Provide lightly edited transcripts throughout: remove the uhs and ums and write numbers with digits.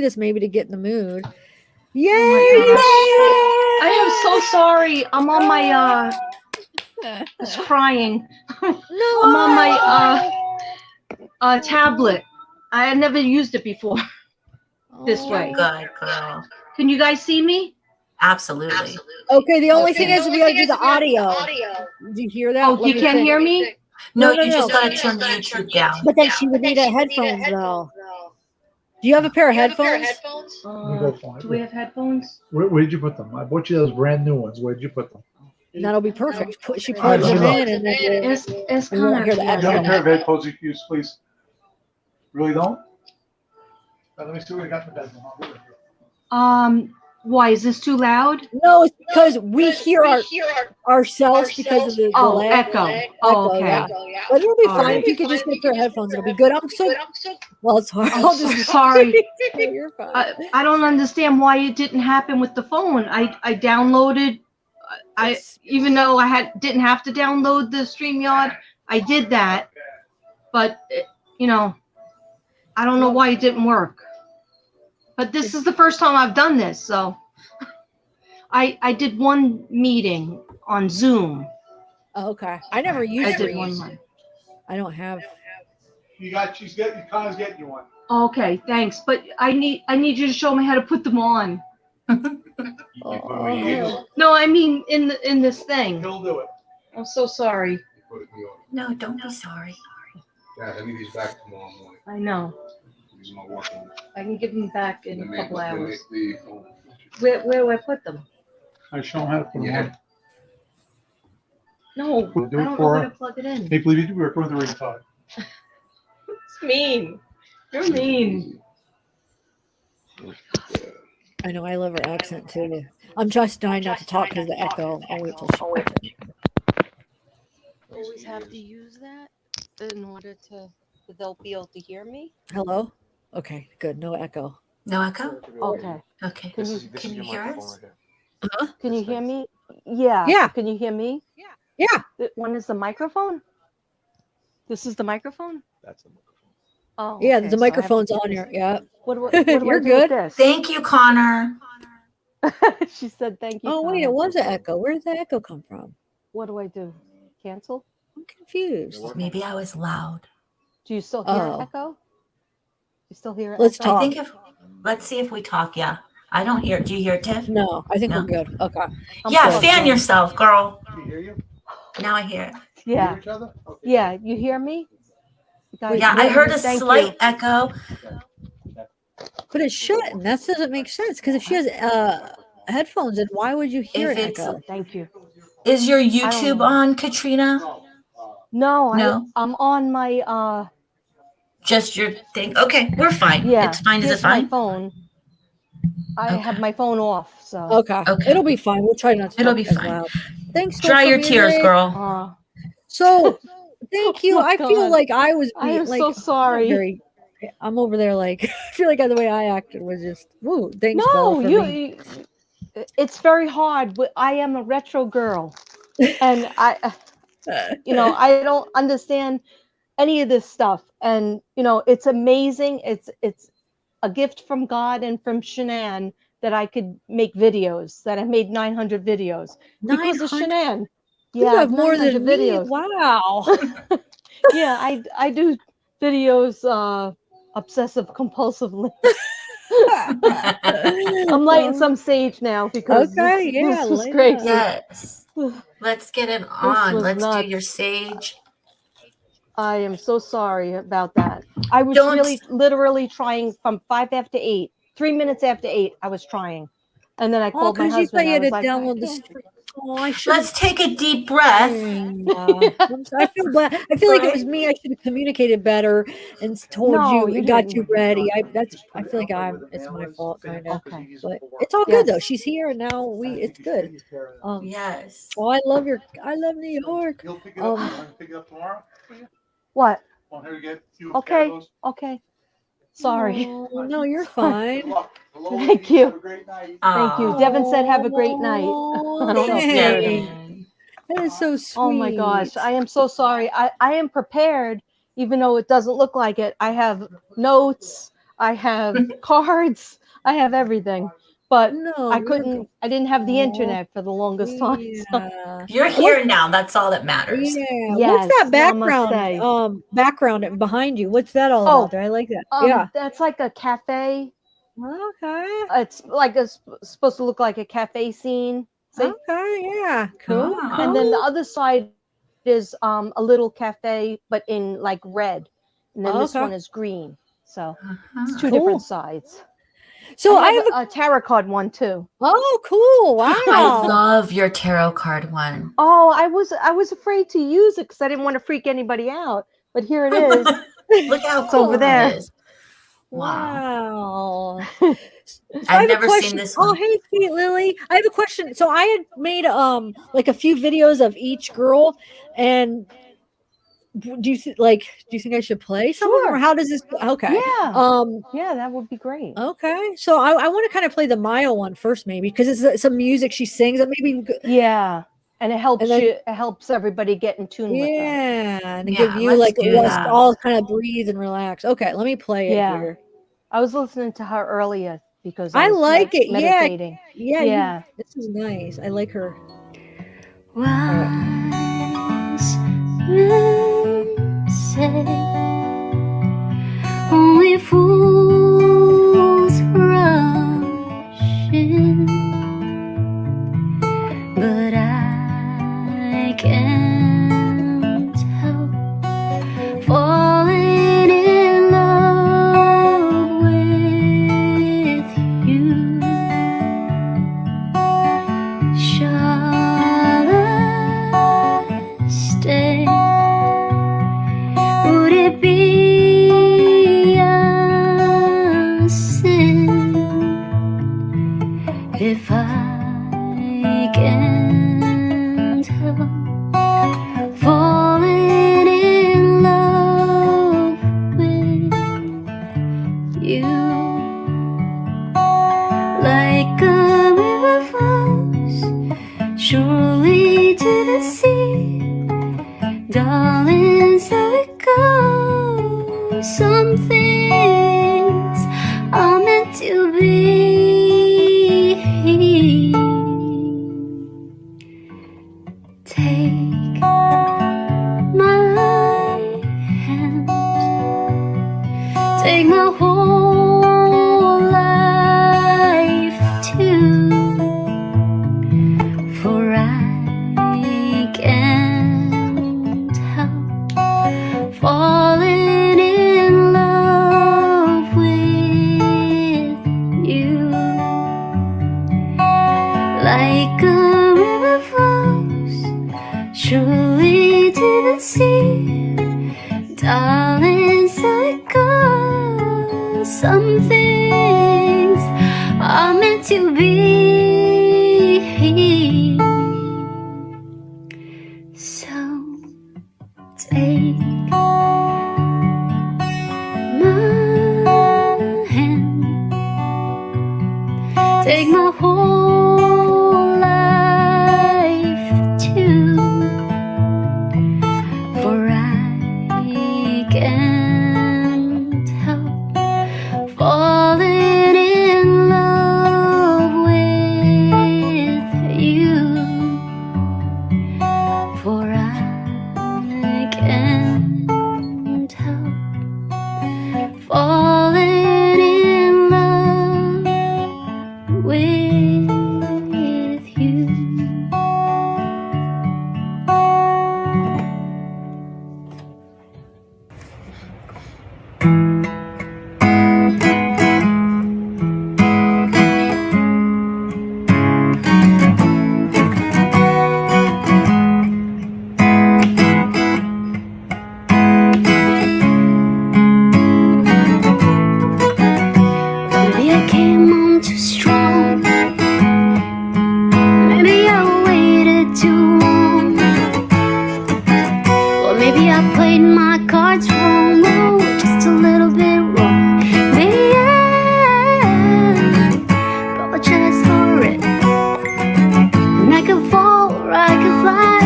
this maybe to get in the mood. Yay! Oh I am so sorry. I'm on my it's crying. No, I'm on my tablet. I had never used it before this way. Good girl. Can you guys see me? Absolutely. Okay, the only thing is we gotta do the audio. Did you hear that? Oh, you can't hear me? No, No, you just no. gotta turn YouTube down. But then she would need headphones though. Do you have a pair of headphones? Do we have headphones? Where did you put them? I bought you those brand new ones. Where did you put them? That'll be perfect. She Alright, plugs them let me in and then It's we won't hear the You have a echo. pair of headphones you can use, please? Really don't? Let me see what we got in the bedroom. Why is this too loud? No, it's because we hear ourselves because of the Oh, delay. echo. Oh, okay. Yeah. But it'll be All fine right. if you could just get your headphones. It'll be good. I'm so well. It's hard. I'm I'll so just sorry. You're fine. I don't understand why it didn't happen with the phone. I downloaded. Even though I didn't have to download the StreamYard, I did that. But I don't know why it didn't work. But this is the first time I've done this, so I did one meeting on Zoom. Oh, okay. I never used I did it. one. I don't have. Connor's getting you one. Okay, thanks. But I need you to show me how to put them on. Oh. No, I mean in this thing. He'll do it. I'm so sorry. No, don't be sorry. Yeah, I need these back tomorrow morning. I know. These are my working. I can give them back in Then a couple hours. the Where do I put them? I show him how to put them Yeah. on. No, We'll I do it don't know for how her. to plug it in. Hey, believe you work with the retard. It's mean. You're mean. I know. I love her accent too. I'm just trying not to talk because the echo. I'll wait till she. Always have to use that in order to they'll be able to hear me. Hello. Okay. Good. No echo. No echo? Okay. Okay. Can you Can you hear us? can you hear me? Yeah. Yeah. Can you hear me? Yeah. One is the microphone. This is the microphone. That's the microphone. Oh. Yeah. okay, The so I have microphone's to keep on this- here. Yeah. What do I do You're with good. this? Thank you, Connor. She said thank you. Oh wait, Connor. it was an echo. Where did the echo come from? What do I do? Cancel? I'm confused. Maybe I was loud. Do you still hear Oh. echo? You still hear Let's echo? talk. I think let's see if we talk. Yeah. I don't hear. Do you hear it, Tiff? No, I think No. we're good. Okay. I'm Yeah, so fan sorry. yourself, girl. Can you hear you? Now I hear it. Yeah. Hear each other? Okay. Yeah. You hear me? You guys Yeah, hear I heard me? a Thank slight you. echo. But it shouldn't. That doesn't make sense because if she has headphones, then why would you hear If an it's- echo? Thank you. Is your don't YouTube know. on, Katrina? No, No. I'm on my Just your thing. Okay, we're fine. yeah. It's fine. Is it here's my fine? phone. I have Okay. my phone off, so Okay. Okay. It'll be fine. We'll try not to It'll talk be as fine. loud. Thanks. Dry for your tears, music. girl. So, thank you. Oh my I feel God. like I was I being am like so sorry. I'm over there like I feel like the way I acted was just woo. Thanks, Belle, No, for me. it's very hard, but I am a retro girl, and I don't understand any of this stuff, and it's amazing. It's a gift from God and from Shanann that I could make videos. That I made 900 videos because of 900? Shanann. You Yeah, have more than 900 me. videos. Wow. Yeah, I do videos obsessive compulsively. I'm lighting some sage now because Okay, yeah, this was light it great. up. Yes. Let's get it on. was Let's nuts. do your sage. I am so sorry about that. I was Don't really literally trying from 5 after 8, 3 minutes after 8. I was trying, and then I Oh, called my because you thought husband. you I had was to like, download the I can't. stream. Oh, I should. Let's take a deep breath. I feel bad. I feel like it was me. I should have communicated better and told No, you, you got didn't. you ready. I feel like it's my fault, kind of. Okay. But it's all good Yes. though. She's here and now it's good. Yes. Oh, I love New York. You'll pick it up. You want to pick it up tomorrow? What? Want her to get you Okay. those? Okay. Sorry. Oh, no, you're fine. Good luck. Hello, Thank ladies. you. Have a great night. Thank you. Devin said, "Have a great night." Oh, I don't know if you heard him. Devin. that is so sweet. Oh my gosh, I am so sorry. I am prepared, even though it doesn't look like it. I have notes. I have cards. I have everything. But No, I didn't have the Aw. internet for the longest time. So. Yeah. You're here now. That's all that matters. Yeah. Yes, What's that background? namaste. Background behind you. What's that all about there? I like that. Yeah. That's like a cafe. Okay. It's like supposed to look like a cafe scene. See? Okay. Yeah. Cool. Ah. And then the other side is a little cafe, but in like red. And then this Okay. one is green. So it's Uh-huh. two Cool. different sides. So I I have have a tarot card one too. Oh, cool. I Wow. love your tarot card one. Oh, I was afraid to use it because I didn't want to freak anybody out. But here it is. Look how It's cool over that there. is. Wow. Wow. I I've have a never seen question. this Oh, one. hey, sweet Lily. I have a question. So I had made like a few videos of each girl, and do you think I should play some of them, or Sure. how does this? Okay. Yeah. Yeah, that would be great. Okay. So I want to kind of play the Maya one first, maybe, because it's some music she sings that maybe. Yeah. And it helps And then- it helps everybody get in tune with them. Yeah, and Yeah, give you let's like do rest, that. all kind of breathe and relax. Okay, let me play it Yeah. here. I was listening to her earlier because I was like it. Yeah. meditating. Yeah, Yeah. this is nice. I like her. Wise men say only fools rush in, but I can't help falling in love with you. Shall I stay? Would it be a sin if I can't help falling in love with you? Like a river flows surely to the sea, darling, so it goes. Some things are meant to be. Take my hand, take my whole life too, for I can't help falling in love with you. Like a river flows surely to the sea, darling, so it goes. Some things are meant to be. So take my hand, take my whole life too, for I can't help falling in love with you, for I can't help falling in love with you. Maybe I came on too strong. Maybe I waited too long. Or maybe I played my cards wrong. Oh, just a little bit wrong. Maybe I apologize for it. And I could fall or I could fly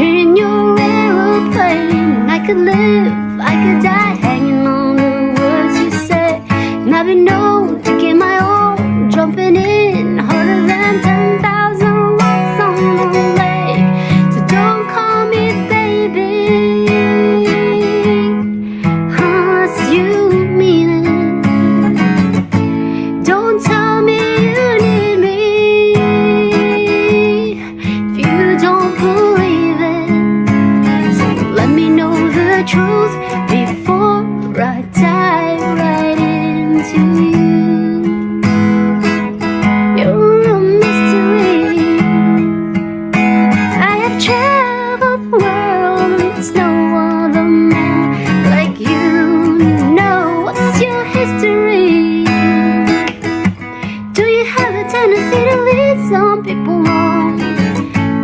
in your aeroplane. I could live, I could die, hanging on the words you said. Don't tell me you need me if you don't believe it. So let me know the truth before I dive right into you. You're a mystery. I have traveled the world, and there's no other man like you. Know what's your history? Do you have a tendency to lead some people on?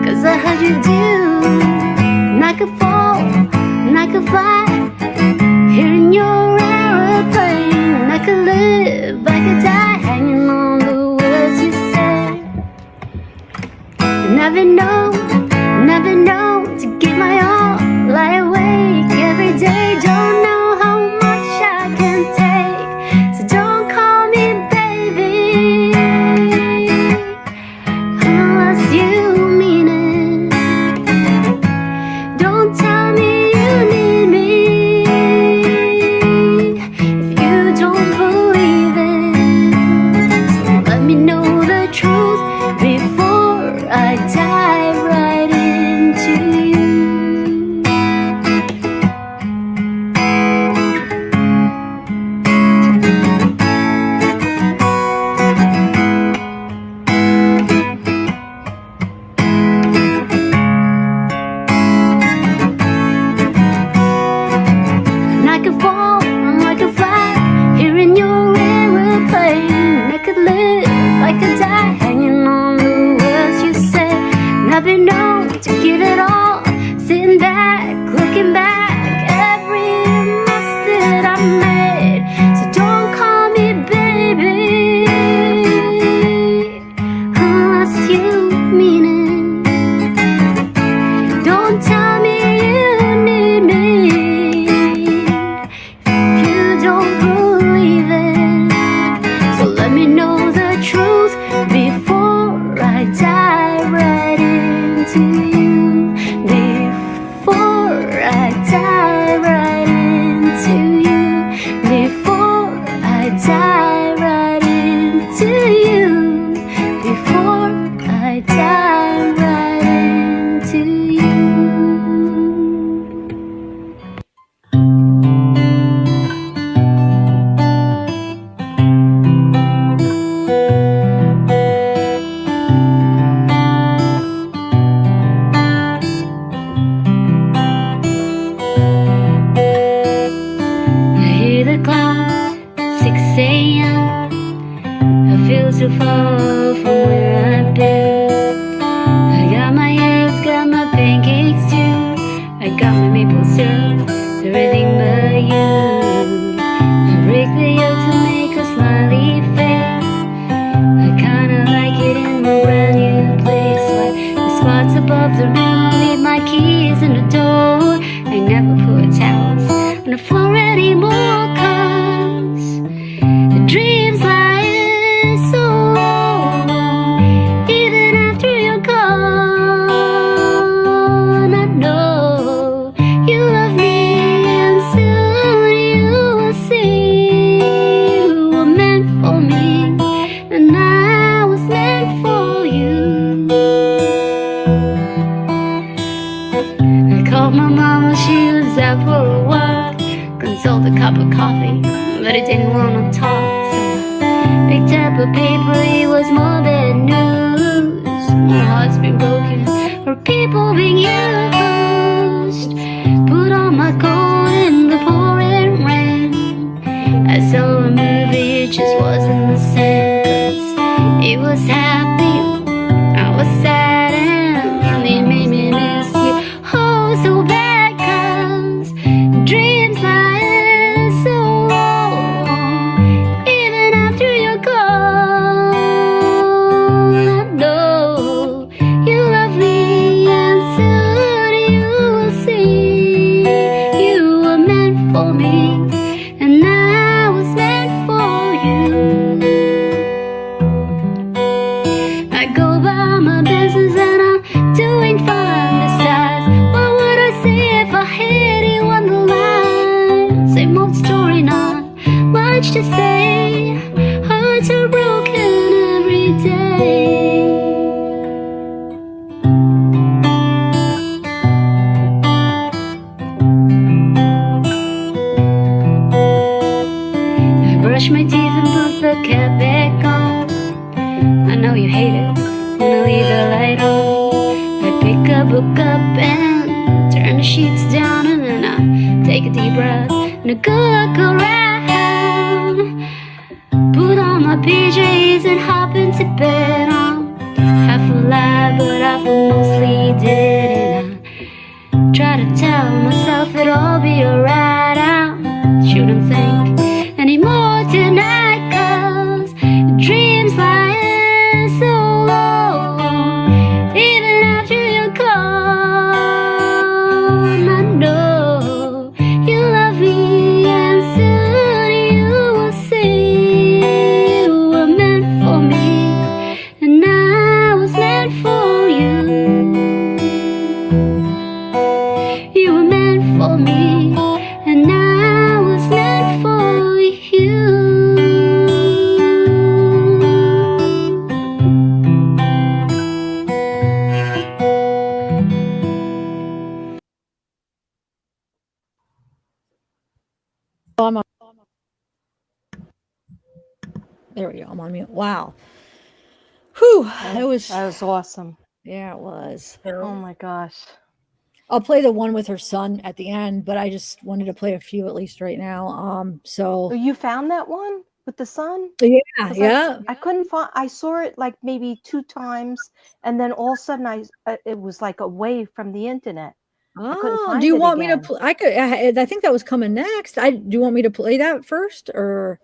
'Cause I heard you do. And I could fall, and I could fly here in your aeroplane. And I could live, I could die, hanging on the words you said. And I've been known to give my all. Lie awake every day, don't know how much I can take. So don't call me baby unless you mean it. Don't tell me you need me if you don't believe it. So let me know the truth before I dive right into you. And I could fall, and I could fly here in your aeroplane. And I could live, I could die, hanging on the words you said. And I've been known to give it all, sitting back, looking back, every mess that I made. So don't call me baby unless you mean it. Don't tell me you need me if you don't believe it. So let me know the truth before I dive right into you. Before I dive right into you. Before I dive right into you. Before I dive right into you. I hear the clock at 6 a.m. I feel so far from where I've been. I got my eggs, got my pancakes too. I got my maple syrup, everything but you. I break the yolk to make a smiley face. I kinda like it in my brand new place, like the spots above the room. Leave my keys in the door. I never put towels on the floor anymore, 'cause the dreams lie so long, even after you're gone. I know you love me, and soon you will see you were meant for me, and I was meant for you. I called my mama, she was out for a walk. Consoled a cup of coffee, but it didn't want to talk. So I picked up a paper, it was more bad news. My heart's been broken for people being used. Put on my coat in the pouring rain. I saw a movie, it just wasn't the same. 'Cause it was happy, I was sad, and it made me miss you oh so bad. 'Cause dreams lie so long, even after you're gone. I know you love me, and soon you will see you were meant for me, and I was meant for you. I go by my business you hate it when I leave the light on. I pick a book up and turn the sheets down, and then I take a deep breath and a good look around. Put on my PJs and hop into bed. I'm half alive, but I feel mostly dead. And I try to tell myself it'll be alright. I shouldn't think anymore tonight, 'cause dreams lie so long. Even after you're gone, I know you love me, and soon you will see you were meant for me, and I was meant for you. You were meant for me, and I was meant for you. Oh, I'm on. There we go. I'm on mute. Wow. Whew. It was. That was awesome. Yeah, it was. Oh my gosh. I'll play the one with her son at the end, but I just wanted to play a few at least right now. So you found that one with the sun? Yeah, 'Cause yeah. I couldn't find. I saw it like maybe 2 times, and then all of a sudden it was like away from the internet. I couldn't Oh, find do you it want me to again. play? I think that was coming next. Do you want me to play that first, or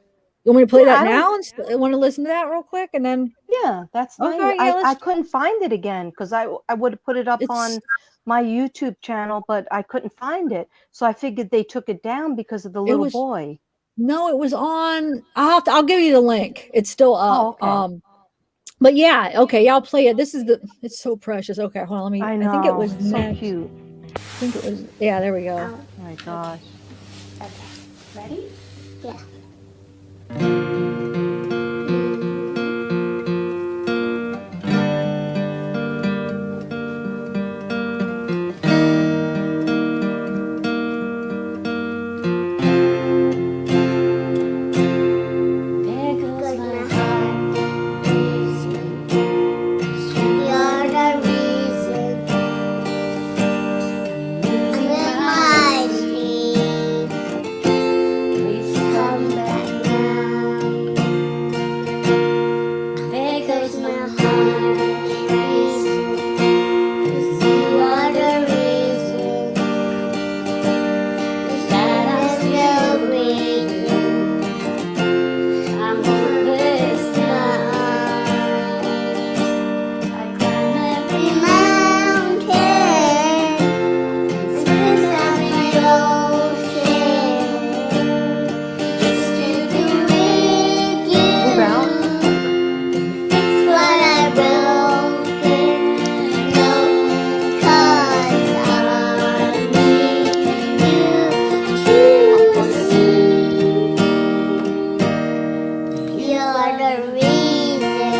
you want me to play Yeah, that I now don't. and want to listen to that real quick and then? Yeah, that's fine. Okay, yeah, I couldn't find it again because I would have put it up It's on my YouTube channel, but I couldn't find it. So I figured they took it down because of the it little was boy. no, it was on. I'll give you the link. It's still up. Oh, okay. But yeah, okay, yeah, I'll play it. It's so precious. Okay, hold on, let me. I I think it know. was It's so next. cute. I think it was. Yeah, there we go. Oh my gosh. Okay. Ready? Yeah. There goes my heart racing. You're the reason. Losing my sleep. Please come back now. There goes my heart racing. 'Cause you are the reason that I'm still breathing. I'm hopeless now. I climb every mountain, swim every ocean, just to be with you. Move out. Fix what I broken, no, 'cause I need you to see. You're the reason.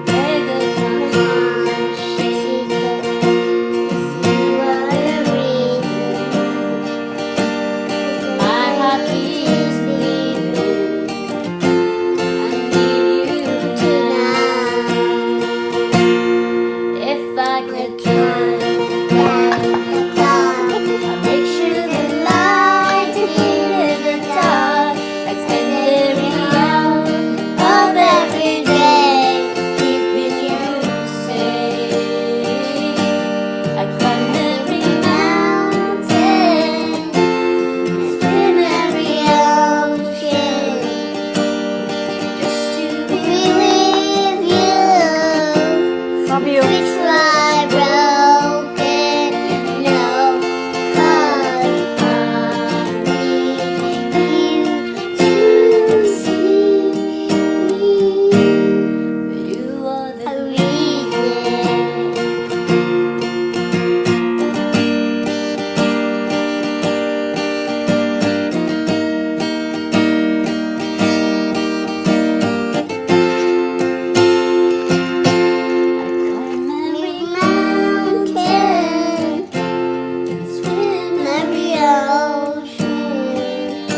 There goes my heart shaking. 'Cause you are the reason. My heart keeps beating. I need you tonight. If I could turn back the clock, I'd make sure the light in the dark. I'd spend every hour of every day keeping you safe. I'd climb every mountain, swim every ocean, just to be with you. Love you. Fix what I broken, no, 'cause I need you to see. You are the reason. Climb every mountain, swim every ocean,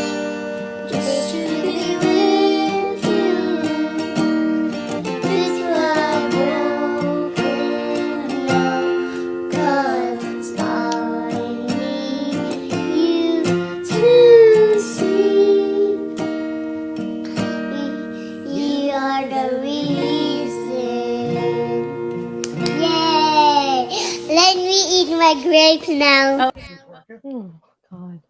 just to be with safe now. Oh God.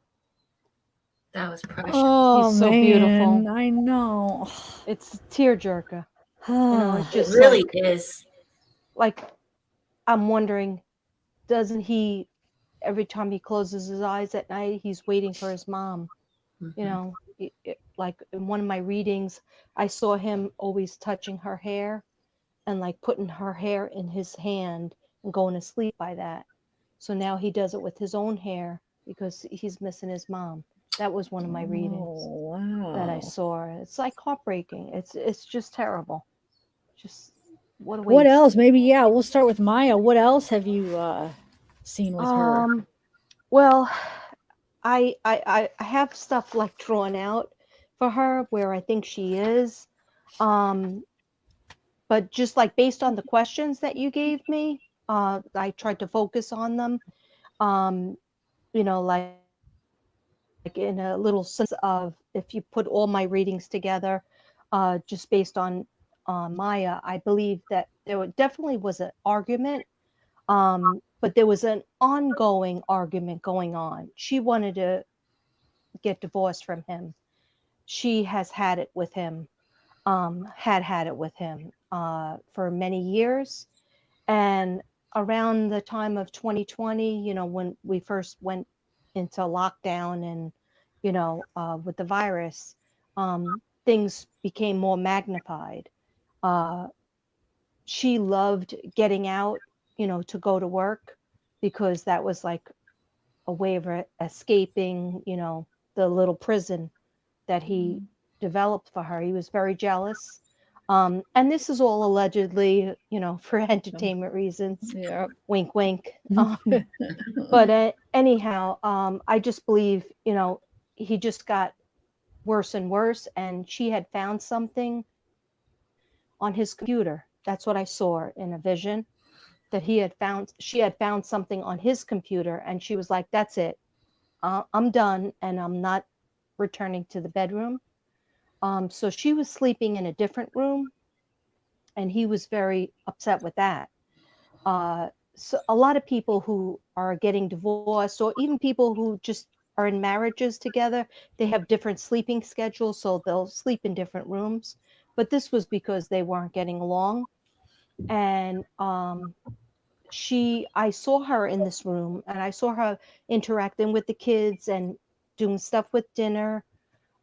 That was precious. Oh He's so man, beautiful. I know. It's tearjerker. It's It just really is. like I'm wondering, doesn't he every time he closes his eyes at night, he's waiting for his mom? Mhm. Like in one of my readings, I saw him always touching her hair and like putting her hair in his hand and going to sleep by that. So now he does it with his own hair because he's missing his mom. That was one of my readings Oh, that I wow. saw. It's like heartbreaking. It's just terrible. Just what a What waste. else? Maybe yeah. We'll start with Maya. What else have you seen with her? Well, I have stuff like drawn out for her where I think she is. Um, but just like based on the questions that you gave me, I tried to focus on them. Um, like in a little sense of if you put all my readings together, just based on Maya, I believe that definitely was an argument, but there was an ongoing argument going on. She wanted to get divorced from him. She has had it with him, had it with him for many years. And around the time of 2020, when we first went into lockdown and, with the virus, things became more magnified. Uh, she loved getting out, to go to work because that was like a way of escaping, the little prison that he developed for her. He was very jealous. And this is all allegedly, for entertainment reasons. Yeah. Wink, wink. But anyhow, I just believe, he just got worse and worse. And she had found something on his computer. That's what I saw in a vision, that she had found something on his computer. And she was like, that's it. I'm done. And I'm not returning to the bedroom. So she was sleeping in a different room, and he was very upset with that. So a lot of people who are getting divorced, or even people who just are in marriages together, they have different sleeping schedules, so they'll sleep in different rooms. But this was because they weren't getting along. And I saw her in this room, and I saw her interacting with the kids and doing stuff with dinner.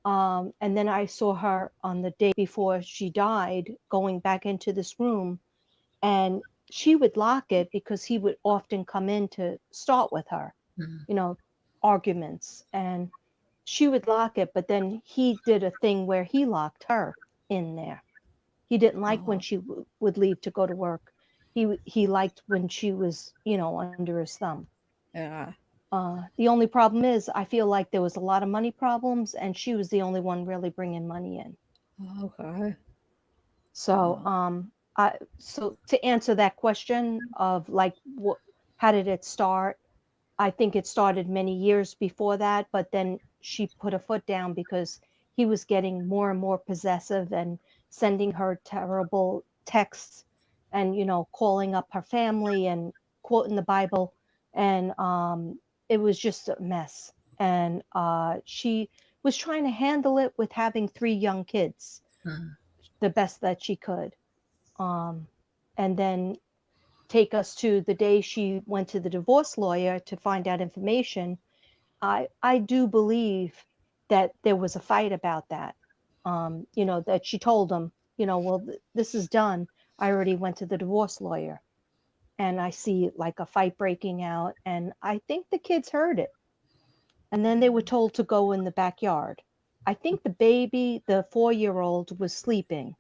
And then I saw her on the day before she died going back into this room, and she would lock it because he would often come in to start with her, Mhm. Arguments. And she would lock it, but then he did a thing where he locked her in there. He didn't like when she would leave to go to work. He liked when she was, under his thumb. Yeah. The only problem is, I feel like there was a lot of money problems, and she was the only one really bringing money in. Okay. So, so to answer that question of like, how did it start? I think it started many years before that, but then she put a foot down because he was getting more and more possessive and sending her terrible texts and, calling up her family and quoting the Bible. And it was just a mess. And she was trying to handle it with having 3 young kids Mhm. the best that she could. And then take us to the day she went to the divorce lawyer to find out information. I do believe that there was a fight about that. That she told him, well, this is done. I already went to the divorce lawyer. And I see like a fight breaking out. And I think the kids heard it. And then they were told to go in the backyard. I think the baby, the 4-year-old, was sleeping,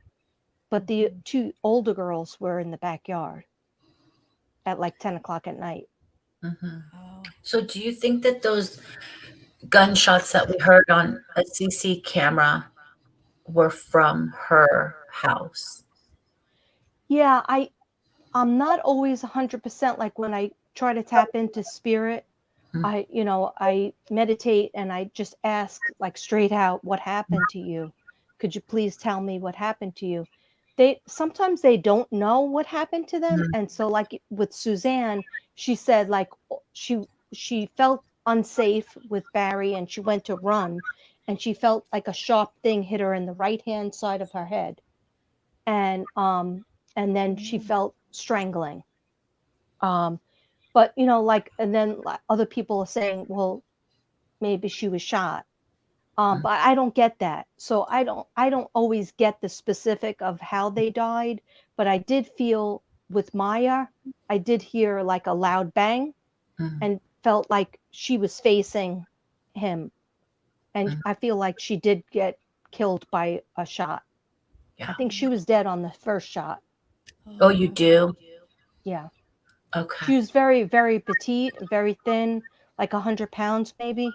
but the 2 older girls were in the backyard at like 10 o'clock at night. Mhm. So, do you think that those gunshots that we heard on a CC camera were from her house? Yeah, I'm not always 100%, like when I try to tap into spirit. I meditate and I just ask like straight out, what happened to you? Could you please tell me what happened to you? Sometimes they don't know what happened to them. Mhm. And so like with Suzanne, she said like she felt unsafe with Barry, and she went to run, and she felt like a sharp thing hit her in the right hand side of her head, and then she felt strangling. But like, and then other people are saying, well, maybe she was shot. But I don't get that. So I don't always get the specific of how they died, but I did feel with Maya, I did hear like a loud bang and felt like she was facing him. And I feel like she did get killed by a shot. Yeah. I think she was dead on the first shot. Oh, you do? Yeah. Okay. She was very, very petite, very thin, like 100 pounds maybe,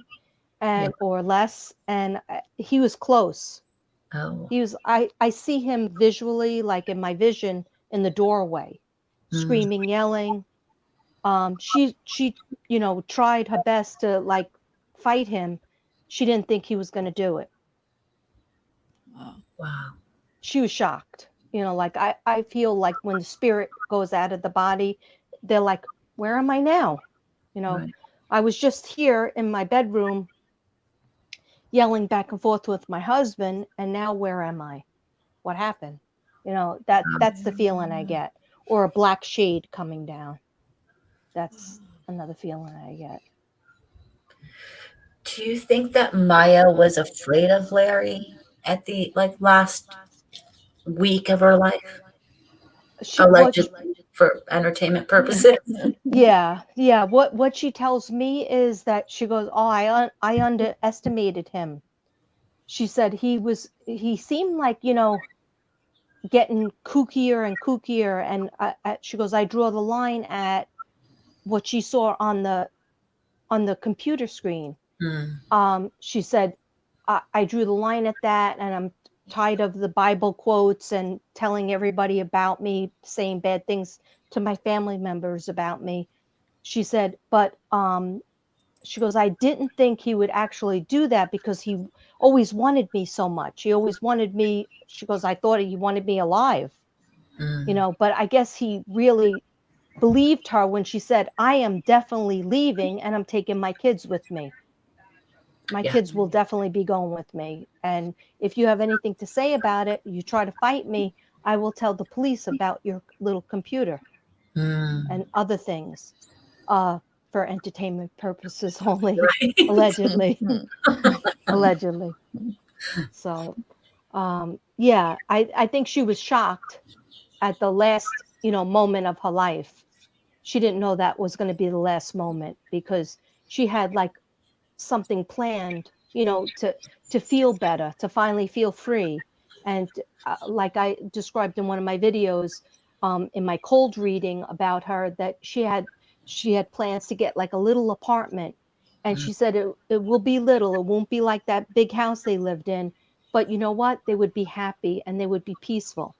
and or less. And he was close. Oh. He was. I see him visually, like in my vision, in the doorway, screaming, yelling. She tried her best to like fight him. She didn't think he was going to do it. Wow. She was shocked. Like I feel like when the spirit goes out of the body, they're like, where am I now? Right. I was just here in my bedroom yelling back and forth with my husband, and now where am I? What happened? That's the feeling I get. Or a black shade coming down. That's another feeling I get. Do you think that Maya was afraid of Larry at the last week of her life? Allegedly for entertainment purposes. Yeah. What she tells me is that she goes, oh, I underestimated him. She said he seemed like, getting kookier and kookier. And she goes, I draw the line at what she saw on the computer screen. She said, I drew the line at that, and I'm tired of the Bible quotes and telling everybody about me, saying bad things to my family members about me. She said, but she goes, I didn't think he would actually do that because he always wanted me so much. He always wanted me. She goes, I thought he wanted me alive, but I guess he really believed her when she said, I am definitely leaving and I'm taking my kids with me. My kids will definitely be going with me. And if you have anything to say about it, you try to fight me, I will tell the police about your little computer and other things for entertainment purposes only, allegedly. Allegedly. So, I think she was shocked at the last, moment of her life. She didn't know that was going to be the last moment because she had like something planned, to feel better, to finally feel free. And like I described in one of my videos, in my cold reading about her, that she had plans to get like a little apartment. And she said it will be little. It won't be like that big house they lived in. But you know what? They would be happy and they would be peaceful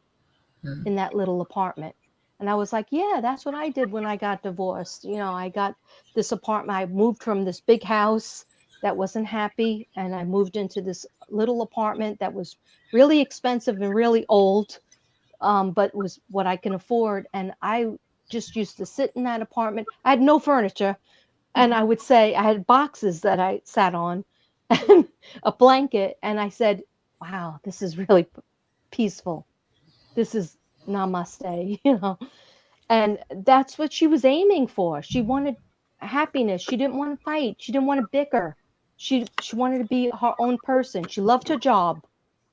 in that little apartment. And I was like, yeah, that's what I did when I got divorced. I got this apartment. I moved from this big house that wasn't happy, and I moved into this little apartment that was really expensive and really old, but was what I can afford. And I just used to sit in that apartment. I had no furniture, and I would say I had boxes that I sat on and a blanket, and I said, wow, this is really peaceful. This is namaste, and that's what she was aiming for. She wanted happiness. She didn't want to fight. She didn't want to bicker. She wanted to be her own person. She loved her job.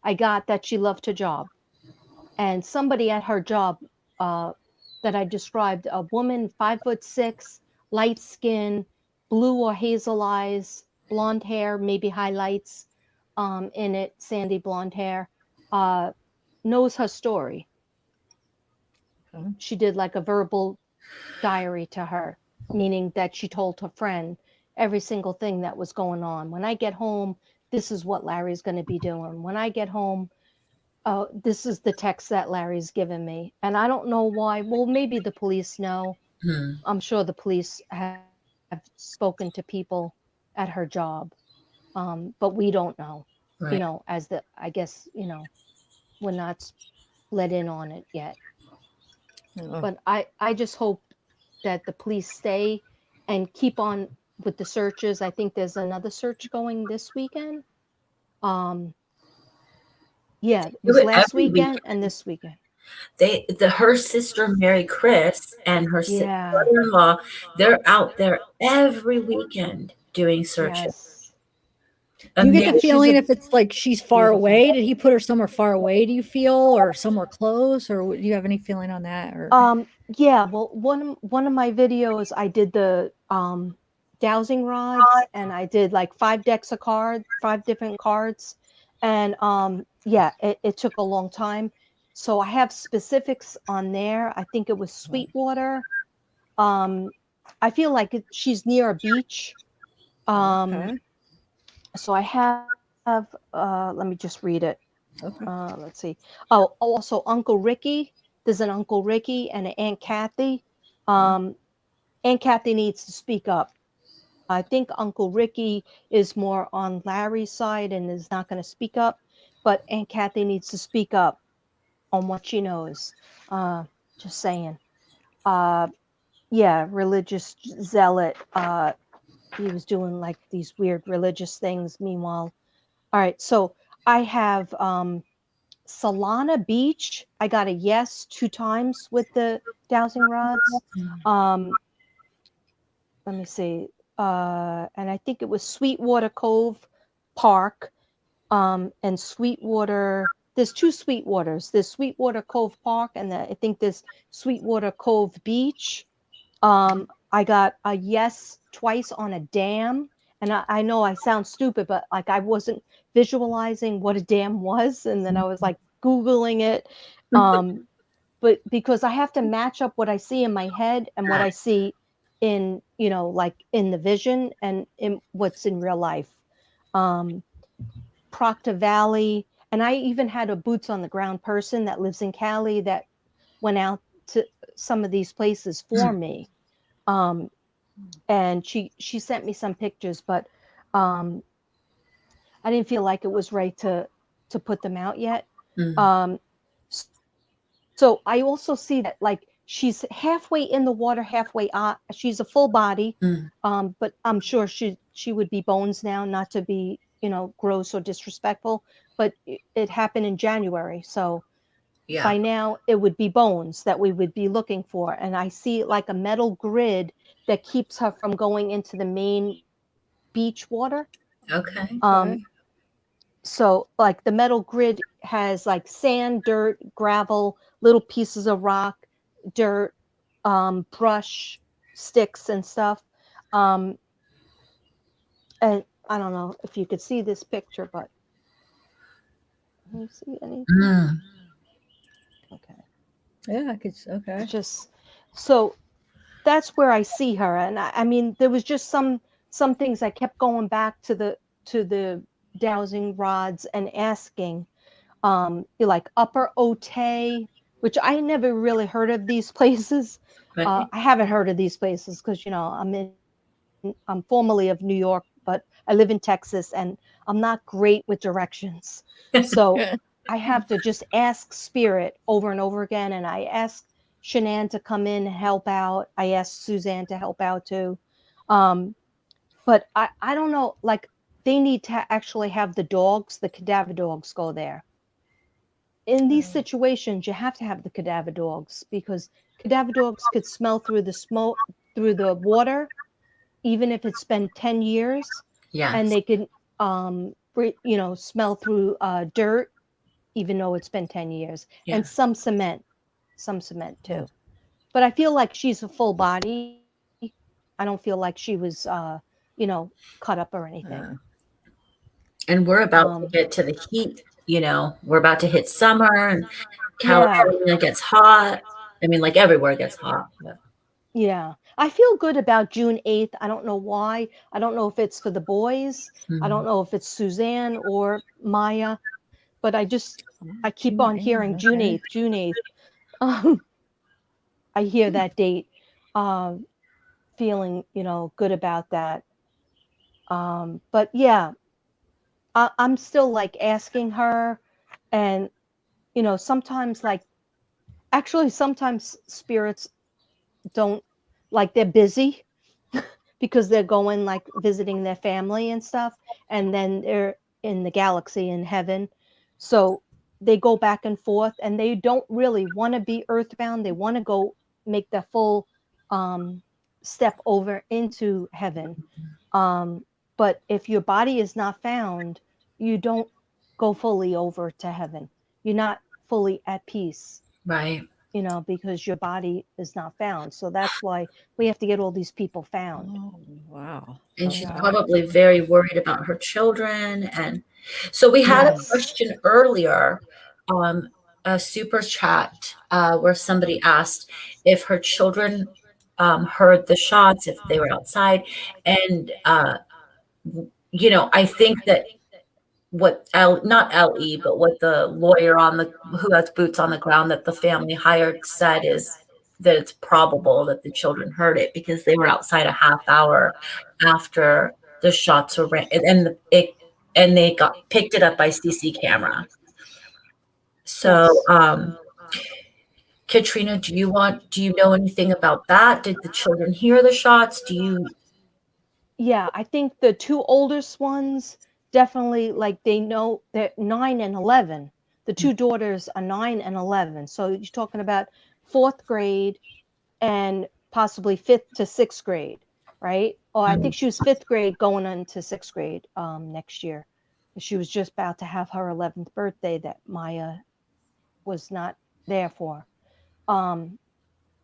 I got that she loved her job. And somebody at her job that I described, a woman 5'6", light skin, blue or hazel eyes, blonde hair, maybe highlights in it, sandy blonde hair, knows her story. She did like a verbal diary to her, meaning that she told her friend every single thing that was going on. When I get home, this is what Larry's going to be doing. When I get home, this is the text that Larry's given me. And I don't know why. Well, maybe the police know. I'm sure the police have spoken to people at her job, but we don't know. Right. I guess, we're not let in on it yet. But I just hope that the police stay and keep on with the searches. I think there's another search going this weekend. Yeah, it was Do it last every weekend weekend. and this weekend. Her sister Mary Chris and her Yeah. brother-in-law, they're out there every weekend doing searches. Yes. Do you get the Amazing. feeling if it's like she's far Beautiful. away? Did he put her somewhere far away? Do you feel, or somewhere close, or do you have any feeling on that? Or Yeah, well, one of my videos, I did the dowsing rods, and I did like 5 decks of cards, 5 different cards, and yeah, it took a long time. So I have specifics on there. I think it was Sweetwater. I feel like she's near a beach. okay, So I have let me just read it. okay. Let's see. Oh, also Uncle Ricky. There's an Uncle Ricky and an Aunt Kathy. Aunt Kathy needs to speak up. I think Uncle Ricky is more on Larry's side and is not going to speak up, but Aunt Kathy needs to speak up on what she knows. Just saying. Yeah, religious zealot. He was doing like these weird religious things. Meanwhile, all right. So I have Solana Beach. I got a yes 2 times with the dowsing rods. Let me see. And I think it was Sweetwater Cove Park, and Sweetwater. There's 2 Sweetwaters. There's Sweetwater Cove Park, and I think there's Sweetwater Cove Beach. I got a yes twice on a dam. And I know I sound stupid, but like I wasn't visualizing what a dam was. And then I was like Googling it. But because I have to match up what I see in my head and what I see in, like in the vision and in what's in real life. Proctor Valley. And I even had a boots on the ground person that lives in Cali that went out to some of these places for me. And she sent me some pictures, but I didn't feel like it was right to put them out yet. So I also see that like she's halfway in the water, halfway out. She's a full body, but I'm sure she would be bones now, not to be gross or disrespectful. But it happened in January, so by now it would be bones that we would be looking for. And I see like a metal grid that keeps her from going into the main beach water. Okay. So like the metal grid has like sand, dirt, gravel, little pieces of rock, dirt, brush, sticks and stuff. And I don't know if you could see this picture, but can you see anything? Okay. Yeah, I could. Okay. Just so that's where I see her. And I mean, there was just some things I kept going back to the dowsing rods and asking, like Upper Otay, which I never really heard of these places. Right. I haven't heard of these places because I'm formerly of New York, but I live in Texas and I'm not great with directions. So I have to just ask Spirit over and over again. And I ask Shanann to come in and help out. I asked Suzanne to help out too. But I don't know, like they need to actually have the cadaver dogs go there. In these situations, you have to have the cadaver dogs because cadaver dogs could smell through the smoke, through the water, even if it's been 10 years. Yes. And they can, smell through dirt, even though it's been 10 years. Yeah. And some cement too. But I feel like she's a full body. I don't feel like she was, cut up or anything. And we're about to get to the heat, we're about to hit summer and California gets hot. I mean, like everywhere gets hot. But. Yeah. I feel good about June 8th. I don't know why. I don't know if it's for the boys. I don't know if it's Suzanne or Maya, but I keep on hearing June 8th. I hear that date, feeling, good about that. But yeah, I'm still like asking her, and, sometimes sometimes spirits don't like they're busy because they're going like visiting their family and stuff, and then they're in the galaxy in heaven. So they go back and forth, and they don't really want to be earthbound. They want to go make the full step over into heaven. But if your body is not found, you don't go fully over to heaven. You're not fully at peace, Right. you know, because your body is not found. So that's why we have to get all these people found. Oh, wow. And she's Yeah. probably very worried about her children. And so we had a Yes. question earlier, a super chat, where somebody asked if her children heard the shots, if they were outside. And, you know, I think that what not LE, but what the lawyer who has boots on the ground that the family hired said is that it's probable that the children heard it because they were outside a half hour after the shots were ran, and they got picked it up by CC camera. So, Katrina, do you know anything about that? Did the children hear the shots? Yeah, I think the two oldest ones definitely, like, they know they're 9 and 11. The two daughters are 9 and 11. So you're talking about fourth grade and possibly fifth to sixth grade, right? Or I think she was fifth grade going into sixth grade next year. She was just about to have her 11th birthday that Maya was not there for.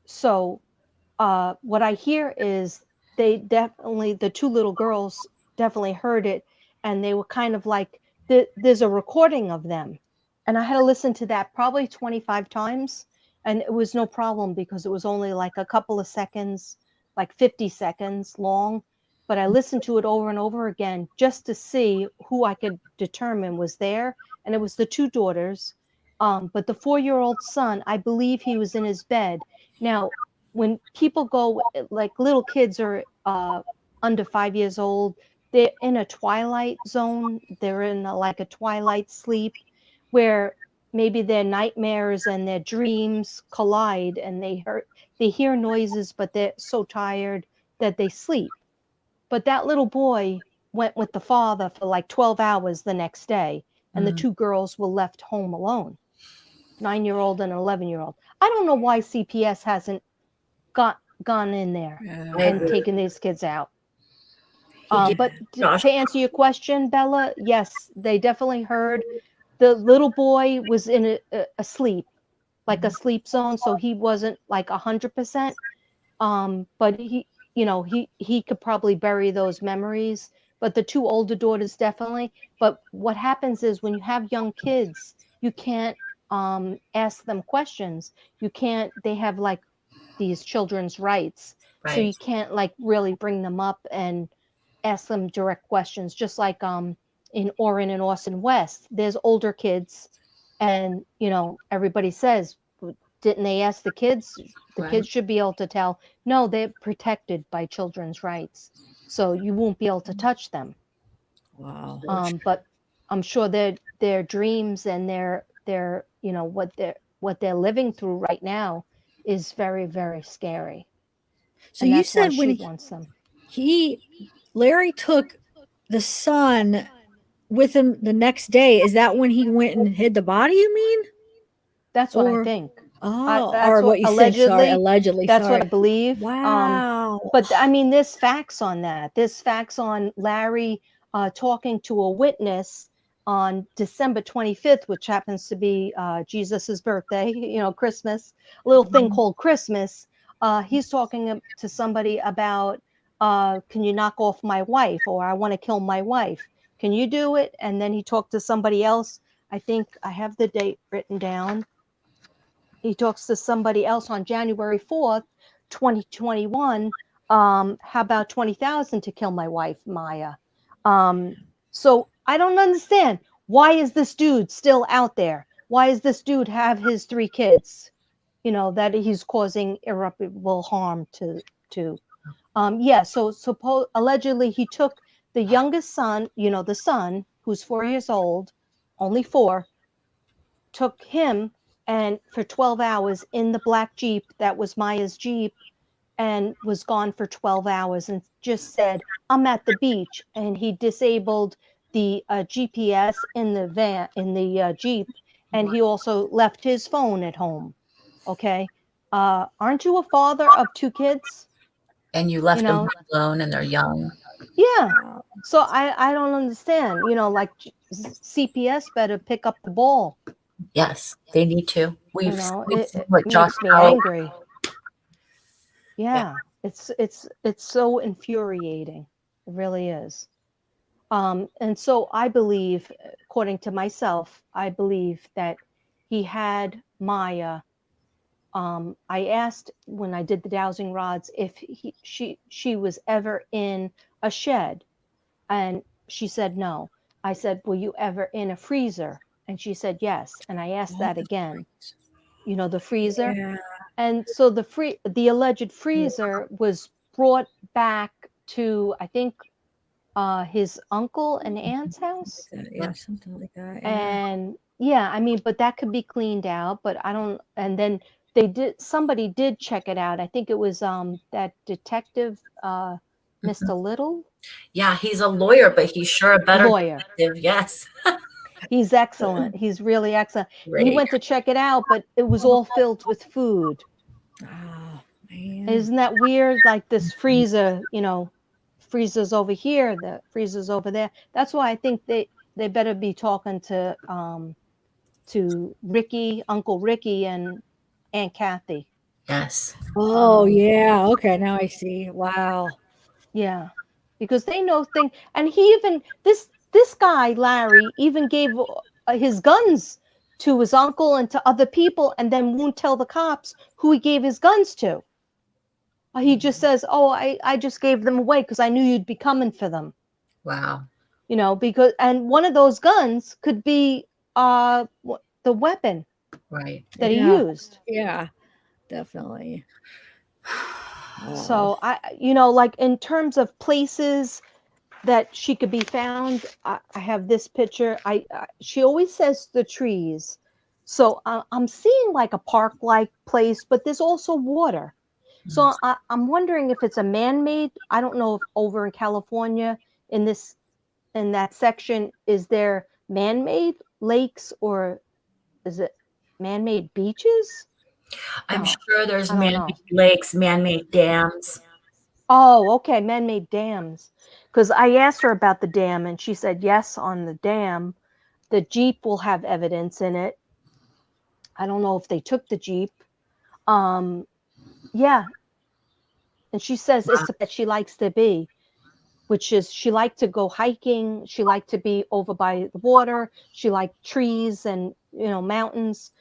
So what I hear is the two little girls definitely heard it, and they were kind of like, there's a recording of them. And I had to listen to that probably 25 times, and it was no problem because it was only like a couple of seconds, like 50 seconds long. But I listened to it over and over again just to see who I could determine was there. And it was the two daughters. But the 4-year-old son, I believe he was in his bed. Now, when people go, like little kids are under 5 years old, they're in a twilight zone. They're in like a twilight sleep where maybe their nightmares and their dreams collide, and they hear noises, but they're so tired that they sleep. But that little boy went with the father for like 12 hours the next day, and the two girls were left home alone, 9-year-old and 11-year-old. I don't know why CPS hasn't gone in there and taken these kids out. But to answer your question, Bella, yes, they definitely heard. The little boy was in a sleep, like a sleep zone, so he wasn't like 100%. But he could probably bury those memories. But the two older daughters definitely. But what happens is when you have young kids, you can't ask them questions. You can't. They have like these children's rights, so you can't like really bring them up and ask them direct questions. Just like in Orrin and Orson West, there's older kids, and everybody says, didn't they ask the kids? The kids should be able to tell. No, they're protected by children's rights, so you won't be able to touch them. Wow. But I'm sure their dreams and their what they're living through right now is very, very scary. So and you that's why said when she wants them. Larry took the son with him the next day. Is that when he went and hid the body, you mean? That's what I think. Oh, That's or what you allegedly, said. Sorry, allegedly. That's sorry. what I believe. Wow. But I mean, there's facts on that. There's facts on Larry talking to a witness on December 25th, which happens to be Jesus's birthday, Christmas, a little thing called Christmas. He's talking to somebody about, can you knock off my wife? Or I want to kill my wife. Can you do it? And then he talked to somebody else. I think I have the date written down. He talks to somebody else on January 4th, 2021. How about 20,000 to kill my wife, Maya? So I don't understand. Why is this dude still out there? Why does this dude have his 3 kids? That he's causing irreparable harm to. So allegedly he took the youngest son, the son who's 4 years old, only 4, took him and for 12 hours in the black Jeep that was Maya's Jeep, and was gone for 12 hours and just said, I'm at the beach. And he disabled the GPS in the van, in the Jeep. And he also left his phone at home. Okay. Aren't you a father of 2 kids? And you left You them know, alone and they're young. yeah. So I don't understand, like CPS better pick up the ball. Yes, they need to. We've It seen what Josh makes me Powell. angry. Yeah. It's so infuriating. It really is. And so I believe, according to myself, I believe that he had Maya. I asked when I did the dowsing rods if she was ever in a shed, and she said no. I said, were you ever in a freezer? And she said yes. And I asked that again, the freezer. Yeah. And so the alleged freezer was brought back to, I think, his uncle and aunt's house. Yeah, something like that. Yeah. And yeah, I mean, but that could be cleaned out, but I don't, and then somebody did check it out. I think it was that detective, Mr. Little. Yeah, he's a lawyer, but he's sure a better Lawyer. detective. Yes. He's excellent. He's really excellent. And he Great. went to check it out, but it was all filled with food. Oh man. Isn't that weird? Like this freezer, freezers over here, the freezers over there. That's why I think they better be talking to Ricky, Uncle Ricky, and Aunt Kathy. Yes. Oh yeah. Okay, now I see. Wow. Yeah, because they know things. And he even this guy Larry even gave his guns to his uncle and to other people, and then won't tell the cops who he gave his guns to. He just says, "Oh, I just gave them away because I knew you'd be coming for them." Wow. Because and one of those guns could be the weapon Right. that he Yeah. used. Yeah, definitely. So I, like in terms of places that she could be found, I have this picture. She always says the trees, so I'm seeing like a park-like place, but there's also water. So I'm wondering if it's a man-made. I don't know if over in California in that section is there man-made lakes or is it man-made beaches? I'm No, sure there's I don't man-made know. lakes, man-made dams. Oh, okay, man-made dams. Because I asked her about the dam, and she said yes on the dam. The Jeep will have evidence in it. I don't know if they took the Jeep. Yeah. And she says it's that she likes to be, which is she liked to go hiking. She liked to be over by the water. She liked trees and, mountains.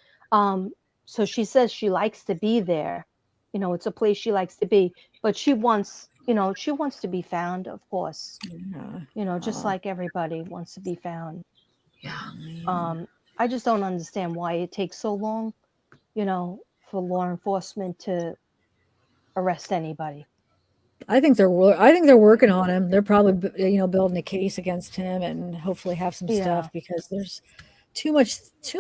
So she says she likes to be there. It's a place she likes to be, but she wants to be found, of course, Yeah. just like everybody wants to be found. Yeah. I just don't understand why it takes so long, for law enforcement to arrest anybody. I think they're working on him. They're probably building a case against him and hopefully have some Yeah. stuff because there's too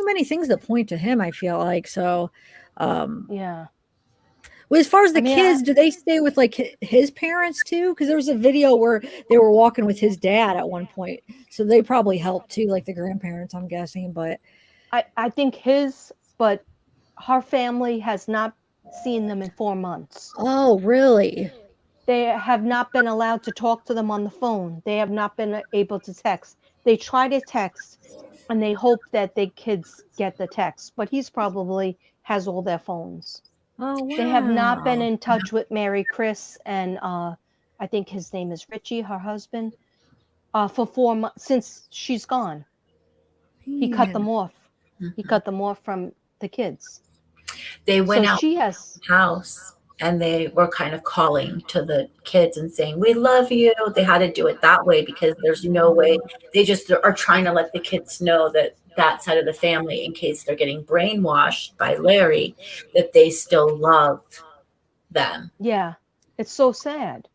many things that point to him. I feel like so. Yeah. Well, as far as the I mean, kids, do they stay with like his parents too? Because there was a video where they were walking with his dad at one point, so they probably helped too, like the grandparents, I'm guessing. But I think but her family has not seen them in 4 months. oh, really? They have not been allowed to talk to them on the phone. They have not been able to text. They try to text and they hope that the kids get the text, but he's probably has all their phones. Oh, wow. They have not been in touch with Mary Chris and I think his name is Richie, her husband, for 4 months since she's gone. He cut them off. He cut them off from the kids. They went So out she has the house and they were kind of calling to the kids and saying, "We love you." They had to do it that way because there's no way. They just are trying to let the kids know that side of the family, in case they're getting brainwashed by Larry, that they still love them. Yeah, it's so sad.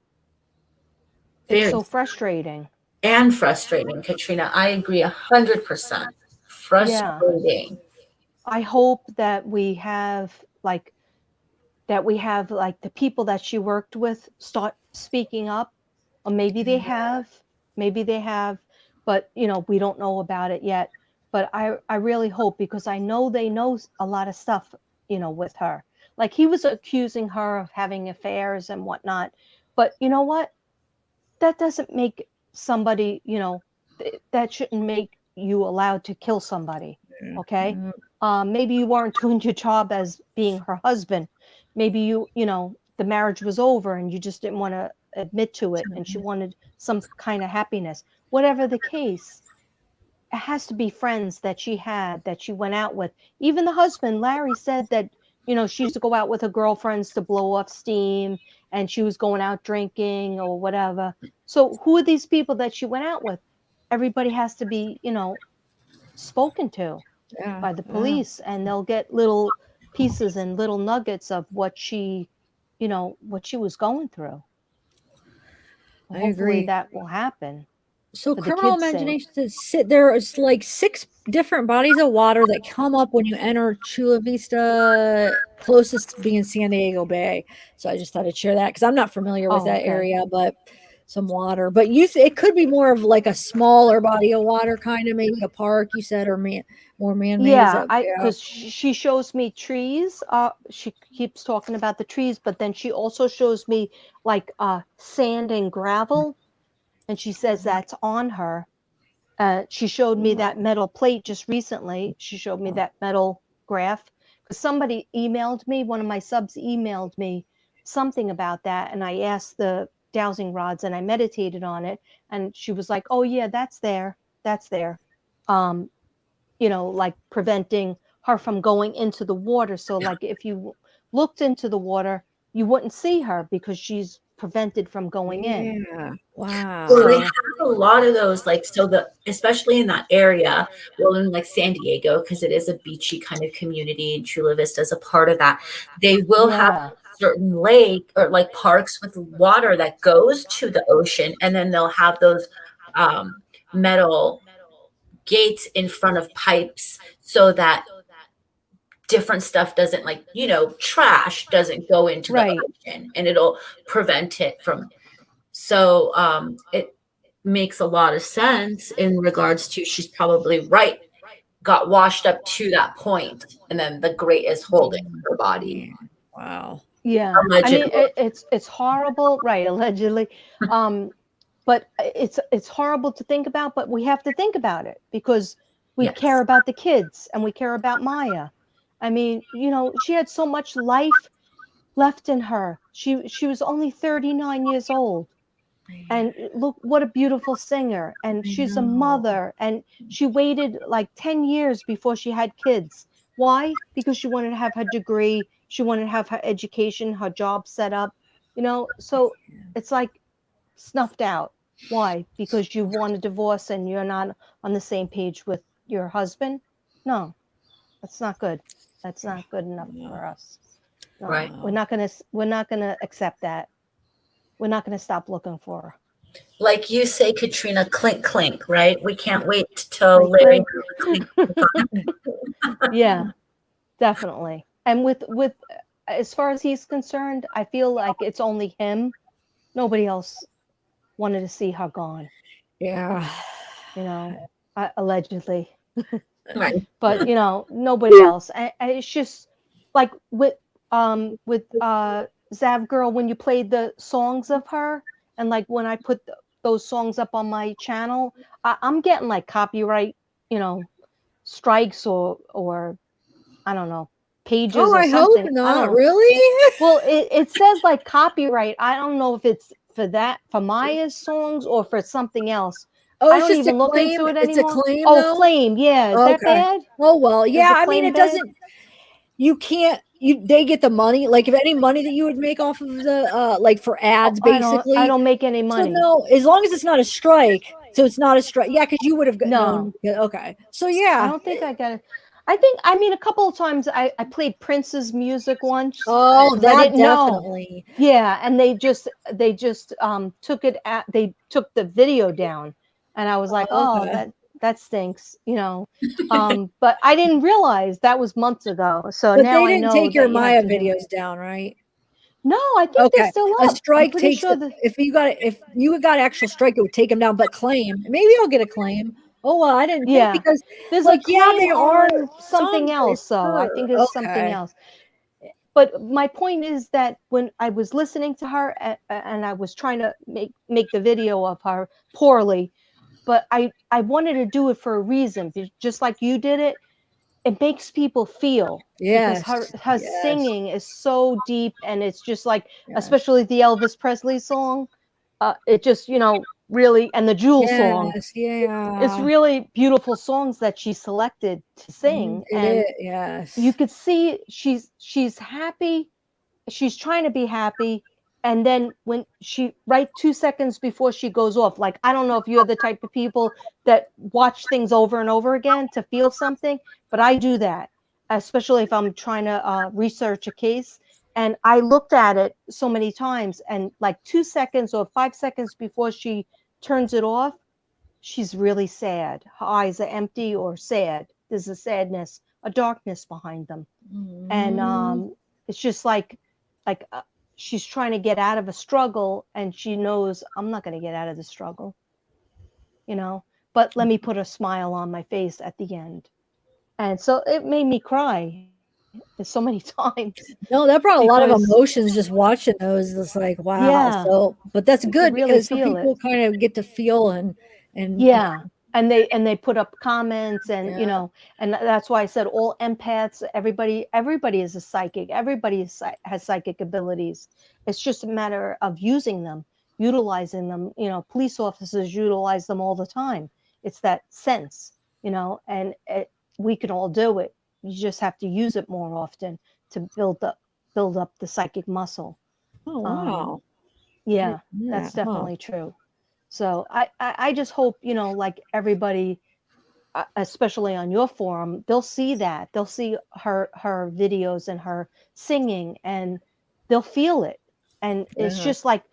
Very It's so frustrating. and frustrating, Katrina. I agree 100%. Frustrating. I hope that we have that we have like the people that she worked with start speaking up, or maybe they have, but you know, we don't know about it yet. But I really hope, because I know they know a lot of stuff, you know, with her. Like he was accusing her of having affairs and whatnot. But you know what? That doesn't make somebody, you know, that shouldn't make you allowed to kill somebody. Okay. Maybe you weren't doing your job as being her husband. Maybe you know, the marriage was over and you just didn't want to admit to it, and she wanted some kind of happiness. Whatever the case, it has to be friends that she had, that she went out with. Even the husband, Larry, said that, you know, she used to go out with her girlfriends to blow off steam, and she was going out drinking or whatever. So who are these people that she went out with? Everybody has to be, you know, spoken to by the police, and they'll get little pieces and little nuggets of what she, you know, what she was going through. I Hopefully agree. that will happen. So for the criminal kids' sake. imagination, there is like 6 different bodies of water that come up when you enter Chula Vista, closest being San Diego Bay. So I just thought I'd share that because I'm not familiar with that okay. area, but some water. But it could be more of like a smaller body of water, kind of maybe a park, you said, or more man-made. Yeah, because she shows me trees. She keeps talking about the trees, but then she also shows me like sand and gravel, and she says that's on her. She showed me that metal plate just recently. She showed me that metal graph, because somebody emailed me, one of my subs emailed me something about that, and I asked the dowsing rods and I meditated on it, and she was like, "Oh yeah, that's there. You know, like preventing her from going into the water. So like if you looked into the water, you wouldn't see her because she's prevented from going in." Yeah. Wow. So they have a lot of those, like, especially in that area, well, in like San Diego, because it is a beachy kind of community, and Chula Vista is a part of that. They will have Yeah. certain lake or like parks with water that goes to the ocean, and then they'll have those metal gates in front of pipes so that different stuff doesn't, like, you know, trash doesn't go into Right. the ocean, and it'll prevent it from. So it makes a lot of sense in regards to, she's probably right, got washed up to that point, and then the grate is holding her body. Wow. Yeah. Allegedly. I mean, it's horrible, right? Allegedly. But it's horrible to think about, but we have to think about it because we Yes. care about the kids and we care about Maya. I mean, you know, she had so much life left in her. She was only 39 years old. And look, what a beautiful singer. And she's a mother. And she waited like 10 years before she had kids. Why? Because she wanted to have her degree. She wanted to have her education, her job set up, you know? So it's like snuffed out. Why? Because you want a divorce and you're not on the same page with your husband? No, that's not good. That's not good enough for us. No, Right. We're not gonna accept that. We're not gonna stop looking for her. Like you say, Katrina, clink clink, right? We can't wait till Clink, Larry. Yeah, definitely. And with as far as he's concerned, I feel like it's only him. Nobody else wanted to see her gone. Yeah. You know, allegedly. Right. But you know, nobody else. And it's just like with zavgirl, when you played the songs of her, and like when I put those songs up on my channel, I'm getting like copyright, you know, strikes or I don't know, pages Oh, or I something. hope not. Really? Well, it says like copyright. I don't know if it's for Maya's songs or for something else. Oh, I it's don't just even a look claim. into it It's a anymore. claim, Oh, though? claim. Yeah. Is that Okay. bad? Oh, well, yeah. the I mean, claim it bad? doesn't. You can't. They get the money. Like if any money that you would make off of the like for ads, basically. I don't make any money. So no, as long as it's not a strike. So it's not a strike. Yeah, because you would have known. Okay. So yeah. I don't think I got it. I mean, a couple of times I played Prince's music once. Oh, 'cause I that didn't know. definitely. Yeah, and they just took the video down, and I was like, oh, Okay. that stinks, you know. But I didn't realize that was months ago. So But now they I didn't know take your that you have Maya to do. videos down, right? No, I think they're Okay, still a up. I'm strike pretty takes sure that. if you got actual strike, it would take them down. But claim, maybe I'll get a claim. Oh well, I didn't think Yeah, because there's a like yeah, claim they are on something songs, but else, though. I think there's something okay. else. But my point is that when I was listening to her and I was trying to make the video of her poorly, but I wanted to do it for a reason, just like you did it. It makes people feel, because Yes, her yes, singing is so deep, and it's just like, yes, especially the Elvis Presley song, it just, really, and the Jewel song, yes, it's yeah. really beautiful songs that she selected to sing. It And is, you yes. could see she's happy, she's trying to be happy, and then when she, right 2 seconds before she goes off, like, I don't know if you're the type of people that watch things over and over again to feel something, but I do that, especially if I'm trying to research a case. And I looked at it so many times, and like 2 seconds or 5 seconds before she turns it off, she's really sad. Her eyes are empty or sad. There's a sadness, a darkness behind them. And it's just like she's trying to get out of a struggle, and she knows, I'm not going to get out of the struggle, but let me put a smile on my face at the end. And so it made me cry so many times, No, that brought a lot of because emotions just watching those. It's like, wow. yeah, So, but that's you could good really because some feel it. people kind of get to feel and Yeah. And they put up comments, and yeah, and that's why I said all empaths, everybody is a psychic, everybody has psychic abilities. It's just a matter of using them, utilizing them. Police officers utilize them all the time. It's that sense, and we can all do it. You just have to use it more often to build up the psychic muscle. oh um wow. yeah, Yeah, that's huh. definitely true. So I just hope, like everybody, especially on your forum, they'll see that. They'll see her videos and her singing, and they'll feel it. And Yeah. it's just like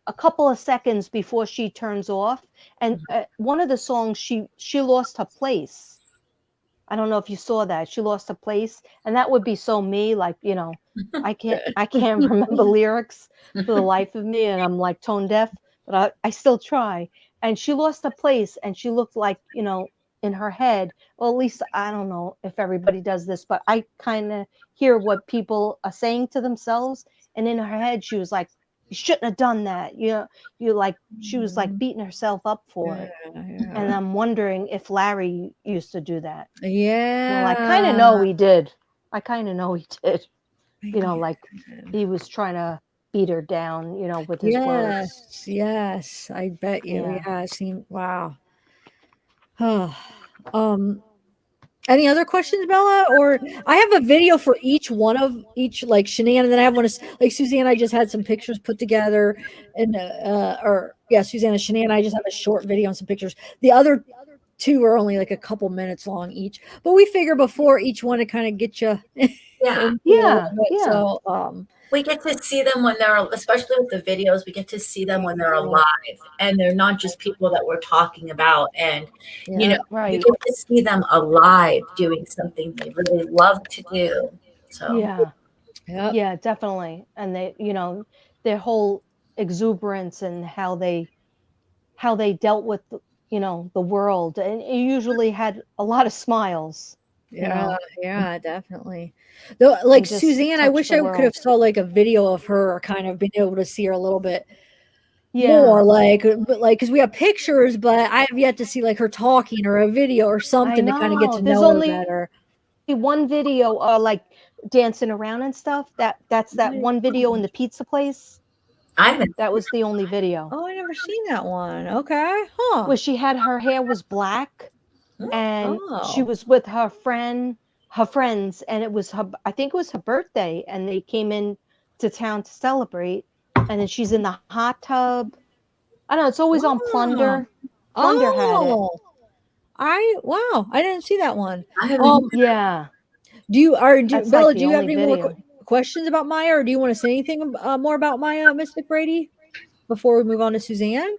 a couple of seconds before she turns off. And one of the songs, she lost her place. I don't know if you saw that. She lost her place, and that would be so me. Like, I can't remember lyrics for the life of me, and I'm like tone deaf, but I still try. And she lost her place, and she looked like, in her head. Well, at least I don't know if everybody does this, but I kind of hear what people are saying to themselves, and in her head, she was like, "You shouldn't have done that." She was like beating herself up for Yeah, it. And yeah. I'm wondering if Larry used to do that. Well, I kind of Yeah. know he did. I kind of know he did. Man. Like he was trying to beat her down, with his words. Yes, yes, I bet you. Yeah. Yeah, it seemed wow. um, any other questions, Bella? Or I have a video for each one of each, like Shanann, and then I have one of like Suzanne. I just had some pictures put together, and or yeah, Suzanne and Shanann. I just have a short video and some pictures. The other two are only like a couple minutes long each, but we figure before each one to kind of get you Yeah. into a little Yeah. bit. Yeah. So We get to see them when they're, especially with the videos, we get to see them when they're alive, and they're not just people that we're talking about. And, yeah, you Right. get to see them alive doing something they really love to do. So, Yeah. yeah, Yeah, definitely. And they, their whole exuberance, and how they dealt with, the world, and it usually had a lot of smiles, yeah, yeah, definitely. Though, like and just Suzanne, I touch wish the I could have world. saw like a video of her, kind of being able to see her a little bit Yeah. more, like, but like because we have pictures, but I have yet to see like her talking or a video or I something to kind of get know. to There's know her only better. one video, like dancing around and stuff. That's that Right. one video in the pizza place. I haven't. That was the only video Oh, I never seen that one. Okay, huh? where she had her hair was black, and she Oh, was with her friends, and it was I think it was her birthday, and they came in to town to celebrate, and then she's in the hot tub. I don't know, it's always on wow. Plunder. Plunder had it. Oh, wow, I didn't see that one. I haven't. Yeah, that's like Bella? the Do you have only any more video. questions about Maya, or do you want to say anything more about Maya, Mystic Brady, before we move on to Suzanne?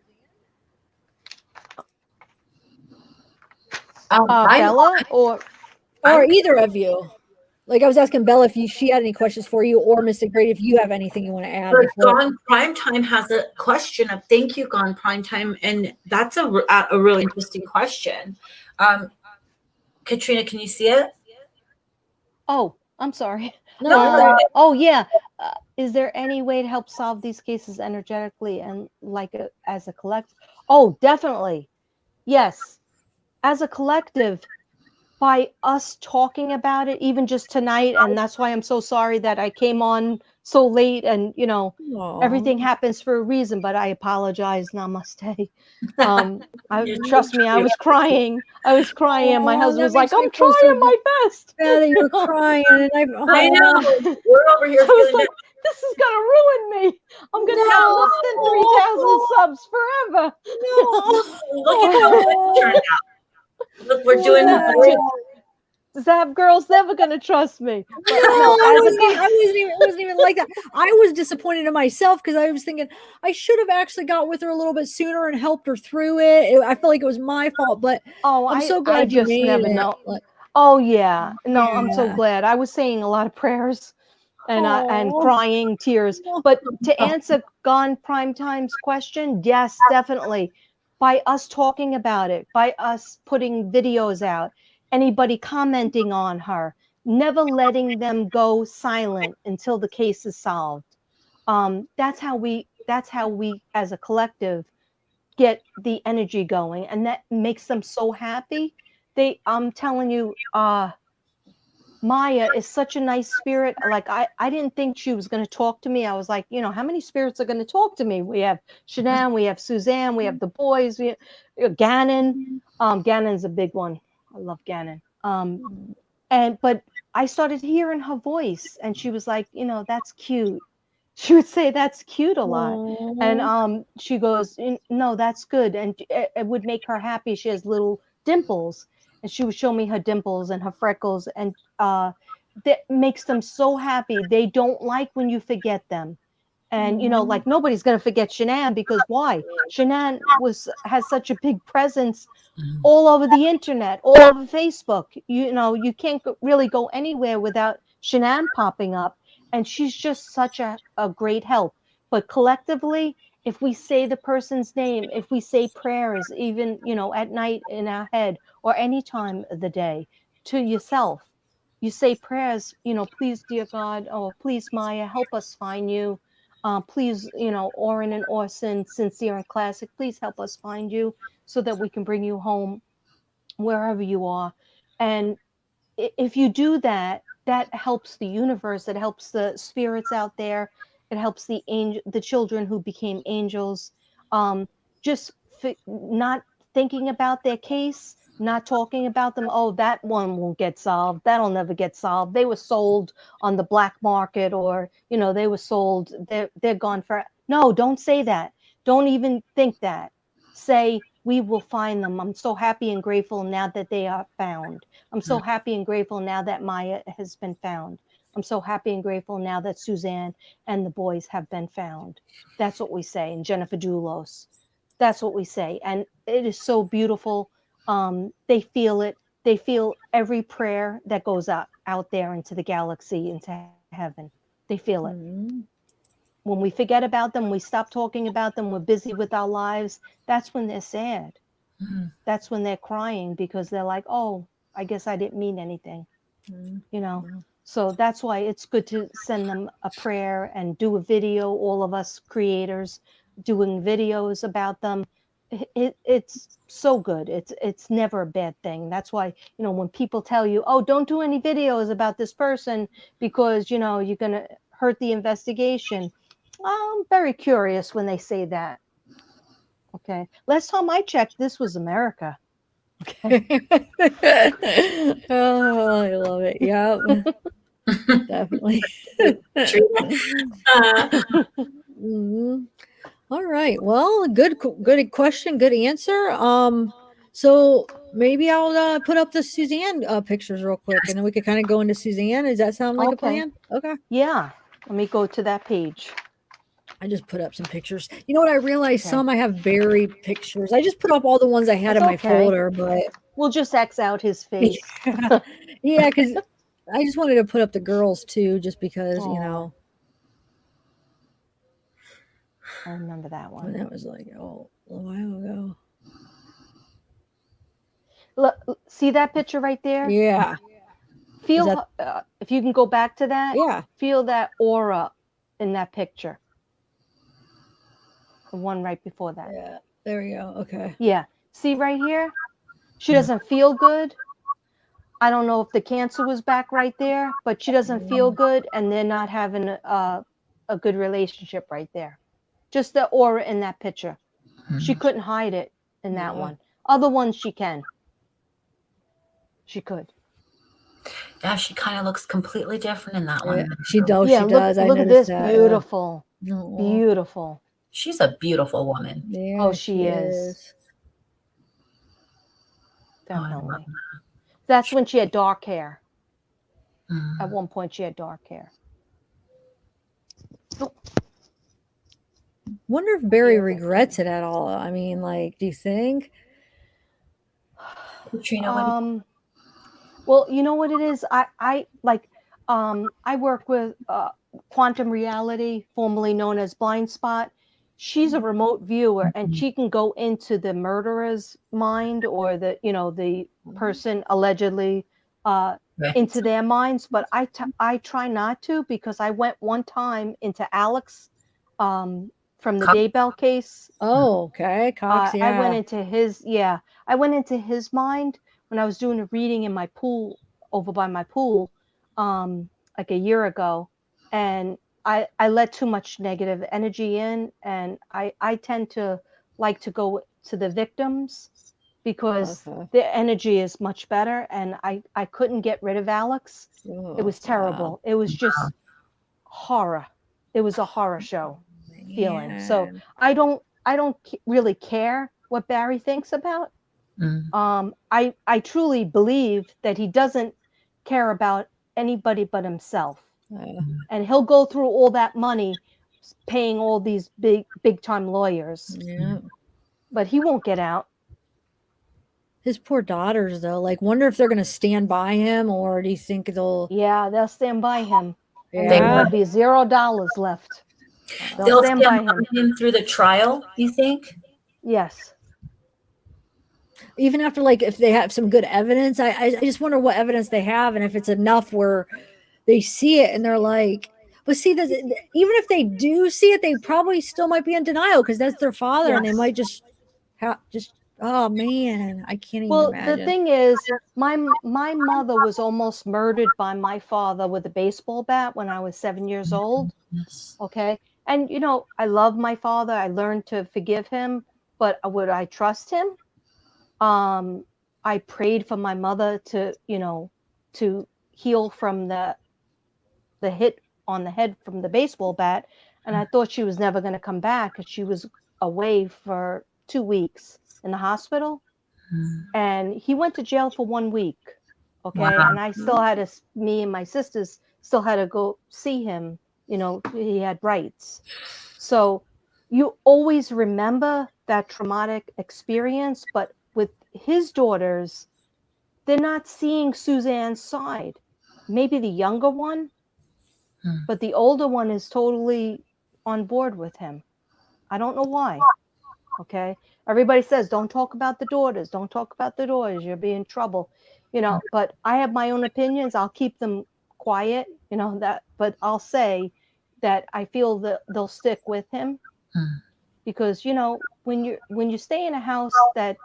I Bella or Or I'm either of you? like I was asking Bella if she had any questions for you, or Mr. Grady, if you have anything you want to add. But Gone Primetime has a question of thank you, Gone Primetime, and that's a really interesting question. Katrina, can you see it? Oh, I'm sorry. No. Oh yeah. Is there any way to help solve these cases energetically and as a collective? Oh, definitely. Yes. As a collective, by us talking about it, even just tonight, and that's why I'm so sorry that I came on so late, and everything happens for a reason, but I apologize. Namaste. Trust me, I was crying. And my husband was like, I'm trying my best. Yeah, that you were crying, and I know. We're over here feeling like, this is gonna ruin me. I'm gonna have less than 3,000 subs forever. No. Look at how it turned out. Look, we're doing zavgirl's never gonna trust me. But it wasn't even like that. I was disappointed in myself because I was thinking I should have actually got with her a little bit sooner and helped her through it. I felt like it was my fault, but I'm so glad you made it. Know. Oh yeah, no, I'm so glad. I was saying a lot of prayers and crying tears. But to answer Gone Primetime's question, yes, definitely. By us talking about it, by us putting videos out, anybody commenting on her, never letting them go silent until the case is solved. That's how we as a collective get the energy going, and that makes them so happy. I'm telling you, Maya is such a nice spirit. Like I didn't think she was going to talk to me. I was like, how many spirits are going to talk to me? We have Shanann, we have Suzanne, we have the boys, we have Gannon. Gannon's a big one. I love Gannon. But I started hearing her voice, and she was like, that's cute. She would say that's cute a lot. And she goes, no, that's good. And it would make her happy. She has little dimples, and she would show me her dimples and her freckles, and that makes them so happy. They don't like when you forget them. And like nobody's gonna forget Shanann, because why? Shanann has such a big presence all over the internet, all over Facebook. You can't really go anywhere without Shanann popping up, and she's just such a great help. But collectively, if we say the person's name, if we say prayers, even at night in our head or any time of the day, to yourself, you say prayers, please, dear God, or please, Maya, help us find you. Please, Oren and Orson, Sincere and Classic, please help us find you so that we can bring you home wherever you are. And if you do that, that helps the universe. It helps the spirits out there. It helps the children who became angels. Just not thinking about their case, not talking about them. Oh, that one won't get solved. That'll never get solved. They were sold on the black market, or they were sold. They're gone for. No, don't say that. Don't even think that. Say, we will find them. I'm so happy and grateful now that they are found. I'm so happy and grateful now that Maya has been found. I'm so happy and grateful now that Suzanne and the boys have been found. That's what we say. And Jennifer Doulos. That's what we say. And it is so beautiful. They feel it. They feel every prayer that goes out there into the galaxy, into heaven. They feel it. When we forget about them, we stop talking about them, we're busy with our lives, that's when they're sad. That's when they're crying, because they're like, oh, I guess I didn't mean anything. So that's why it's good to send them a prayer and do a video, all of us creators doing videos about them. It's so good. It's never a bad thing. That's why, when people tell you, oh, don't do any videos about this person because, you're going to hurt the investigation. I'm very curious when they say that. Okay. Last time I checked, this was America. Okay. Oh, I love it. Yeah. Definitely. All right. Well, good question. Good answer. So maybe I'll put up the Suzanne pictures real quick, and then we could kind of go into Suzanne. Does that sound like a plan? Okay. Yeah. Let me go to that page. I just put up some pictures. You know what? I realized some I have buried pictures. I just put up all the ones I had in my folder, but we'll just X out his face. Yeah, because I just wanted to put up the girls too, just because you Aw. know I remember that when one. that was like a while ago. Look, see that picture right there? Yeah, Feel that- if you can go back to that. yeah, Feel that aura in that picture. The one right before that. yeah. There we go. Okay. Yeah. See right here? She doesn't feel good. I don't know if the cancer was back right there, but she doesn't feel good, and they're not having a good relationship right there. Just the aura in that picture. She couldn't hide it in that Yeah. one. Other ones she can. She could. Yeah, she kind of looks completely different in that Yeah, one. she does. Yeah, She does. I look at noticed this. that. Beautiful. Aw. Beautiful. She's a beautiful woman. Yeah, Oh, she is. Oh, I love Definitely. That's when she had dark hair. Mm. At one point, she had dark hair. Wonder if Barry regrets it at all. I mean, like, do you think? Katrina, what Well, you know what it is? I work with Quantum Reality, formerly known as Blind Spot. She's a remote viewer, and she can go into the murderer's mind or the person allegedly right. into their minds. But I try not to, because I went one time into Alex from the Cox? Daybell case. Oh, okay, Cox. Yeah. I went into his mind when I was doing a reading in my pool, over by my pool, like a year ago, and I let too much negative energy in, and I tend to like to go to the victims because Okay. their energy is much better, and I couldn't get rid of Alex. Oh, It was terrible. wow. It was just horror. It was a horror show feeling. So Man. I don't really care what Barry thinks about. Mm. I truly believe that he doesn't care about anybody but himself, and he'll go through all that money paying all these big time lawyers, Yeah. but he won't get out. His poor daughters, though. Like, wonder if they're gonna stand by him, or do you think they'll? Yeah, they'll stand by him, and Yeah. there'll be $0 left. They'll stand by him through the trial, you think? Yes. Even after, like, if they have some good evidence, I just wonder what evidence they have, and if it's enough where they see it and they're like, but see, even if they do see it, they probably still might be in denial because that's their father, and they Yes. might just oh man, I can't even Well, imagine. the thing is, my mother was almost murdered by my father with a baseball bat when I was 7 years old. Yes. Okay. And, I love my father. I learned to forgive him, but would I trust him? I prayed for my mother to heal from the hit on the head from the baseball bat. And I thought she was never going to come back because she was away for 2 weeks in the hospital. And he went to jail for 1 week. Okay. Wow. And I still had me and my sisters still had to go see him. He had rights. So you always remember that traumatic experience, but with his daughters, they're not seeing Suzanne's side. Maybe the younger one, but the older one is totally on board with him. I don't know why. Okay. Everybody says, don't talk about the daughters. Don't talk about the daughters. You'll be in trouble. But I have my own opinions. I'll keep them quiet, but I'll say that I feel that they'll stick with him because, when you stay in a house that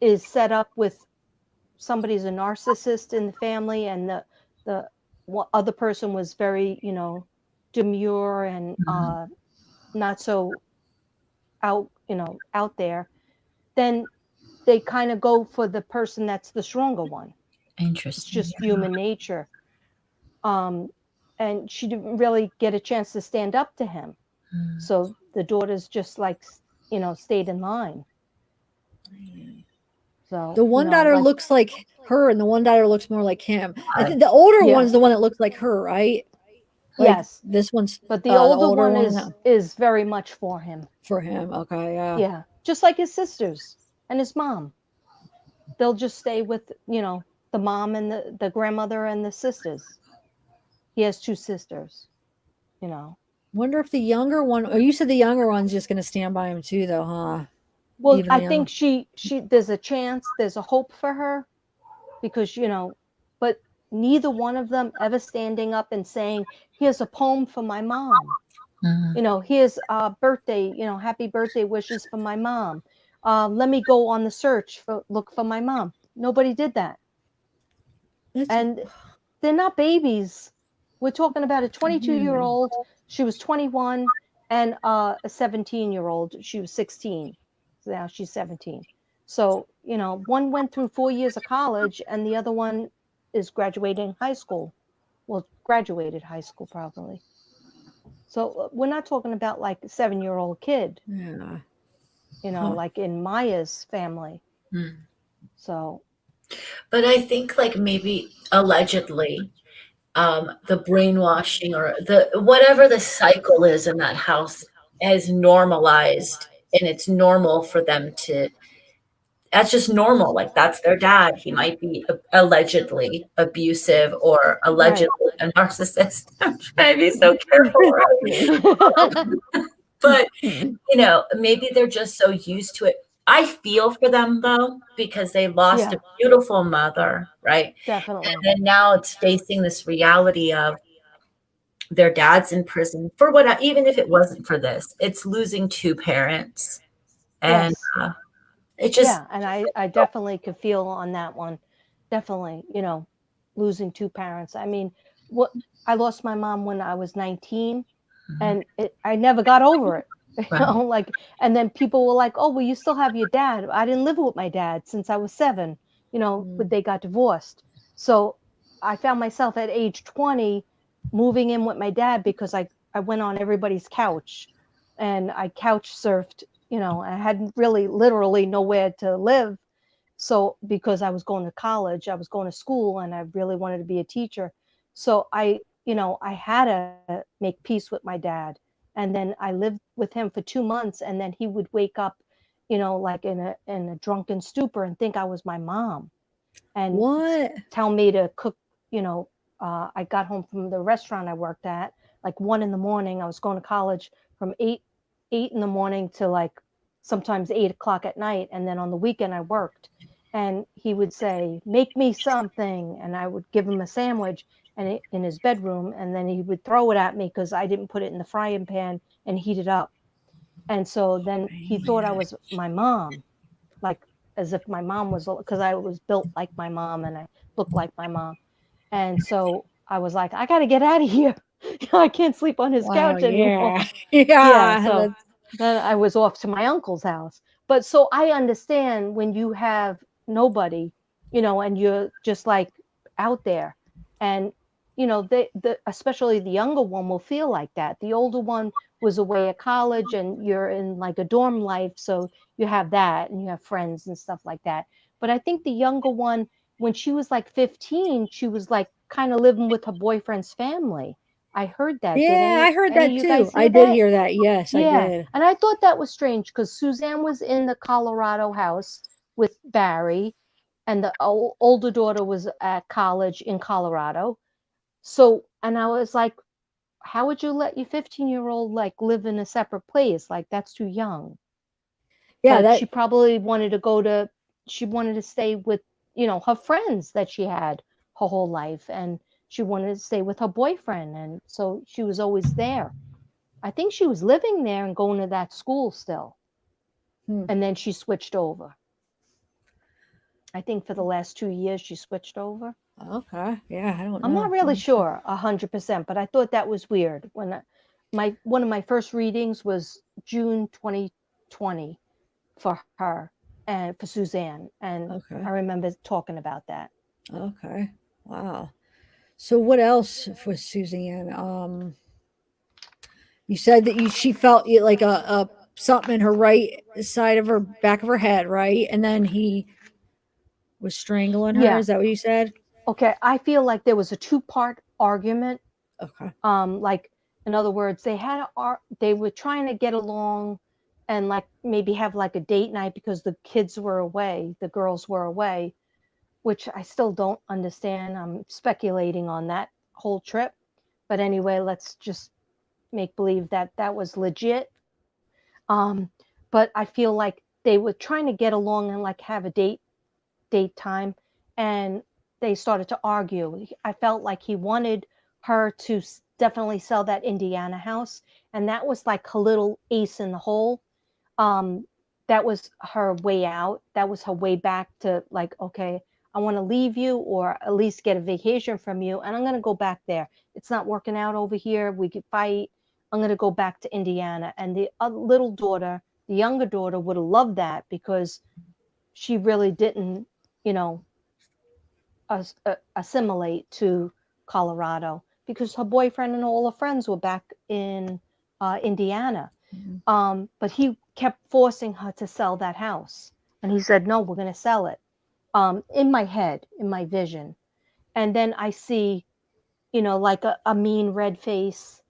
is set up with somebody's a narcissist in the family, and the other person was very, demure and not so out there, then they kind of go for the person that's the stronger one. Interesting. It's just human nature. And she didn't really get a chance to stand up to him. So the daughters just stayed in line. So the one daughter looks like her, and the one daughter looks more like him. I think the older Yeah. one's the one that looks like her, right? Like, yes. This one's But the older one is is very much for him. for him. Okay, yeah. Yeah. Just like his sisters and his mom. They'll just stay with, the the mom and the grandmother and the sisters. He has 2 sisters, you know. Wonder if the younger one, oh, you said the younger one's just going to stand by him too, though, huh? Well, Even I the think she there's a chance, there's a hope for her, because, you know, but neither one of them ever standing up and saying, here's a poem for my mom. Mhm. You know, here's a birthday, you know, happy birthday wishes for my mom. Let me go on the search look for my mom. Nobody did that. That's, And they're not babies. We're talking about a 22-year-old. She was 21, and a 17-year-old. She was 16. So now she's 17. So, you know, one went through 4 years of college, and the other one is graduating high school. Well, graduated high school probably. So we're not talking about like a 7-year-old kid, yeah. you know, like in Maya's family. Mm. So, But I think like maybe allegedly, the brainwashing or the whatever the cycle is in that house has normalized, and it's normal for them to. That's just normal. Like that's their dad. He might be allegedly abusive or allegedly a narcissist. I'm trying to be so careful. But you know, maybe they're just so used to it. I feel for them though, because they lost Yeah. a beautiful mother, right? Definitely. And then now it's facing this reality of their dad's in prison for what, even if it wasn't for this, it's losing 2 parents. And Yes. it just, Yeah, and I definitely could feel on that one. Definitely, you know, losing 2 parents. I mean, what I lost my mom when I was 19, and I never got over it. You Right. know, like, and then people were like, "Oh, well, you still have your dad." I didn't live with my dad since I was 7. You know, but they got divorced. So I found myself at age 20 moving in with my dad because I went on everybody's couch, and I couch surfed. You know, I hadn't really literally nowhere to live. So because I was going to college, I was going to school, and I really wanted to be a teacher. So you know, I had to make peace with my dad. And then I lived with him for 2 months, and then he would wake up, you know, like in a drunken stupor and think I was my mom, and what? tell me to cook, you know. I got home from the restaurant I worked at like 1 in the morning. I was going to college from 8 in the morning to like sometimes 8 o'clock at night, and then on the weekend I worked. And he would say, "Make me something," and I would give him a sandwich and in his bedroom, and then he would throw it at me because I didn't put it in the frying pan and heat it up. And so then he thought I was my mom, like as if my mom was, because I was built like my mom and I looked like my mom. And so I was like, I got to get out of here. I can't sleep on his Wow, couch anymore. yeah. Yeah. Yeah. So then I was off to my uncle's house. But so I understand when you have nobody, you know, and you're just like out there, and you know, especially the younger one will feel like that. The older one was away at college, and you're in like a dorm life, so you have that, and you have friends and stuff like that. But I think the younger one, when she was like 15, she was like kind of living with her boyfriend's family. I heard that. Did Yeah, I heard any of that you too. guys I hear did that? hear that. Yes, I Yeah. did. And I thought that was strange because Suzanne was in the Colorado house with Barry, and the older daughter was at college in Colorado. So, and I was like, how would you let your 15-year-old like live in a separate place? Like, that's too young. Yeah, But that she probably she wanted to stay with, you know, her friends that she had her whole life. And she wanted to stay with her boyfriend. And so she was always there. I think she was living there and going to that school still. Hmm. And then she switched over. I think for the last 2 years she switched over. okay. Yeah, I don't I'm know. not really sure 100%, but I thought that was weird. When one of my first readings was June 2020 for her and for Suzanne, and Okay. I remember talking about that. Okay. Wow. So what else for Suzanne? You said that she felt like a something in her right side of her back of her head, right? And then he was strangling her. Yeah. Is that what you said? Okay. I feel like there was a 2-part argument. Okay. Like, in other words, they were trying to get along and like maybe have like a date night because the kids were away, the girls were away. which I still don't understand. I'm speculating on that whole trip. But anyway, let's just make believe that that was legit. But I feel like they were trying to get along and like have a date time, and they started to argue. I felt like he wanted her to definitely sell that Indiana house, and that was like her little ace in the hole. That was her way out. That was her way back to like, okay, I want to leave you or at least get a vacation from you, and I'm going to go back there. It's not working out over here. We could fight. I'm going to go back to Indiana. And the little daughter, the younger daughter, would have loved that because she really didn't, you know, assimilate to Colorado because her boyfriend and all her friends were back in Indiana. But he kept forcing her to sell that house. And he said, no, we're going to sell it. In my head, in my vision. And then I see, you know, like a mean red face,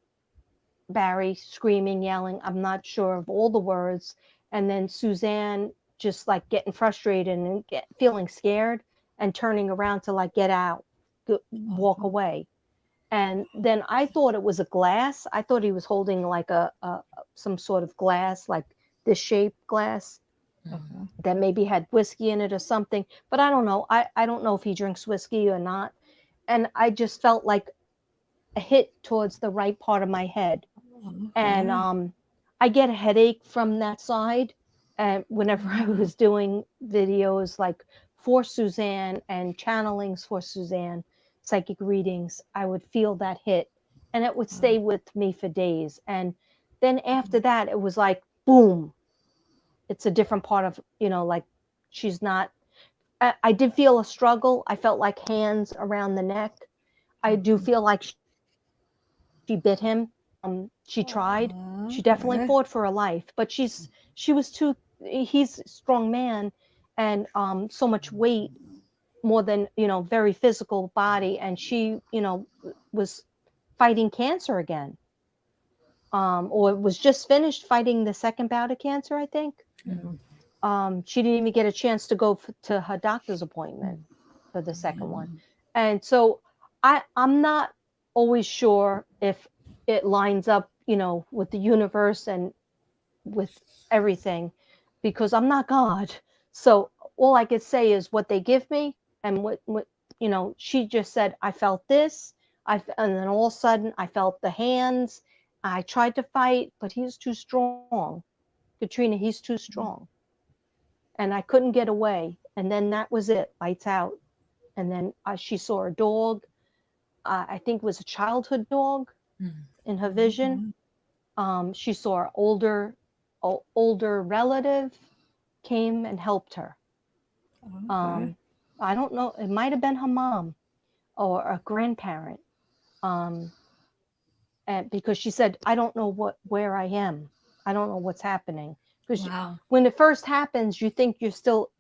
Barry screaming, yelling. I'm not sure of all the words. And then Suzanne just like getting frustrated and feeling scared and turning around to like get out, walk away. And then I thought it was a glass. I thought he was holding like a some sort of glass, like this shaped glass that maybe had whiskey in it or something. But I don't know. I don't know if he drinks whiskey or not. And I just felt like a hit towards the right part of my head. And I get a headache from that side. And whenever I was doing videos like for Suzanne and channelings for Suzanne, psychic readings, I would feel that hit and it would stay with me for days. And then after that, it was like, boom, it's a different part of, you know, like she's not, I did feel a struggle. I felt like hands around the neck. I do feel like she bit him. She tried. She definitely fought for her life, but she was too, he's a strong man and so much weight, more than, you know, very physical body. And she, you know, was fighting cancer again. Or was just finished fighting the second bout of cancer, I think. She didn't even get a chance to go to her doctor's appointment for the second one. And so I'm not always sure if it lines up, you know, with the universe and with everything, because I'm not God. So all I could say is what they give me and what you know, she just said, I felt this. And then all of a sudden I felt the hands. I tried to fight, but he's too strong. Katrina, he's too strong. And I couldn't get away. And then that was it, lights out. And then she saw a dog. I think it was a childhood dog in her vision. She saw an older relative came and helped her. I don't know. It might have been her mom or a grandparent. And because she said, I don't know where I am. I don't know what's happening. Because when it first happens, you think you're still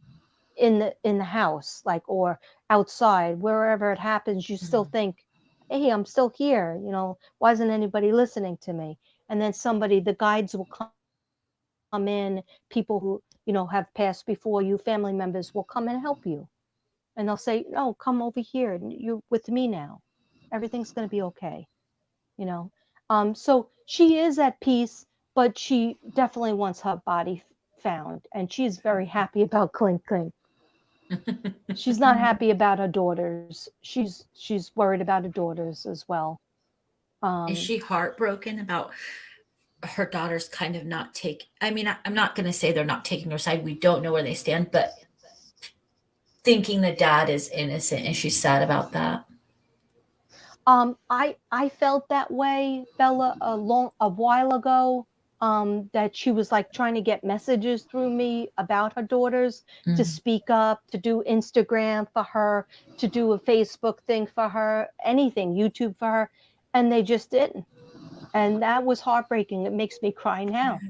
in the house, like, or outside, wherever it happens, you still think, hey, I'm still here. You know, why isn't anybody listening to me? And then the guides will come in, people who, you know, have passed before you, family members will come and help you. And they'll say, no, come over here. You're with me now. Everything's going to be okay. You know? So she is at peace, but she definitely wants her body found. And she's very happy about Clink Clink. She's not happy about her daughters. She's worried about her daughters as well. Is she heartbroken about her daughters kind of not I mean, I'm not going to say they're not taking her side. We don't know where they stand, but thinking the dad is innocent, and she's sad about that. I felt that way, Bella, a while ago. That she was like trying to get messages through me about her daughters to speak up, to do Instagram for her, to do a Facebook thing for her, anything, YouTube for her, and they just didn't. And that was heartbreaking. It makes me cry now.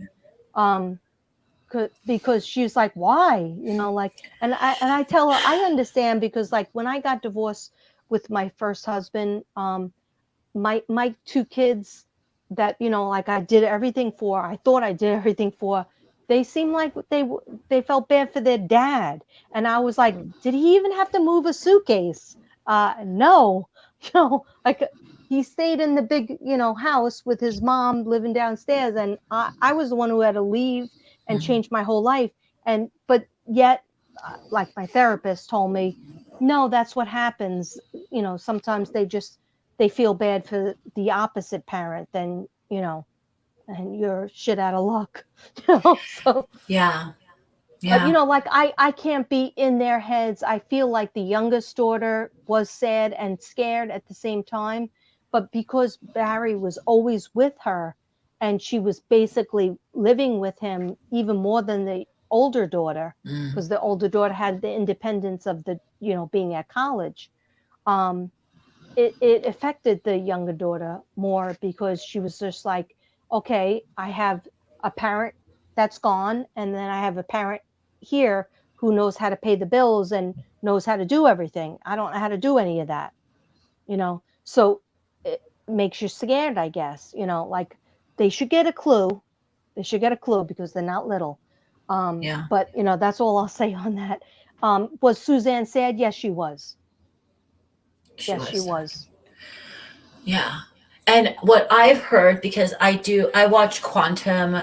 Because she's like, why? You know, like, and I tell her, I understand, because like when I got divorced with my first husband, my two kids that, you know, like I did everything for, I thought I did everything for, they seemed like they felt bad for their dad. And I was like, did he even have to move a suitcase? No, like he stayed in the big, house with his mom living downstairs. And I was the one who had to leave and change my whole life. But yet, like my therapist told me, no, that's what happens. Sometimes they feel bad for the opposite parent, then, and you're shit out of luck. So Yeah. but like I can't be in their heads. I feel like the youngest daughter was sad and scared at the same time, but because Barry was always with her and she was basically living with him even more than the older daughter, because the older daughter had the independence of the being at college. It affected the younger daughter more because she was just like, okay, I have a parent that's gone, and then I have a parent here who knows how to pay the bills and knows how to do everything. I don't know how to do any of that, so it makes you scared, I guess. Like they should get a clue. They should get a clue because they're not little. But that's all I'll say on that. Was Suzanne sad? Yes, she was. She was. Yeah. And what I've heard, because I watch Quantum,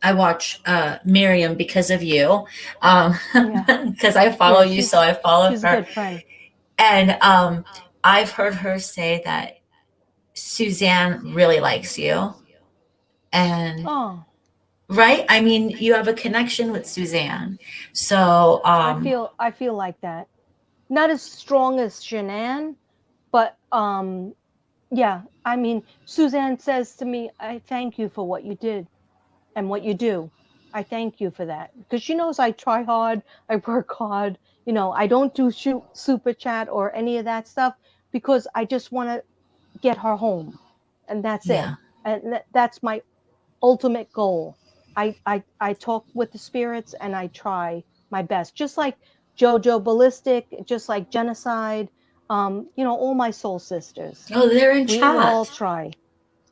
I watch Miriam because of you, because I follow you, so I follow she's her. A good friend. And I've heard her say that Suzanne really likes you. And right? I mean, you have a connection with Suzanne. So I feel like that. Not as strong as Shanann, but yeah, I mean, Suzanne says to me, I thank you for what you did and what you do. I thank you for that, because she knows I try hard, I work hard. I don't do super chat or any of that stuff because I just want to get her home, and that's it. And that's my ultimate goal. I talk with the spirits and I try my best, just like JoJo Ballistic, just like Genocide, all my soul sisters. oh, they're in We chat. all try.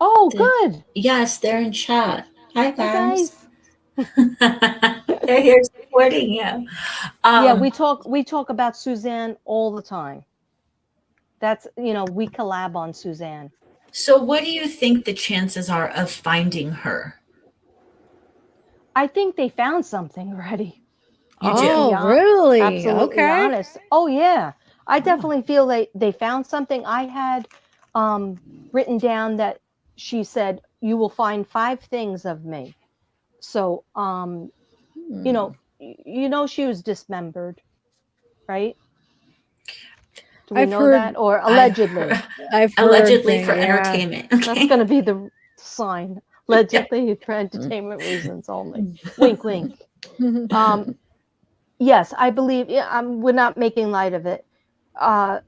Oh, good. Yes, they're in chat. Hi, guys. Hi, They're here supporting you. Yeah, we talk about Suzanne all the time. That's we collab on Suzanne. So what do you think the chances are of finding her? I think they found something already. You do? Oh, really? Absolutely Okay. honest. Oh yeah. I definitely feel they found something. I had written down that she said, you will find 5 things of me. So she was dismembered, right? Do we know that? Or allegedly? I've heard allegedly for yeah. entertainment. Okay. That's going to be the sign. Allegedly for entertainment reasons only. Wink, wink. Yes, I believe. Yeah, we're not making light of it. I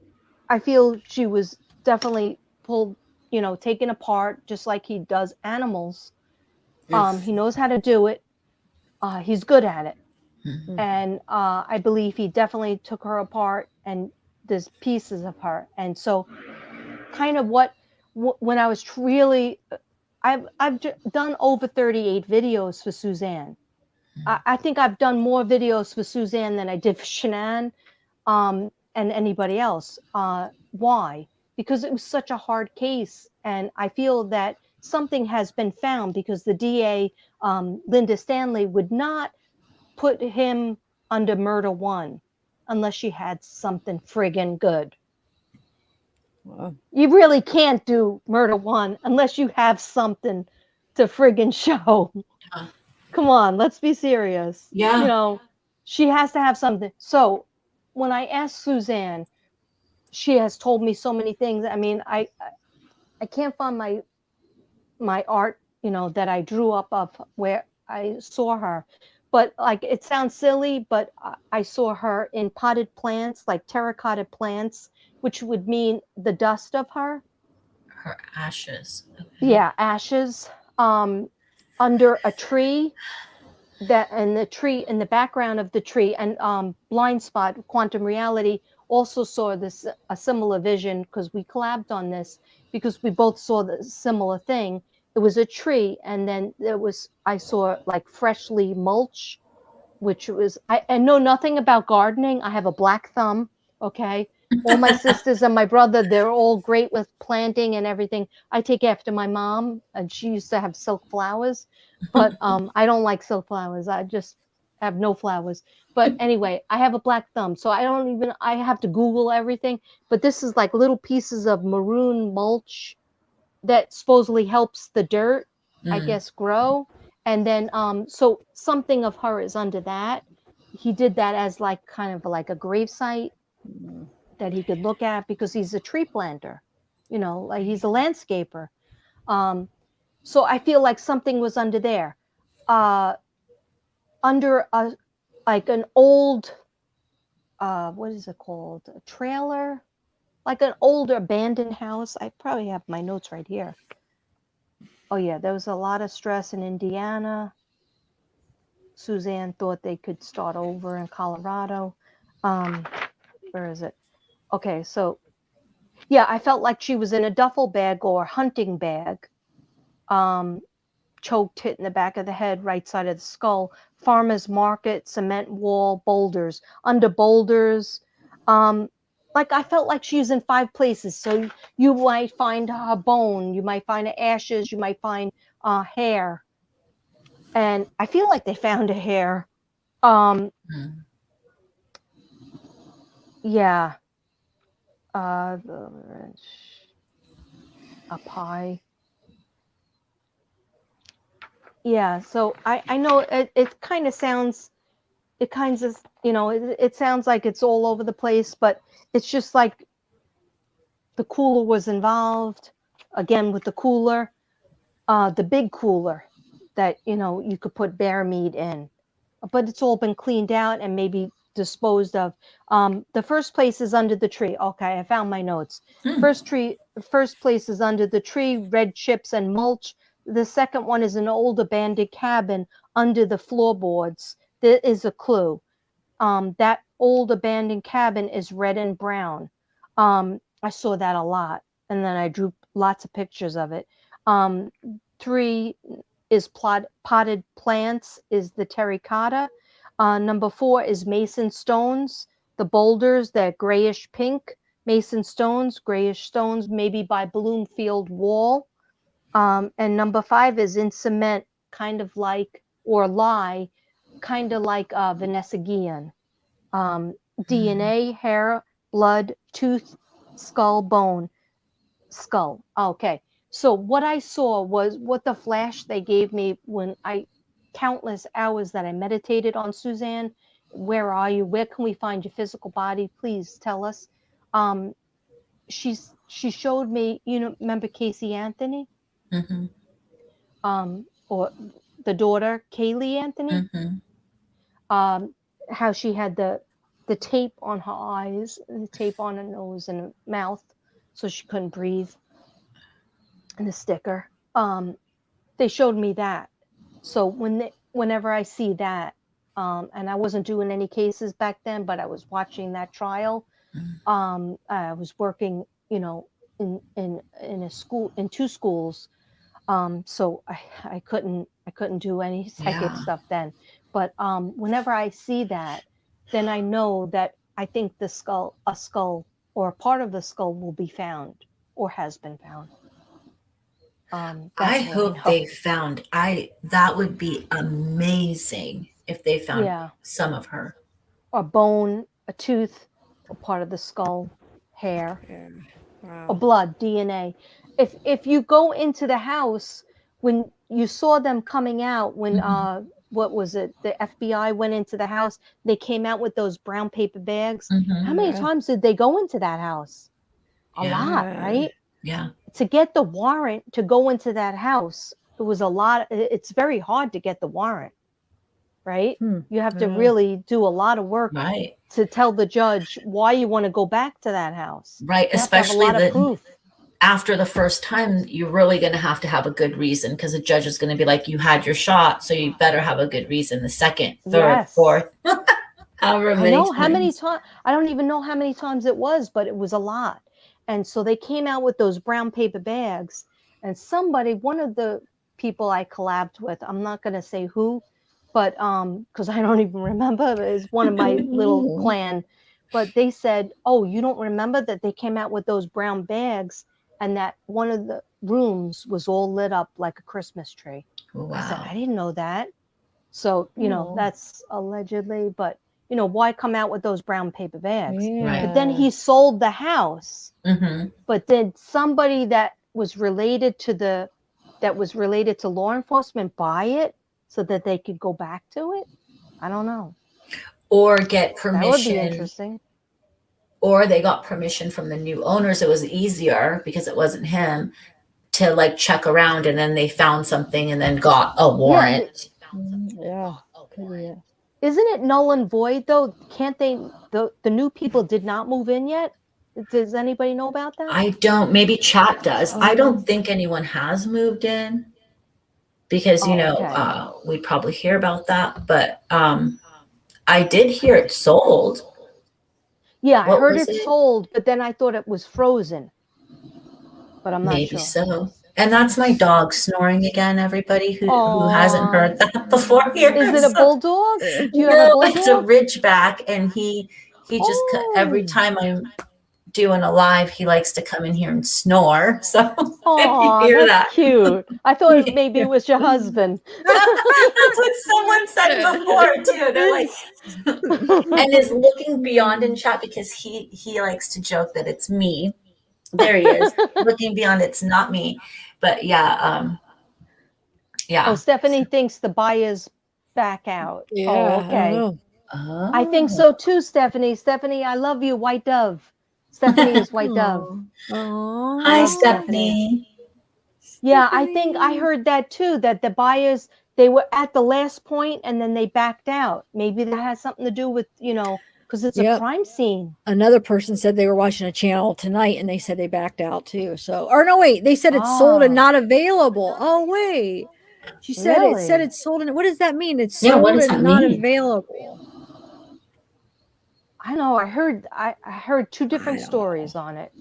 feel she was definitely pulled, taken apart, just like he does animals. He knows how to do it. He's good at it. And I believe he definitely took her apart, and there's pieces of her. And so kind of when I was really, I've done over 38 videos for Suzanne. I think I've done more videos for Suzanne than I did for Shanann and anybody else. Why? Because it was such a hard case. And I feel that something has been found, because the DA, Linda Stanley, would not put him under murder 1 unless she had something friggin' good. Wow. You really can't do murder 1 unless you have something to friggin' show. Come on, let's be serious. Yeah. She has to have something. So when I asked Suzanne, she has told me so many things. I mean, I can't find my art, that I drew up of where I saw her. But like, it sounds silly, but I saw her in potted plants, like terracotta plants, which would mean the dust of her. Her ashes. Okay. Yeah, ashes. Under a tree, and the tree in the background of the tree, and Blind Spot Quantum Reality also saw a similar vision, because we collabed on this, because we both saw the similar thing. it was a tree, and then I saw like freshly mulch, which was, I know nothing about gardening. I have a black thumb. Okay. All my sisters and my brother, they're all great with planting and everything. I take after my mom, and she used to have silk flowers, but I don't like silk flowers. I just have no flowers. But anyway, I have a black thumb, so I have to Google everything. But this is like little pieces of maroon mulch that supposedly helps the dirt, I guess, grow. And then, so something of her is under that. He did that as like kind of like a grave site that he could look at, because he's a tree planter, like he's a landscaper. So I feel like something was under there, under like an old, what is it called? A trailer, like an old abandoned house. I probably have my notes right here. Oh yeah, there was a lot of stress in Indiana. Suzanne thought they could start over in Colorado. Where is it? Okay, so yeah, I felt like she was in a duffel bag or hunting bag. Choked, hit in the back of the head, right side of the skull. Farmer's market, cement wall, boulders. Under boulders. Like I felt like she was in 5 places. So you might find a bone, you might find ashes, you might find hair. And I feel like they found a hair. Yeah. A pie. Yeah, so I know it kind of sounds, it sounds like it's all over the place, but it's just like the cooler was involved, again with the cooler, the big cooler that, you could put bear meat in, but it's all been cleaned out and maybe disposed of. The first place is under the tree. Okay, I found my notes. First place is under the tree, red chips and mulch. The second one is an old abandoned cabin under the floorboards. There is a clue. That old abandoned cabin is red and brown. I saw that a lot, and then I drew lots of pictures of it. 3 is potted plants, is the terracotta. Number 4 is mason stones, the boulders, they're grayish pink. Mason stones, grayish stones, maybe by Bloomfield Wall. And number 5 is in cement, kind of like, or lye, kind of like Vanessa Guillen. DNA, hair, blood, tooth, skull, bone, skull. Okay. So what I saw was what the flash they gave me when countless hours that I meditated on Suzanne. Where are you? Where can we find your physical body? Please tell us. She showed me, remember Casey Anthony? Or the daughter, Kaylee Anthony? How she had the tape on her eyes, and the tape on her nose and her mouth, so she couldn't breathe, and the sticker. They showed me that. So whenever I see that, and I wasn't doing any cases back then, but I was watching that trial. I was working, in a school, in 2 schools. So I couldn't do any psychic stuff then. But whenever I see that, then I know that I think a skull or a part of the skull will be found or has been found. I hope they found, that would be amazing if they found some of her. A bone, a tooth, a part of the skull, hair, or blood, DNA. If you go into the house, when you saw them coming out, when what was it? The FBI went into the house. They came out with those brown paper bags. How many times did they go into that house? A lot, right? Yeah. To get the warrant to go into that house, it was a lot. It's very hard to get the warrant, right? You have to really do a lot of work to tell the judge why you want to go back to that house. Right, you especially have to have a lot of proof. After the first time, you're really going to have a good reason, because the judge is going to be like, you had your shot, so you better have a good reason. The second, third, fourth, however many times. How many times? I don't even know how many times it was, but it was a lot. And so they came out with those brown paper bags, and somebody, one of the people I collabed with, I'm not going to say who, but because I don't even remember, is one of my little clan, but they said, oh, you don't remember that they came out with those brown bags and that one of the rooms was all lit up like a Christmas tree. Wow. I said, I didn't know that. So, you know, Oh. that's allegedly, but, you know, why come out with those brown paper bags? Yeah. But then he sold the house. Mm-hmm. But did somebody that was related to law enforcement buy it so that they could go back to it? I don't know. Or get That would be permission, interesting. or they got permission from the new owners. It was easier because it wasn't him to like check around, and then they found something and then got a warrant. Yeah. Yeah. Isn't it null and void though? Can't they? The new people did not move in yet. Does anybody know about that? I don't. Maybe chat does. I don't think anyone has moved in because, you know, okay. we'd probably hear about that. But I did hear it sold. Yeah, I What heard was it it? sold, but then I thought it was frozen. But I'm not Maybe sure. so. And that's my dog snoring again, everybody who hasn't Aw. heard that before here. Is it a bulldog? Do you have a No, bulldog? it's a Ridgeback, and he just every Oh. time I'm doing a live, he likes to come in here and snore. So Oh, if you hear that's that. cute. I thought maybe it was your husband. That's what someone said before too. They're like, and is looking beyond in chat because he likes to joke that it's me. There he is, looking beyond. It's not me, but yeah, yeah. Oh, Stephanie thinks the buyer's back out. Yeah. Oh, I don't okay. know. Oh. I think so too, Stephanie. Stephanie, I love you, White Dove. Stephanie is White Dove. Aw. Hi, Love Stephanie. Yeah, I think I heard that too, that the buyers, they were at the last point and then they backed out. Maybe that has something to do with, you know, because it's a Yep. crime scene. Another person said they were watching a channel tonight and they said they backed out too. So, or no, wait, they said it's sold and not available. Oh, wait. She said it said Really? it's sold and what does that mean? It's Yeah, sold what does and that not mean? available. I know. I heard two different stories on it.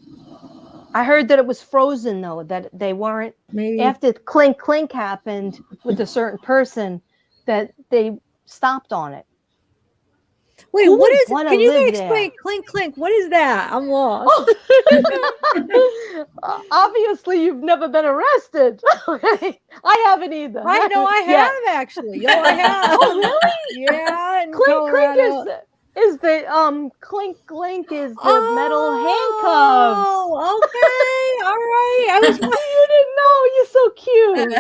I heard that it was frozen though, that they weren't, Maybe after clink clink happened with a certain person, that they stopped on it. wait, Who what would is it? wanna Can you live explain clink clink? What is that? I'm lost. Obviously, you've never been arrested. Okay, I haven't either. I know I Yeah. have actually. Yo, I have. Oh, really? Yeah, in Clink Colorado. clink is the clink clink is the metal handcuffs. Oh, okay. All right. I was You didn't know. You're so cute.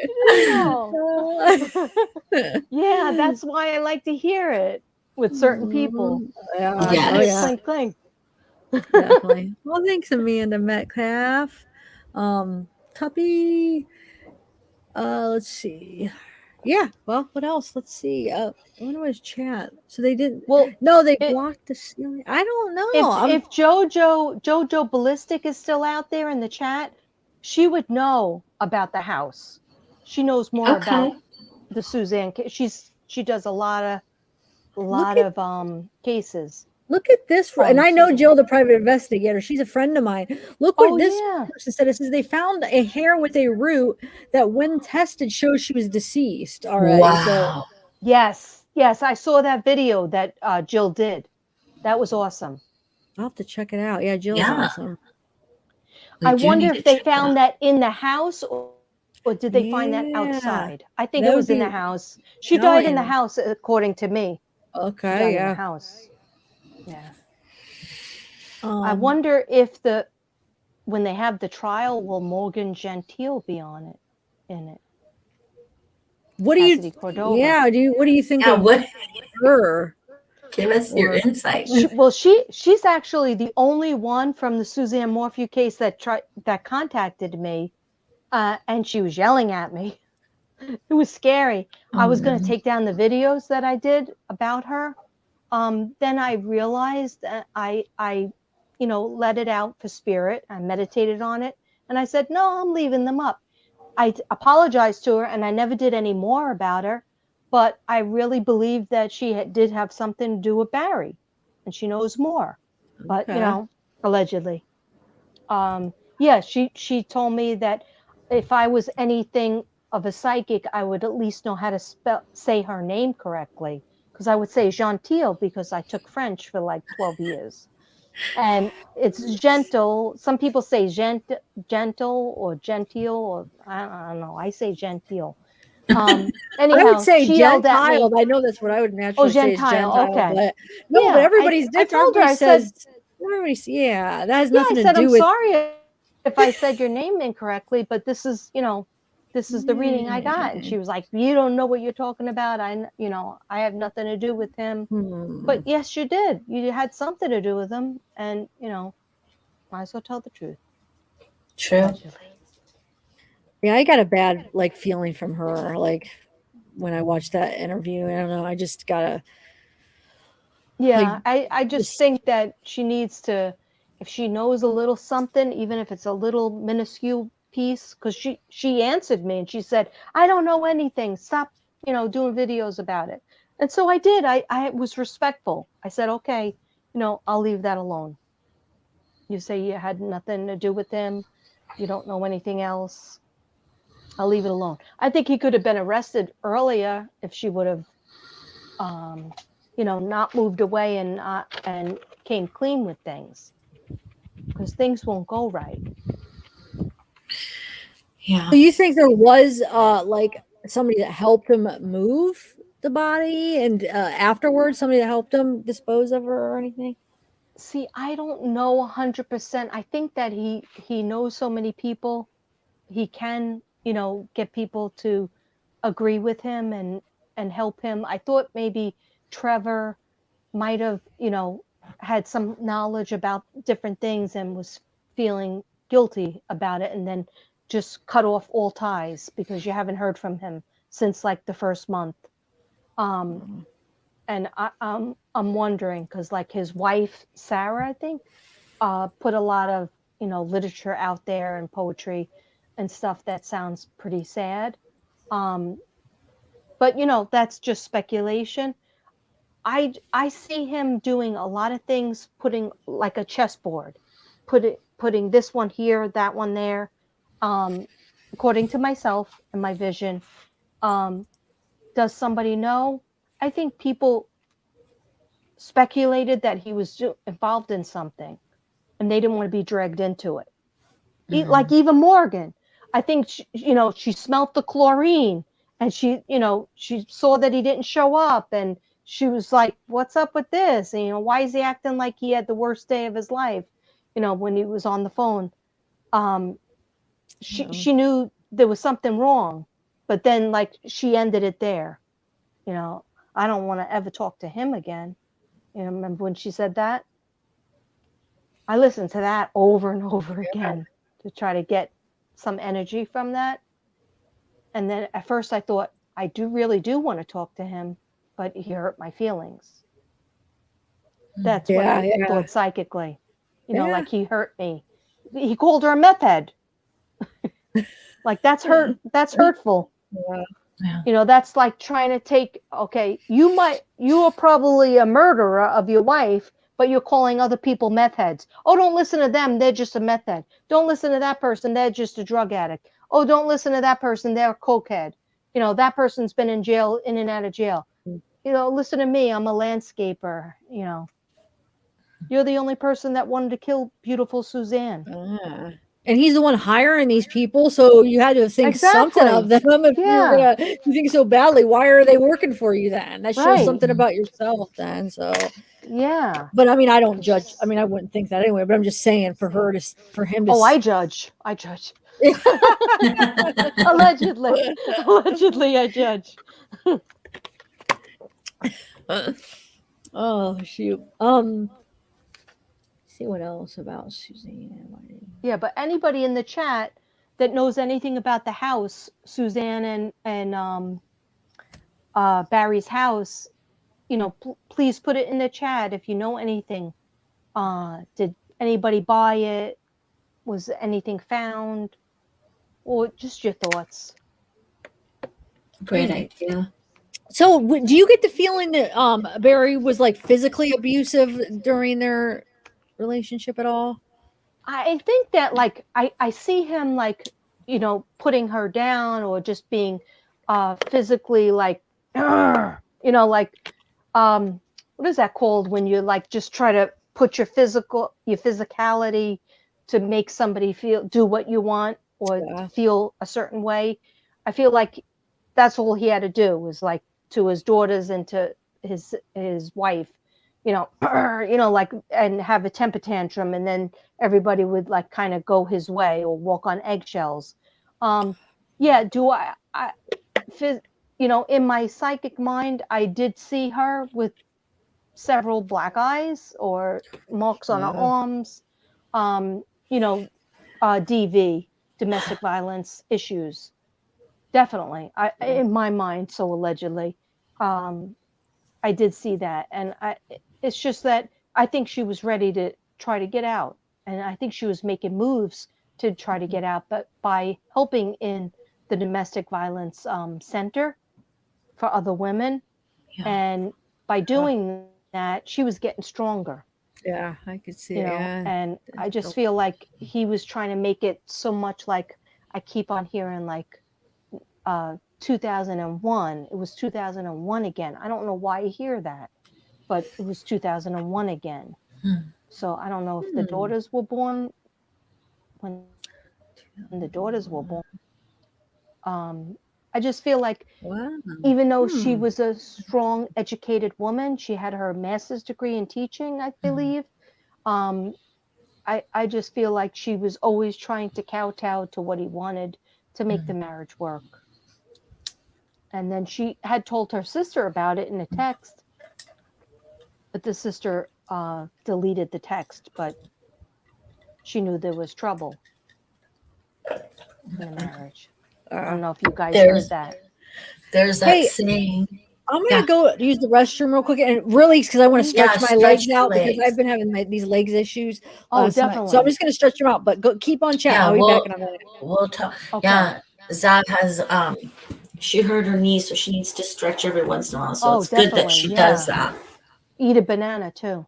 You didn't know. Yeah, that's why I like to hear it with certain people. Yeah, Yes. oh, yeah. Clink clink. Definitely. Well, thanks, Amanda Metcalf. Tuppy. Let's see. Yeah. Well, what else? Let's see. When was chat? So they didn't. Well, no, they blocked the ceiling. I don't know. if Jojo Ballistic is still out there in the chat, she would know about the house. She knows more about the Suzanne case. She does a lot of cases. Look at this, and I know Jill, the private investigator. She's a friend of mine. Look what this person said. It says they found a hair with a root that, when tested, shows she was deceased already. Wow. So, yes, I saw that video that Jill did. That was awesome. I'll have to check it out. Yeah, Jill's awesome. I wonder if they found that in the house or did they find that outside? I think it was in the house. She died in the house, according to me. Okay, in the house. Yeah. I wonder if when they have the trial, will Morgan Gentile be in it? What do you? Cordova. Yeah. What do you think of her? Give us your insight. She's actually the only one from the Suzanne Morphew case that contacted me, and she was yelling at me. It was scary. I was going to take down the videos that I did about her. Then I realized that I let it out for spirit. I meditated on it, and I said, no, I'm leaving them up. I apologized to her, and I never did any more about her. But I really believe that she did have something to do with Barry, and she knows more. But allegedly. Yeah, she told me that if I was anything of a psychic, I would at least know how to say her name correctly. Because I would say Gentile because I took French for like 12 years. And it's gentle. Some people say gentle or genteel, or I don't know. I say genteel. I would Anyhow, say she yelled at me. Gentile. I know that's what I would Oh, naturally say is Gentile. Gentile, Okay. but no, but Yeah, everybody's I different. told her, I said, Yeah, that has yeah, nothing I to said, I'm do with. sorry if I said your name incorrectly, but this is, this is the reading I got. And she was like, you don't know what you're talking about. I have nothing to do with him. But yes, you did. You had something to do with him. And, might as well tell the truth. True. Allegedly. Yeah, I got a bad like feeling from her. Like when I watched that interview, I don't know. I just gotta. Yeah, Like, I just this- think that she needs to, if she knows a little something, even if it's a little minuscule piece, because she answered me and she said, I don't know anything. Stop, doing videos about it. And so I did. I was respectful. I said, okay, I'll leave that alone. You say you had nothing to do with him. You don't know anything else. I'll leave it alone. I think he could have been arrested earlier if she would have not moved away and came clean with things, because things won't go right. Yeah. Do you think there was like somebody that helped him move the body, and afterwards somebody that helped him dispose of her or anything? See, I don't know 100%. I think that he knows so many people. He can, get people to agree with him and help him. I thought maybe Trevor might have, had some knowledge about different things and was feeling guilty about it, and then just cut off all ties because you haven't heard from him since like the first month. And I'm wondering, because like his wife Sarah, I think, put a lot of literature out there and poetry and stuff that sounds pretty sad. But that's just speculation. I see him doing a lot of things, putting like a chessboard, putting this one here, that one there, according to myself and my vision. Does somebody know? I think people speculated that he was involved in something, and they didn't want to be dragged into it. Like Eva Morgan, I think she smelt the chlorine, and she saw that he didn't show up, and she was like, what's up with this? And why is he acting like he had the worst day of his life, when he was on the phone. She knew there was something wrong, but then like she ended it there. I don't want to ever talk to him again. Remember when she said that? I listened to that over and over again to try to get some energy from that. And then at first I thought, I really do want to talk to him, but he hurt my feelings. That's what I thought psychically. Like he hurt me. He called her a meth head. Like that's hurtful. Yeah. That's like trying to take, okay, you are probably a murderer of your wife, but you're calling other people meth heads. Oh, don't listen to them. They're just a meth head. Don't listen to that person. They're just a drug addict. Oh, don't listen to that person. They're a cokehead. That person's been in jail, in and out of jail. Listen to me. I'm a landscaper. You're the only person that wanted to kill beautiful Suzanne. And he's the one hiring these people, so you had to think something of them. If you think so badly, why are they working for you then? That shows something about yourself then. So yeah. But I mean, I don't judge. I mean, I wouldn't think that anyway. But I'm just saying, for him to. Oh, I judge. Allegedly, I judge. Oh shoot. See what else about Suzanne. Yeah, but anybody in the chat that knows anything about the house, Suzanne and Barry's house, please put it in the chat if you know anything. Did anybody buy it? Was anything found? Or just your thoughts. Great idea. So, do you get the feeling that Barry was like physically abusive during their relationship at all? I think that like I see him like, you know, putting her down or just being physically like, you know, like what is that called when you like just try to put your physicality to make somebody do what you want or Yeah. feel a certain way. I feel like that's all he had to do was like to his daughters and to his wife, you know, you know, like, and have a temper tantrum, and then everybody would like kind of go his way or walk on eggshells. Yeah, do you know, in my psychic mind, I did see her with several black eyes or marks on her arms, you know, DV, domestic violence issues. Definitely. In my mind, so allegedly, I did see that. And it's just that I think she was ready to try to get out. And I think she was making moves to try to get out, but by helping in the domestic violence center for other women. Yeah. And by doing that, she was getting stronger. Yeah, I could see You it. know, Yeah. and I just feel like he was trying to make it so much like I keep on hearing like 2001. It was 2001 again. I don't know why I hear that, but it was 2001 again. So I don't know if the daughters were born when the daughters were born. I just feel like Wow. even though she was a strong, educated woman, she had her master's degree in teaching, I believe. I just feel like she was always trying to kowtow to what he wanted to make the marriage work. And then she had told her sister about it in a text, but the sister deleted the text, but she knew there was trouble in the marriage. I don't know if you guys heard that. There's that Hey, saying. I'm Yeah. gonna go use the restroom real quick, and really, because I want to Yeah, stretch my stretch legs your out because legs. I've been having these legs issues Oh, last night. So definitely. I'm just gonna stretch them out. But keep on chatting. Yeah, I'll be back in a minute. we'll talk. Okay. Yeah, Zav has she hurt her knee, so she needs to stretch every once in a while. So Oh, it's good that definitely, she does yeah. that. Eat a banana too.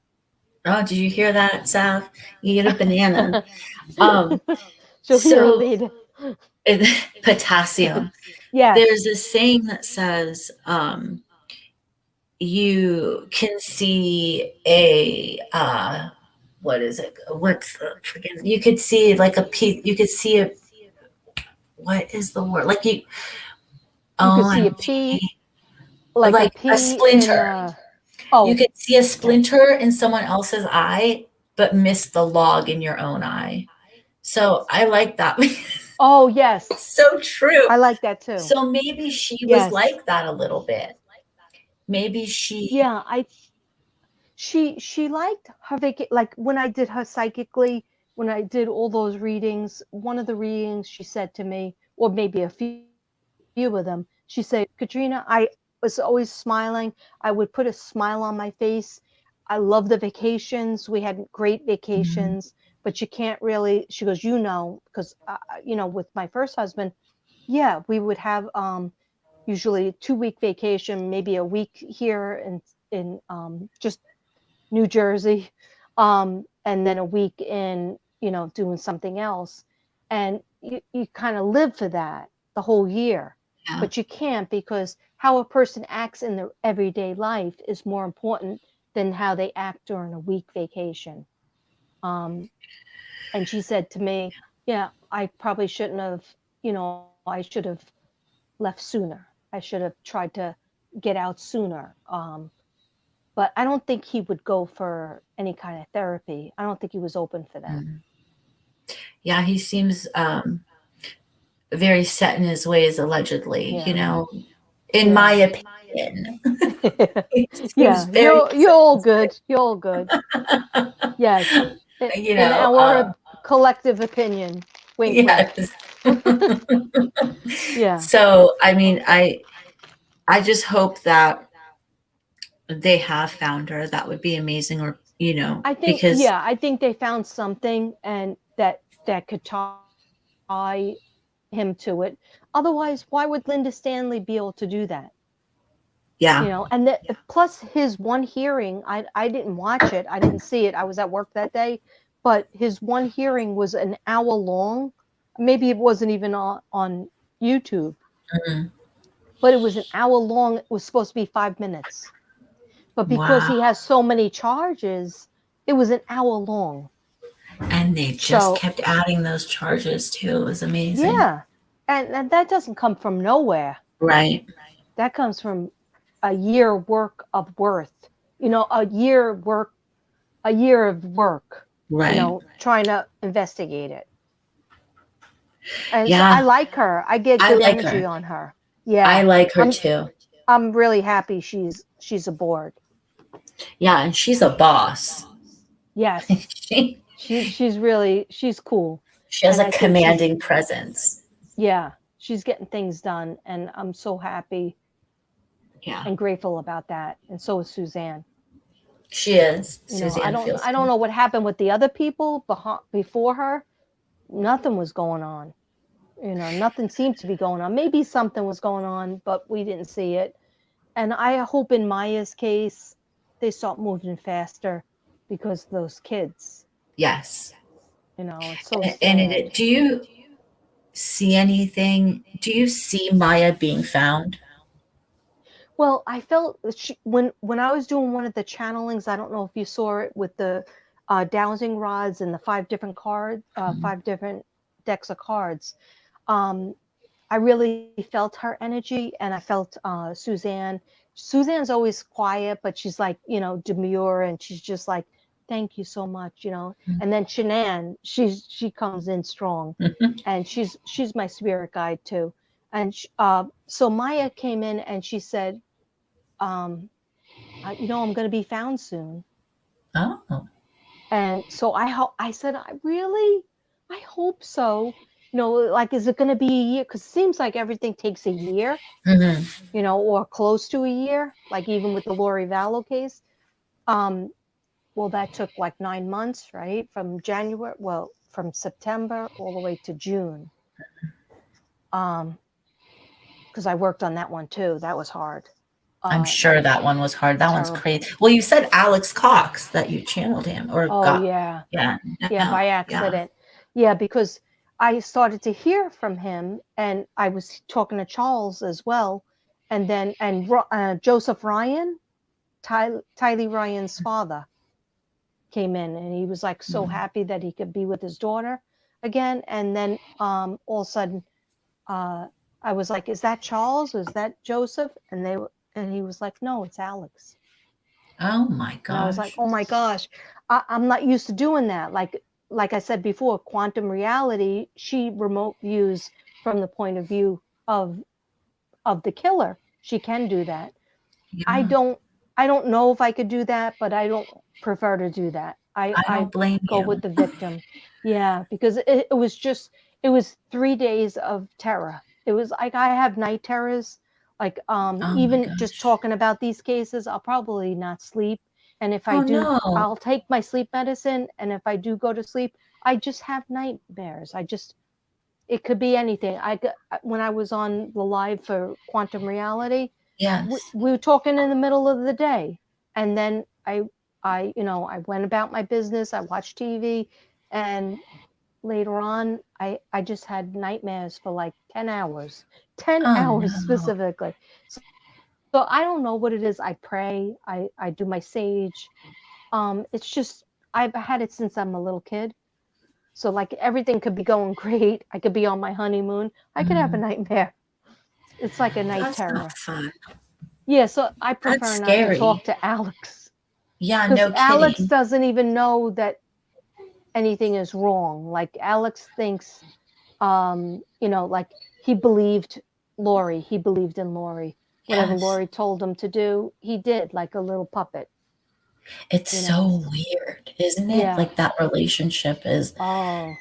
Oh, did you hear that, Zav? You eat a banana. She'll hear So lead. potassium. Yes. There's a saying that says you can see a what is it? What's the freaking? You could see like a piece. You could see a. What is the word? Like you. You could see a OMG. pea, like a a pea splinter. You could see a splinter in someone else's eye, but miss the log in your own eye. So I like that. Oh, yes. So true. I like that too. So maybe she was Yes. like that a little bit. Maybe she. Yeah, she liked her like when I did her psychically, when I did all those readings, one of the readings she said to me, or maybe a few of them, she said, Katrina, I was always smiling. I would put a smile on my face. I love the vacations. We had great vacations, but you can't really, she goes, you know, because, you know, with my first husband, yeah, we would have usually a 2-week vacation, maybe a week here in just New Jersey, and then a week in, you know, doing something else. And you kind of live for that the whole year. Yeah. But you can't, because how a person acts in their everyday life is more important than how they act during a week vacation. And she said to me, yeah, I probably shouldn't have, you know, I should have left sooner. I should have tried to get out sooner. But I don't think he would go for any kind of therapy. I don't think he was open for that. Yeah, he seems very set in his ways, allegedly, Yeah. you know, in my opinion. Yeah, you're all good. You're all good. Yes. You In know, our collective opinion. Wink, yes. wink. Yeah. So, I mean, I just hope that they have found her. That would be amazing, or, you know, I think, because yeah, I think they found something and that could tie him to it. Otherwise, why would Linda Stanley be able to do that? yeah, You know, and plus his one hearing, I didn't watch it. I didn't see it. I was at work that day, but his one hearing was an hour long. Maybe it wasn't even on YouTube, Mhm. but it was an hour long. It was supposed to be 5 minutes. But because Wow. he has so many charges, it was an hour long. And they just So, kept adding those charges too. It was amazing. yeah. And that doesn't come from nowhere. Right. That comes from a year work of worth. You know, a year of work, Right. you know, trying to investigate it. And so Yeah. I like her. I get I good like energy her. on her. Yeah. I like her too. I'm really happy she's aboard. Yeah, and she's a boss. Yes. she she's cool. has And a I think commanding presence. yeah, she's getting things done, and I'm so happy Yeah. and grateful about that. And so is Suzanne. She is. You know, Suzanne feels I don't know what happened with the other people before her. Nothing was going on. You know, nothing seemed to be going on. Maybe something was going on, but we didn't see it. And I hope in Maya's case, they start moving faster because of those kids. Yes. You know, it's so sad. And do you see anything? Do you see Maya being found? Well, I felt when I was doing one of the channelings, I don't know if you saw it with the dowsing rods and the 5 different cards, 5 different decks of cards. I really felt her energy, and I felt Suzanne. Suzanne's always quiet, but she's like, you know, demure, and she's just like, thank you so much, you know. Mhm. And then Shanann, she comes in strong, and she's my spirit guide too. And so Maya came in and she said, you know, I'm going to be found soon. Oh. And so I said, I hope so. You know, like, is it going to be a year? Because it seems like everything takes a year, Mhm. you know, or close to a year, like even with the Lori Vallow case. Well, that took like 9 months, right? From September all the way to June. Because I worked on that one too. That was hard. I'm sure that one was hard. That terrible. one's crazy. Well, you said Alex Cox that you channeled him or got. Yeah. Yeah. Yeah, by accident. Yeah, because I started to hear from him, and I was talking to Charles as well, and then Joseph Ryan, Tylee Ryan's father, came in, and he was like so happy that he could be with his daughter again. And then all of a sudden, I was like, "Is that Charles? Is that Joseph?" And he was like, "No, it's Alex." Oh my gosh. And I was like, "Oh my gosh, I'm not used to doing that." Like I said before, quantum reality, she remote views from the point of view of the killer. She can do that. Yeah. I don't know if I could do that, but I don't prefer to do that. I don't blame go you. with the victim. Yeah, because it was 3 days of terror. It was like I have night terrors. Like even just talking about these cases, I'll probably not sleep. And if I do, no. I'll take my sleep medicine. And if I do go to sleep, I just have nightmares. It could be anything. When I was on the live for quantum reality, Yes. we were talking in the middle of the day, and then I went about my business. I watched TV, and later on, I just had nightmares for like 10 hours. 10 hours no. specifically. So I don't know what it is. I pray. I do my sage. It's just I've had it since I'm a little kid. So like everything could be going great. I could be on my honeymoon. I could have a nightmare. It's like a night That's terror. not fun. Yeah, so I prefer That's not to scary. talk to Alex. Yeah, Because no Alex kidding. doesn't even know that anything is wrong. Like Alex thinks, like he believed Lori. He believed in Lori. Whatever Yes. Lori told him to do, he did, like a little puppet. It's so weird, isn't it? Yeah. Like that relationship is. Oh.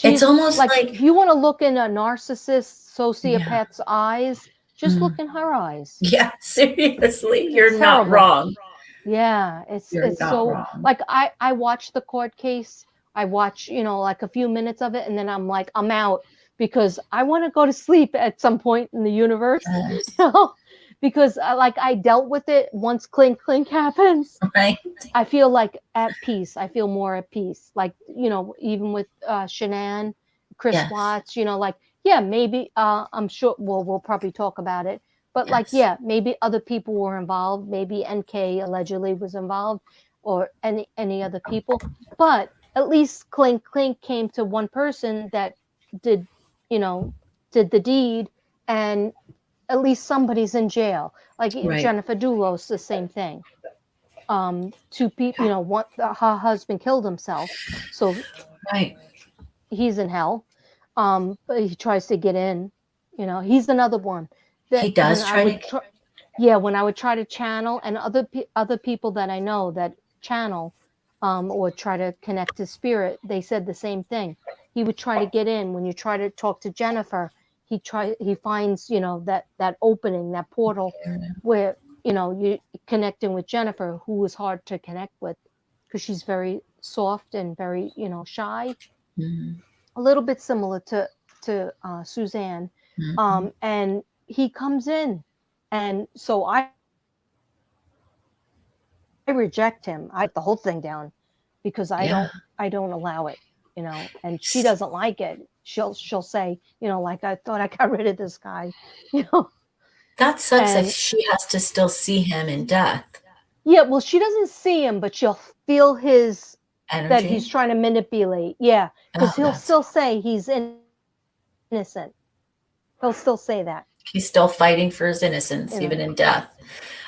It's almost like if you want to look in a narcissist, sociopath's eyes, just look in her eyes. Yeah, seriously, you're not terrible. wrong. Yeah, it's You're not so wrong. like I watch the court case. I watch, like a few minutes of it, and then I'm like, I'm out because I want to go to sleep at some point in the universe. Yes. because I dealt with it once clink clink happens. Right. I feel like at peace. I feel more at peace. Like, even with Shanann, Chris Yes. Watts, like, yeah, maybe I'm sure we'll probably talk about it. But like, Yes. yeah, maybe other people were involved. Maybe NK allegedly was involved, or any other people. But at least clink clink came to one person that did the deed, and at least somebody's in jail. Like Right. Jennifer Dulos, the same thing. Two people, her husband killed himself, so Right. he's in hell. But he tries to get in. He's another one that He does when try I would to. try, when I would try to channel, and other people that I know that channel, or try to connect to spirit, they said the same thing. He would try to get in. When you try to talk to Jennifer, he finds that opening, that portal, where you connecting with Jennifer, who was hard to connect with because she's very soft and very shy. Mhm. A little bit similar to Suzanne. Mhm. And he comes in, and so I reject him. I put the whole thing down because I don't allow it, and she doesn't like it. She'll say, like, I thought I got rid of this guy, That sucks that and she has to still see him in death. yeah, well, she doesn't see him, but she'll feel his that he's Energy. trying to manipulate. Yeah, because Oh, he'll that's. still say he's innocent. He'll still say that. He's still fighting for his innocence, even in death.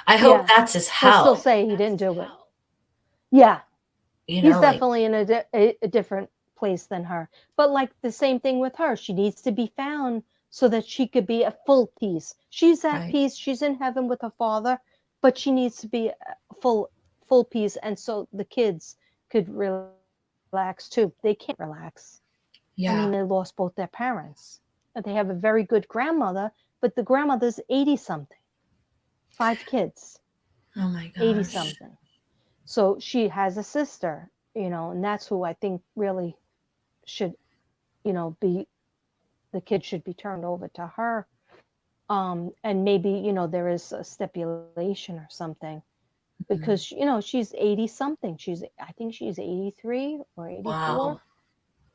I hope Yeah, that's his he'll still hell. say he didn't do it. Yeah, he's Like, definitely in a different place than her. But like the same thing with her, she needs to be found so that she could be at full peace. She's at right. peace. She's in heaven with her father, but she needs to be full peace, and so the kids could relax too. They can't relax. I mean, Yeah. they lost both their parents. They have a very good grandmother, but the grandmother's 80 something, 5 kids, Oh my 80 gosh. something. So she has a sister, and that's who I think really should, be, the kid should be turned over to her. And maybe, there is a stipulation or something, because, she's 80 something. I think she's 83 or 84, Wow.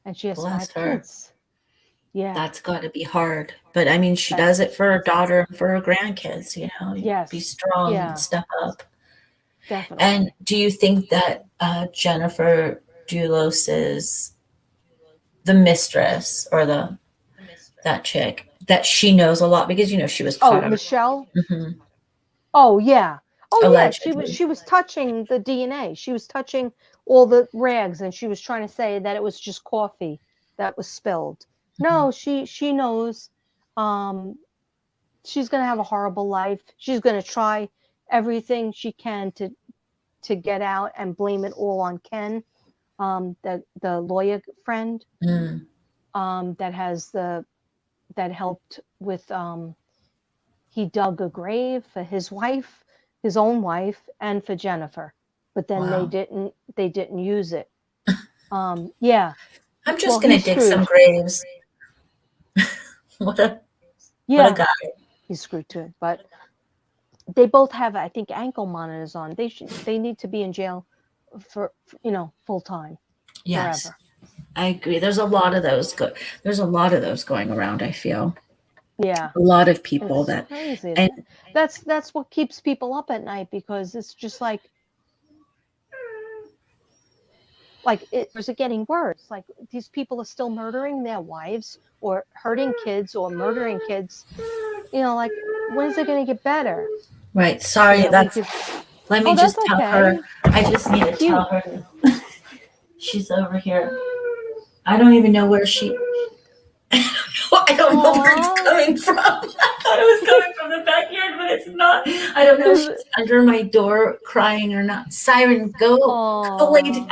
and she has Bless 5 her. kids. Yeah. That's got to be hard. But I mean, she That's- does it for her daughter and for her grandkids, Yes. Be strong Yeah. and step up. Definitely. And do you think that Jennifer Dulos is the mistress, or that chick, that she knows a lot, because she was caught up. Michelle? Hmm. Oh yeah. Oh Allegedly. yeah, she was touching the DNA. She was touching all the rags, and she was trying to say that it was just coffee that was spilled. No, she knows she's going to have a horrible life. She's going to try everything she can to get out and blame it all on Ken, the lawyer friend, Mm. that helped with he dug a grave for his wife, his own wife, and for Jennifer, but then Wow. they didn't use it. Yeah. I'm just Well, gonna he's dig screwed. some graves. What a guy. He's screwed too. But they both have, I think, ankle monitors on. They need to be in jail for full time. Yes, forever. I agree. There's a lot of those going around, I feel. Yeah. A lot of people It's that crazy. and That's what keeps people up at night, because it's just like it's getting worse. Like, these people are still murdering their wives, or hurting kids, or murdering kids. Like, when's it going to get better? right. Sorry, let me just that's tell okay. her. I just need to Cute. tell her. She's over here. I don't even know where she. I don't know where it's coming from. I thought it was coming from the backyard, but it's not. I don't know if she's under my door crying or not. Siren, go lay down.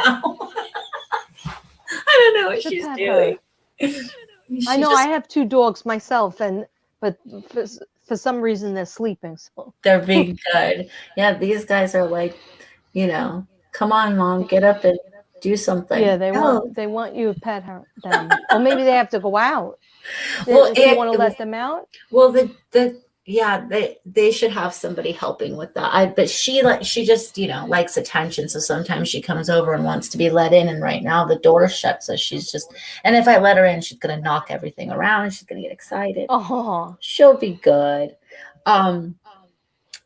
I don't know what she's doing. I know. I have 2 dogs myself, but for some reason they're sleeping. So they're being good. Yeah, these guys are like, come on, Mom, get up and do something. Yeah, they want you to pet them, or maybe they have to go out. Well, if you want to let them out. Well, Yeah, they should have somebody helping with that. But she just, likes attention. So sometimes she comes over and wants to be let in. And right now the door is shut. So she's just, and if I let her in, she's gonna knock everything around. She's gonna get excited. Oh, She'll be good.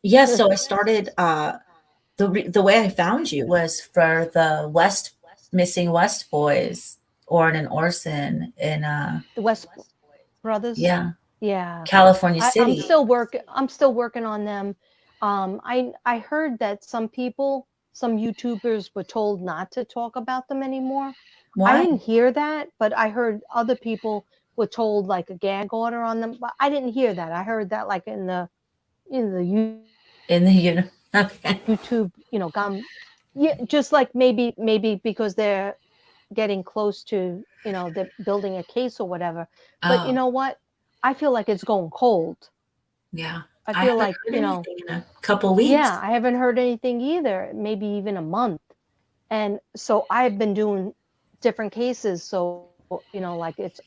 Yeah, so I started the way I found you was for the Missing West boys, Orrin and Orson in the West Brothers. yeah, Yeah. California I'm City. still working on them. I heard that some YouTubers were told not to talk about them anymore. Why? I didn't hear that, but I heard other people were told like a gag order on them. But I didn't hear that. I heard that like in the Okay. YouTube, yeah, just like maybe because they're getting close to, they're building a case or whatever. But you know what? I feel like it's going cold. Yeah. I feel haven't like, heard anything in a couple weeks. Yeah, I haven't heard anything either, maybe even a month. And so I've been doing different cases. So, like it's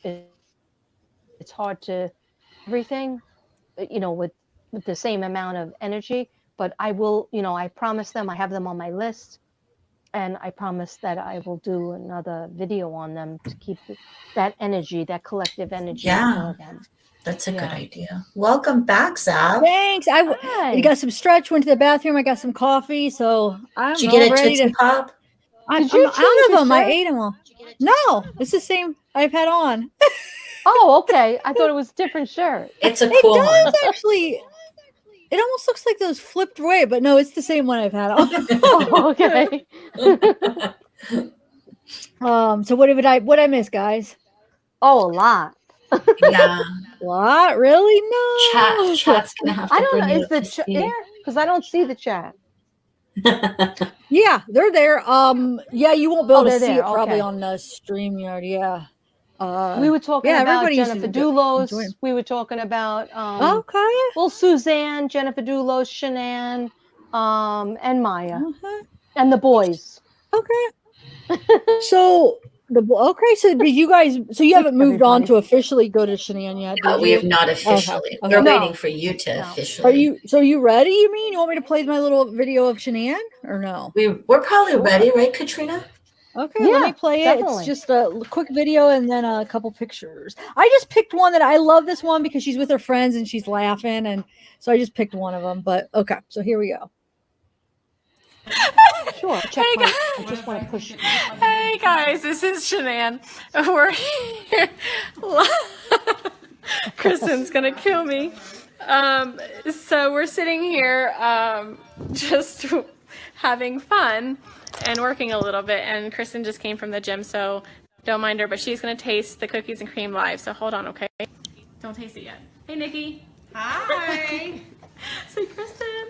hard to everything, with the same amount of energy, but I will, I promise them, I have them on my list. And I promise that I will do another video on them to keep that energy, that collective energy for them. That's a good idea. Welcome back, Zav. Thanks. I got some stretch, went to the bathroom, I got some coffee, so I'm Did you get a ready Tootsie to Pop? I'm Did you out change of your them. I shirt? ate them all. No, it's the same I've had on. Oh, okay. I thought it was a different shirt. It's a It cool does one. actually. It almost looks like those flipped away, but no, it's the same one I've had on. Oh, okay. So what I miss, guys? Oh, a lot. Yeah. What? Really? No. Chat's gonna have to I don't bring know. you Is up the to chat speed. there? Because I don't see the chat. Yeah, they're there. Yeah, you won't be able to they're see there. it probably Okay. on the StreamYard. Yeah. We were talking about everybody used Jennifer to enjoy Dulos. 'em. We were talking about Okay. well, Suzanne, Jennifer Dulos, Shanann, and Maya, Uh-huh. and the boys. Okay. So so did you guys? So you haven't moved on Everybody. to officially go to Shanann yet? No, Did we you? have not officially. Okay. We're No. waiting for you to No. officially. Are you? So you ready? You mean you want me to play my little video of Shanann or no? We're probably ready, right, Katrina? Okay, Yeah, let me play it. definitely. It's just a quick video and then a couple pictures. I just picked one that I love this one because she's with her friends and she's laughing, and so I just picked one of them. But okay, so here we go. Sure. I just want to push. Hey guys, this is Shanann. We're here. Kristen's gonna kill me. So we're sitting here just having fun and working a little bit, and Kristen just came from the gym, so don't mind her, but she's gonna taste the cookies and cream live, so hold on, okay? Don't taste it yet. Hey Nikki. Hi. Say Kristen.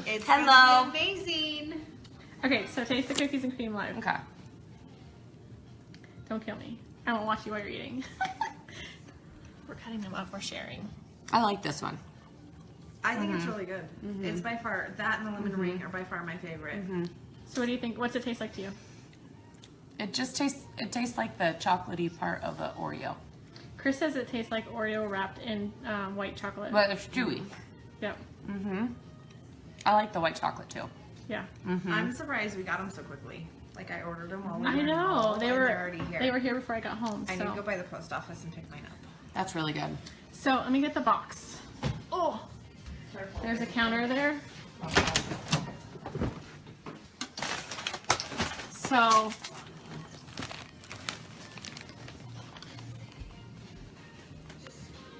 It's Hello. amazing. Okay, so taste the cookies and cream live. Okay. Don't kill me. I won't watch you while you're eating. We're cutting them up, we're sharing. I like this one. I think it's really good. It's by far, that and the lemon ring are by far my favorite. So what do you think? What's it taste like to you? It tastes like the chocolatey part of the Oreo. Chris says it tastes like Oreo wrapped in white chocolate. But it's chewy. Yep. I like the white chocolate too. Yeah. I'm surprised we got them so quickly. Like I ordered them while we were I in know. Mall, They and were they're already here. They were here before I got home. I So. need to go by the post office and pick mine up. That's really good. So let me get the box. Oh, there's a counter there.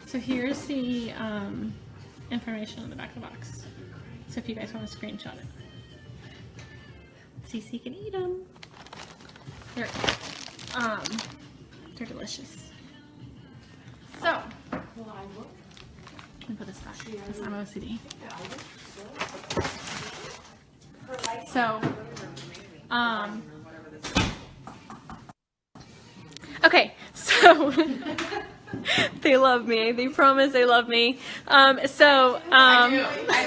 So here's the information on the back of the box. So if you guys want to screenshot it, Cece can eat them. They're delicious. So, let me put this back because I'm OCD. So, okay, so they love me. They promise they love me. I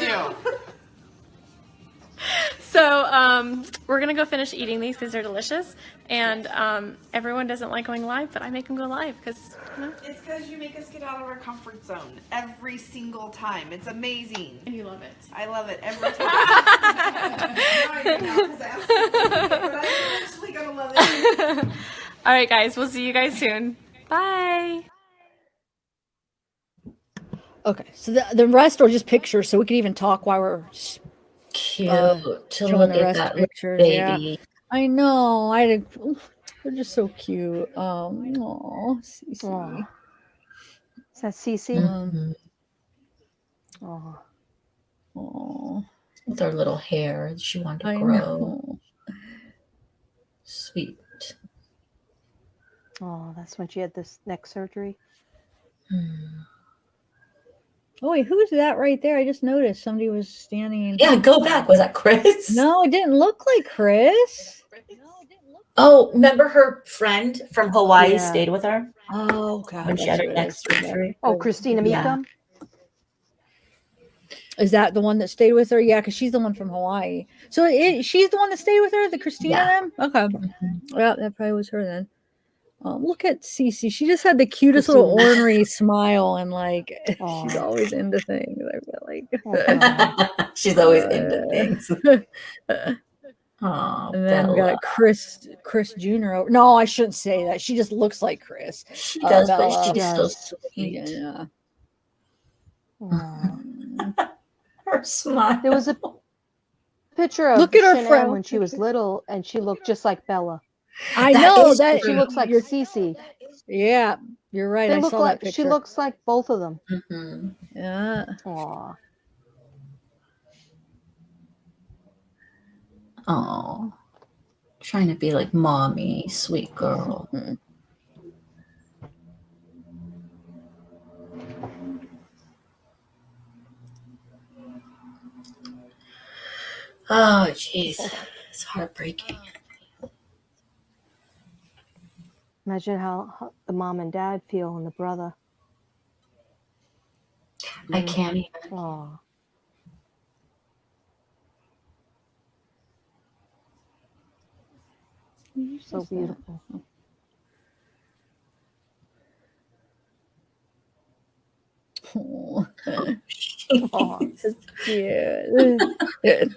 do. So we're gonna go finish eating these because they're delicious, and everyone doesn't like going live, but I make them go live because It's because you make us get out of our comfort zone every single time. It's amazing. and you love it. I love it every time. I do now 'cause I absolutely hate it, but I'm eventually gonna love it. All right, guys, we'll see you guys soon. Bye. Okay, so the rest are just pictures, so we can even talk while we're Cute to showing look the at rest that of little pictures. baby. Yeah, I know. They're just so cute. Oh, Cece. Aw. Is that Cece? Mhm. Oh, Oh, With her little hair, she wanted to I grow. know. Sweet. oh, that's when she had this neck surgery. Oh wait, who's that right there? I just noticed somebody was standing. Yeah, go back. Was that Chris? No, it didn't look like Chris. Oh, remember her friend from Hawaii Yeah. stayed with her Oh God, when she had her neck surgery? Oh, Christina Yeah. Meekum? Is that the one that stayed with her? Yeah, because she's the one from Hawaii. So she's the one that stayed with her, the Christina. Yeah. Then okay, yeah, that probably was her then. Look at Cece. She just had the cutest Christina. little ornery smile, and like Aw. she's always into things. I feel like. Oh, She's always into things. Oh, And then we Bella. got Chris Jr. over. No, I shouldn't say that. She just looks like Chris. She does, but Bella. she's so does. sweet. Yeah. Aw. Her smile. There was a picture of Look at her Shanann fro. when she was little, and she looked just like Bella. I That know is that She looks like you're- Cece. Yeah, you're right. They I look saw like that picture. she looks like both of them. Mhm. Yeah. Aw. Oh, trying to be like mommy, sweet girl. Oh, jeez, it's heartbreaking. Imagine how the mom and dad feel and the brother. I can't even. Aw. So beautiful. Oh, Aw. that's cute.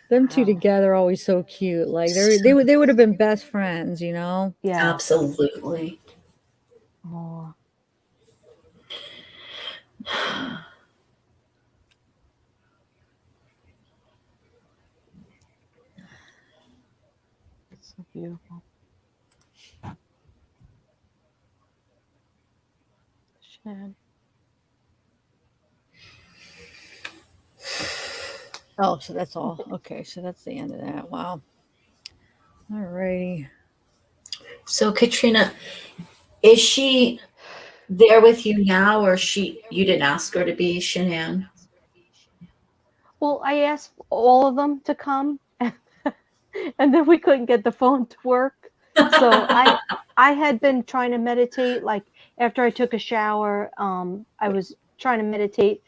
Them two together are always so cute. Like they would have been best friends, you know. Yeah. Absolutely. Aw. So beautiful. Shanann. Oh, so that's all. Okay, so that's the end of that. Wow. All righty. So, Katrina, is she there with you now, or you didn't ask her to be, Shanann? Well, I asked all of them to come, and then we couldn't get the phone to work. So I had been trying to meditate. Like after I took a shower, I was trying to meditate.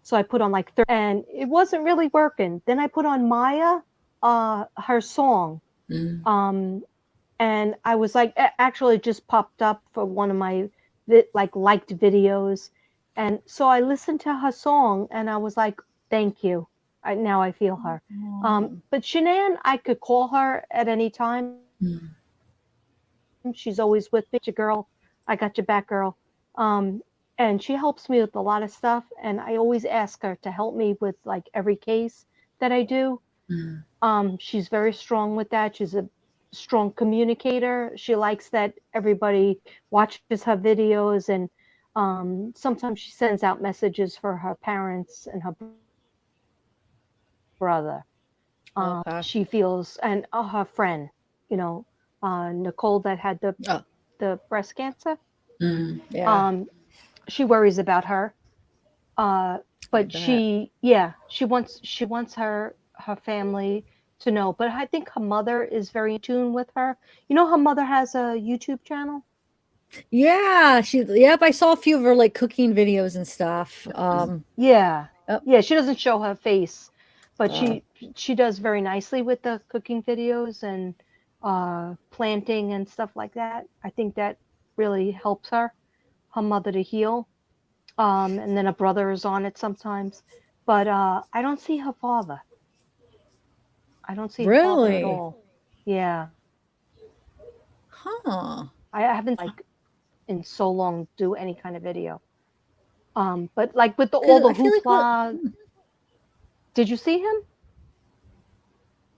So I put on like and it wasn't really working. Then I put on Maya, her song, and I was like, actually, it just popped up for one of my liked videos, and so I listened to her song, and I was like, thank you. Now I feel her. But Shanann, I could call her at any time. She's always with me. Your girl, I got your back, girl. And she helps me with a lot of stuff. And I always ask her to help me with like every case that I do. She's very strong with that. She's a strong communicator. She likes that everybody watches her videos, and sometimes she sends out messages for her parents and her brother. Okay. She feels, and her friend, Nicole that had the breast cancer. Yeah. She worries about her, but she wants her family to know. But I think her mother is very in tune with her. You know, her mother has a YouTube channel. Yeah, I saw a few of her like cooking videos and stuff. Yeah, Yeah, she doesn't show her face, but Uh, she does very nicely with the cooking videos and planting and stuff like that. I think that really helps her mother to heal. And then a brother is on it sometimes, but I don't see her father. I don't see her father at really? all. Yeah, Huh. I haven't like in so long do any kind of video. But like with all Because the I feel like what hoopla, did you see him?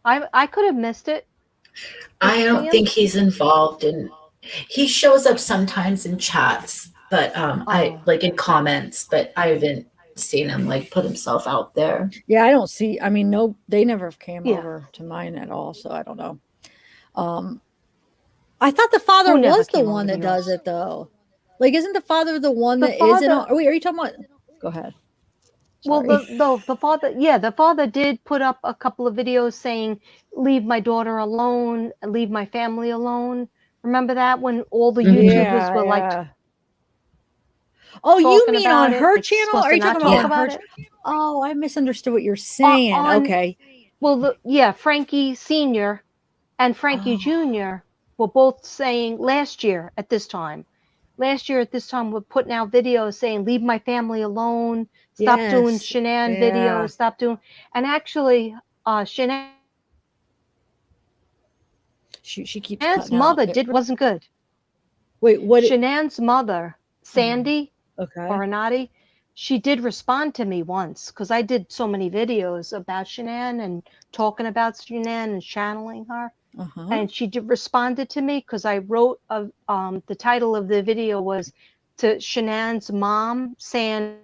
I could have missed it. Did I you see don't him? think he's involved in. He shows up sometimes in chats, but I Oh, like in comments, but I haven't seen him like put himself out there. yeah, I don't see. I mean, no, they never came yeah. over to mine at all, so I don't know. Um, I thought the father Who never was the came over one to that does yours? it though. Like, isn't the father the one The that is in all? father, Oh, wait, are you talking about? Go ahead. well, Sorry. the father, yeah, the father did put up a couple of videos saying, "Leave my daughter alone, leave my family alone." Remember that when all the Mhm. YouTubers Yeah, were like yeah. Oh, you talking mean on about it, her like channel? Or supposed are to you talking not about talk Yeah. on her? about it? Oh, I misunderstood what you're saying. On Okay. well, yeah, Frankie Senior and Frankie Oh, Jr. were both saying last year at this time. Last year at this time, we're putting out videos saying, "Leave my family alone. Stop doing yes. Shanann Yeah. videos. Stop doing." And actually, Shanann's She keeps cutting out. mother did wasn't good. Wait, what? Shanann's mother, Sandy Okay. Oronati, she did respond to me once because I did so many videos about Shanann and talking about Shanann and channeling her. Uh-huh. And she responded to me because I wrote the title of the video was to Shanann's mom, Sandy,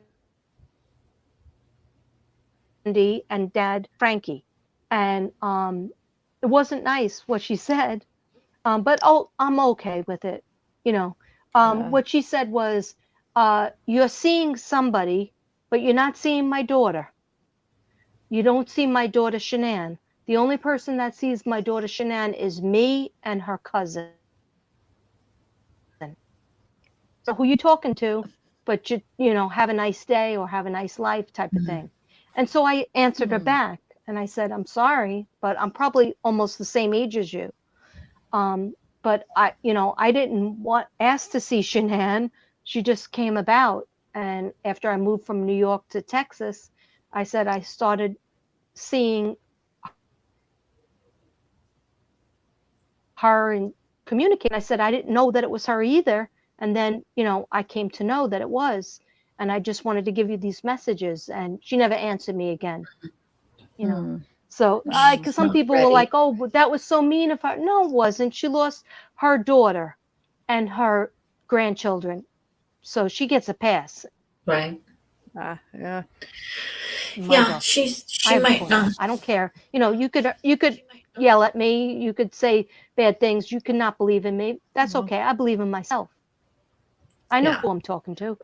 and dad, Frankie. And it wasn't nice what she said, but I'm okay with it. You know, what she said was, "You're seeing somebody, but you're not seeing my daughter. You don't see my daughter Shanann. The only person that sees my daughter Shanann is me and her cousin. So who you talking to? But have a nice day or have a nice life type of thing." And so I answered her back and I said, "I'm sorry, but I'm probably almost the same age as you. But I didn't ask to see Shanann. She just came about. And after I moved from New York to Texas, I said I started seeing her and communicate." I said I didn't know that it was her either. And then, I came to know that it was. And I just wanted to give you these messages. And she never answered me again. So, because She's some not people were like, ready. "Oh, but that was so mean of her." No, it wasn't. She lost her daughter and her grandchildren. So she gets a pass. Right. Yeah. In my Yeah. book. I She have a might point. not. I don't care. You could yell at me. You could say bad things. You could not believe in me. That's okay. I believe in myself. I know Yeah. who I'm talking to.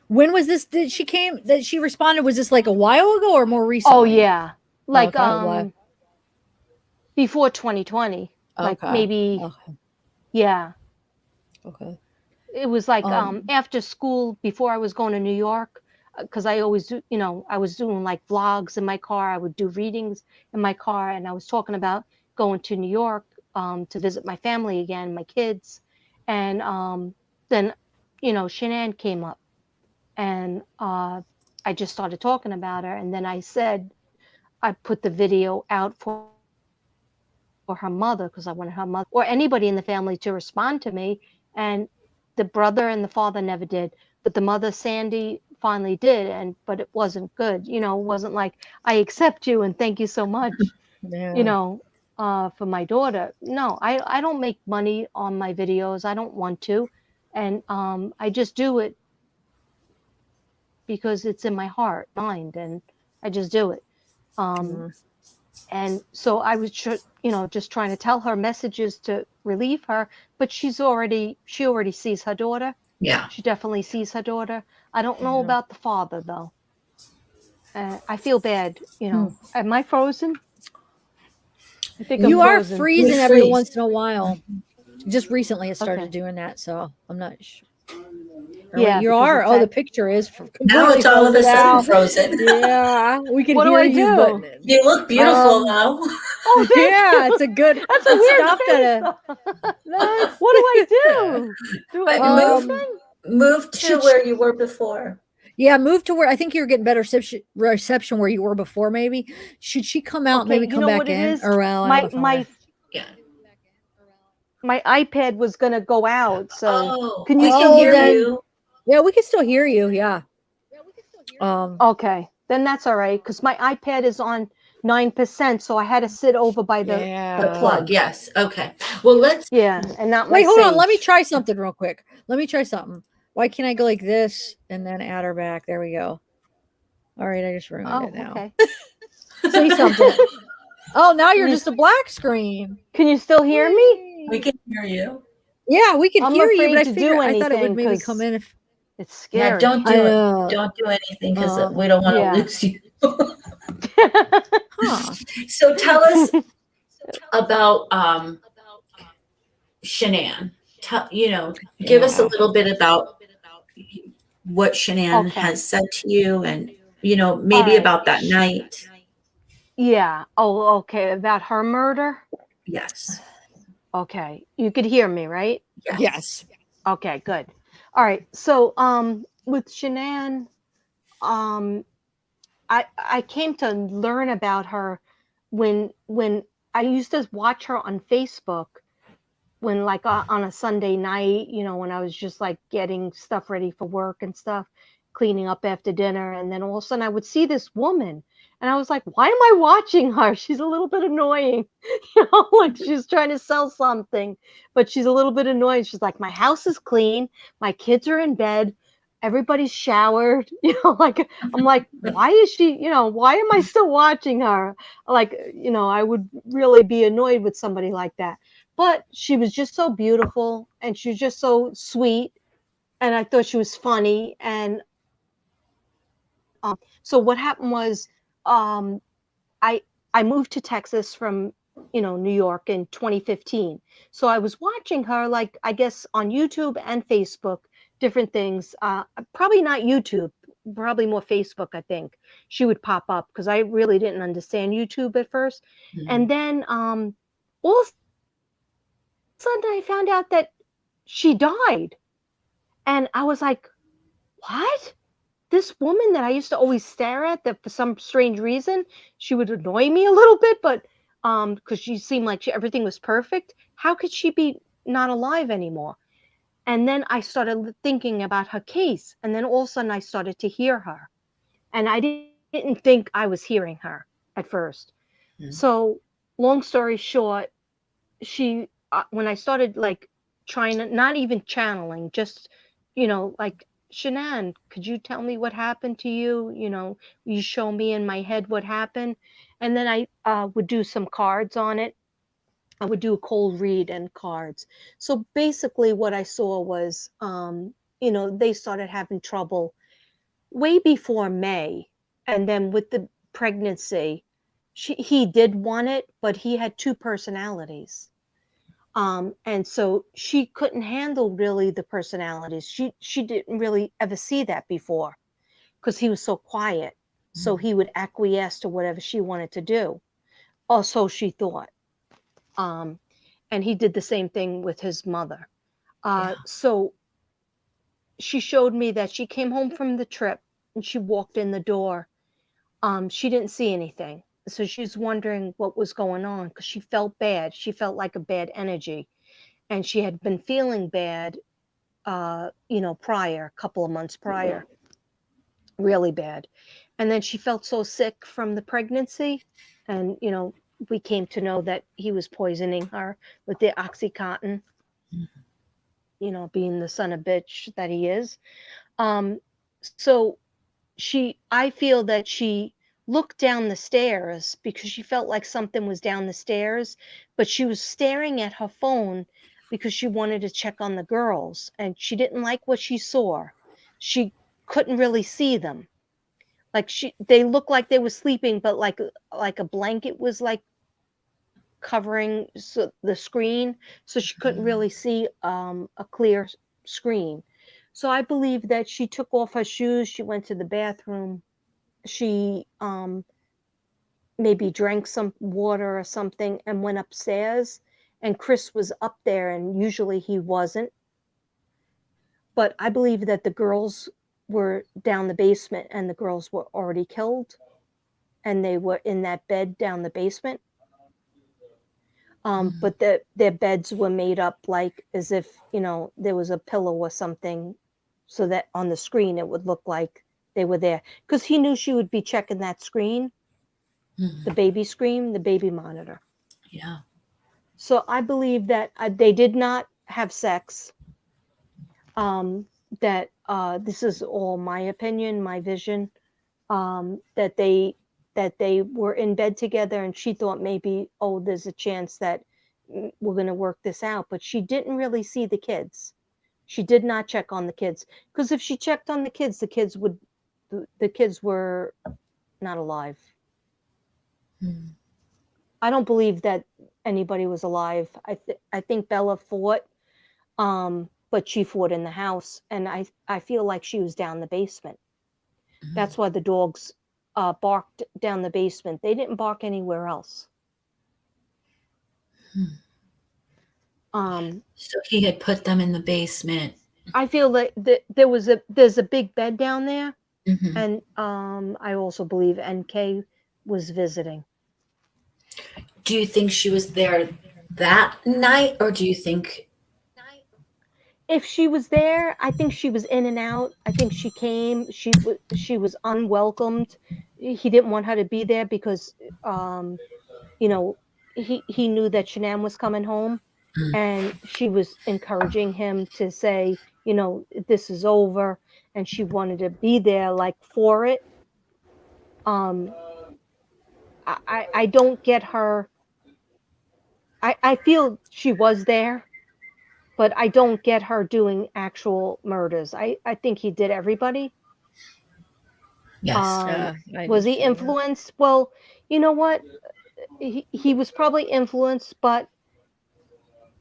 When was this that she responded? Was this like a while ago or more Oh recently? yeah, like Okay. Why? before 2020, like Okay. maybe Okay. yeah. Okay. It was like Um, after school before I was going to New York, because I always do, I was doing like vlogs in my car. I would do readings in my car, and I was talking about going to New York to visit my family again, my kids, and then Shanann came up, and I just started talking about her, and then I put the video out for her mother because I wanted her mother or anybody in the family to respond to me. And the brother and the father never did, but the mother, Sandy, finally did. But it wasn't good. It wasn't like, "I accept you and thank you so much," yeah. for my daughter. No, I don't make money on my videos. I don't want to. And I just do it because it's in my heart, mind, and I just do it. And so I was just trying to tell her messages to relieve her, but she already sees her daughter. Yeah. She definitely sees her daughter. I don't know about the father though. I feel bad. Am I frozen? I think I'm You are frozen. freezing You every freeze. once in a while. Just recently, I started Okay. doing that, so I'm not sure. Or wait, Yeah, you because are. it's Oh, the at, picture is Now completely it's all of frozen a sudden out. frozen. Yeah, we can what do hear I you, but do? You look beautiful now. Oh, thank yeah, you. it's a good. That's a It weird stopped at face. a. Though. Nice. What do I do? Do I But do move anything? move to Should where you were before. Yeah, move to where I think you're getting better reception where you were before. Maybe should she come out? Okay, Maybe you come know back what it in, is? or well, I don't know My if I want my to. Yeah. my iPad was gonna go out, so Oh, can you we still can Oh, hear hear me? then you. yeah, we can still hear you. Yeah. Okay, then that's all right, because my iPad is on 9%, so I had to sit over by the The Yeah. plug, plug. yes. Okay. Well, let's Yeah, and not my Wait, hold on. Let me Sage. try something real quick. Let me try something. Why can't I go like this and then add her back? There we go. All right, I just ruined it Oh, now. okay. Say something. Oh, now you're You just a black screen. Can you still hear me? we can hear you. Yeah, we could I'm hear you, but afraid I to figured do I thought it would anything maybe come because in if it's Yeah, scary. don't I do it. know. Don't do anything because Uh, we don't want to Yeah. lose you. huh. So tell us about Shanann. Give us a Yeah. little bit about what Shanann Okay. has said to you and All maybe right. about that night. Yeah. Oh, okay. About her murder? Yes. Okay. You could hear me, right? Yes. Okay, good. All right. So, with Shanann, I came to learn about her when I used to watch her on Facebook when like on a Sunday night, when I was just like getting stuff ready for work and stuff, cleaning up after dinner, and then all of a sudden I would see this woman, and I was like, why am I watching her? She's a little bit annoying, like she's trying to sell something, but she's a little bit annoying. She's like, my house is clean, my kids are in bed, everybody's showered, like I'm like, why is she, why am I still watching her? Like, I would really be annoyed with somebody like that. But she was just so beautiful and she was just so sweet. And I thought she was funny. And so what happened was um, I moved to Texas from, New York in 2015. So I was watching her, like, I guess on YouTube and Facebook, different things. Probably not YouTube, probably more Facebook, I think. She would pop up because I really didn't understand YouTube at first. Mhm. And then all sudden I found out that she died. And I was like, what? This woman that I used to always stare at, that for some strange reason, she would annoy me a little bit, but because she seemed like everything was perfect. How could she be not alive anymore? And then I started thinking about her case. And then all of a sudden I started to hear her. And I didn't think I was hearing her at first. Mhm. So long story short, she when I started like trying to, not even channeling, just like, Shanann, could you tell me what happened to you? You show me in my head what happened, and then I would do some cards on it. I would do a cold read and cards. So basically, what I saw was, they started having trouble way before May, and then with the pregnancy, he did want it, but he had two personalities. And so she couldn't handle really the personalities. She didn't really ever see that before because he was so quiet. So he would acquiesce to whatever she wanted to do. Or so she thought. And he did the same thing with his mother. So she showed me that she came home from the trip and she walked in the door. She didn't see anything. So she's wondering what was going on because she felt bad. She felt like a bad energy. And she had been feeling bad, prior, a couple of months prior, really bad. And then she felt so sick from the pregnancy. And, we came to know that he was poisoning her with the Oxycontin, being the son of bitch that he is. So I feel that she looked down the stairs because she felt like something was down the stairs, but she was staring at her phone because she wanted to check on the girls and she didn't like what she saw. She couldn't really see them. Like they looked like they were sleeping, but like a blanket was like covering the screen, so she couldn't really see a clear screen. So I believe that she took off her shoes, she went to the bathroom, she maybe drank some water or something and went upstairs, and Chris was up there, and usually he wasn't. But I believe that the girls were down the basement and the girls were already killed, and they were in that bed down the basement. But their beds were made up like as if, you know, there was a pillow or something, so that on the screen it would look like they were there. Because he knew she would be checking that screen, the baby screen, the baby monitor. Yeah. So I believe that they did not have sex. That this is all my opinion, my vision. That they were in bed together, and she thought maybe, oh, there's a chance that we're going to work this out. But she didn't really see the kids. She did not check on the kids, because if she checked on the kids were not alive. I don't believe that anybody was alive. I think Bella fought, but she fought in the house, and I feel like she was down the basement. That's why the dogs barked down the basement. They didn't bark anywhere else. So he had put them in the basement. I feel like there's a big bed down there, and I also believe NK was visiting. Do you think she was there that night, or do you think? If she was there, I think she was in and out. I think she came. She was unwelcomed. He didn't want her to be there because, you know, he knew that Shanann was coming home, and she was encouraging him to say, you know, this is over, and she wanted to be there like for it. I don't get her. I feel she was there, but I don't get her doing actual murders. I think he did everybody. Yes. Was he influenced? Well, you know what? He was probably influenced, but,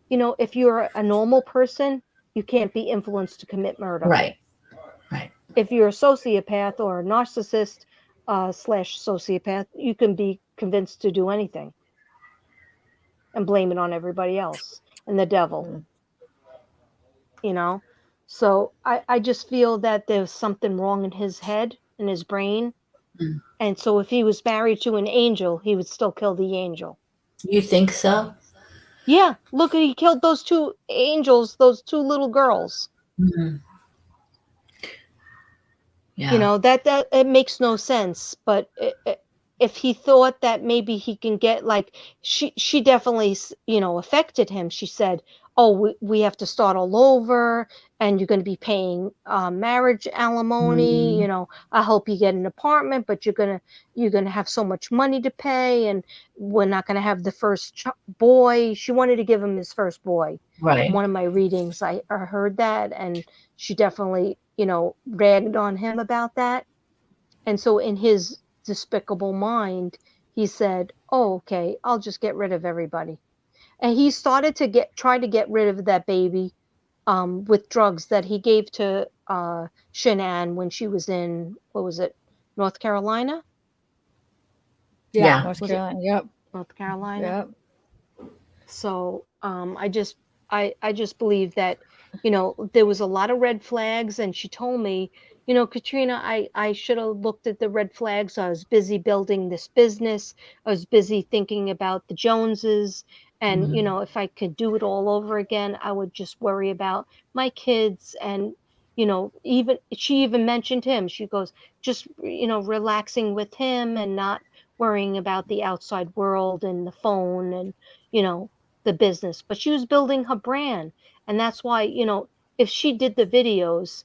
you know, if you're a normal person, you can't be influenced to commit murder. Right. If you're a sociopath or a narcissist / sociopath, you can be convinced to do anything and blame it on everybody else and the devil. You know? So I just feel that there's something wrong in his head, in his brain. And so if he was married to an angel, he would still kill the angel. You think so? Yeah. Look, he killed those two angels, those two little girls. Yeah. You know, that it makes no sense. But if he thought that maybe he can get, like, she definitely, you know, affected him. She said, oh, we have to start all over, and you're going to be paying marriage alimony. You know, I hope you get an apartment, but you're gonna have so much money to pay, and we're not going to have the first boy. She wanted to give him his first boy. Right. In one of my readings, I heard that, and she definitely, you know, ragged on him about that. And so in his despicable mind, he said, oh, okay, I'll just get rid of everybody. And he started to try to get rid of that baby with drugs that he gave to Shanann when she was in, what was it, North Carolina? Yeah. North Carolina. Yep. North Carolina. Yep. So I just believe that, you know, there was a lot of red flags, and she told me, you know, Katrina, I should have looked at the red flags. I was busy building this business. I was busy thinking about the Joneses. And, you know, if I could do it all over again, I would just worry about my kids. And, you know, she even mentioned him. She goes, just, you know, relaxing with him and not worrying about the outside world and the phone and, you know, the business. But she was building her brand. And that's why, you know, if she did the videos,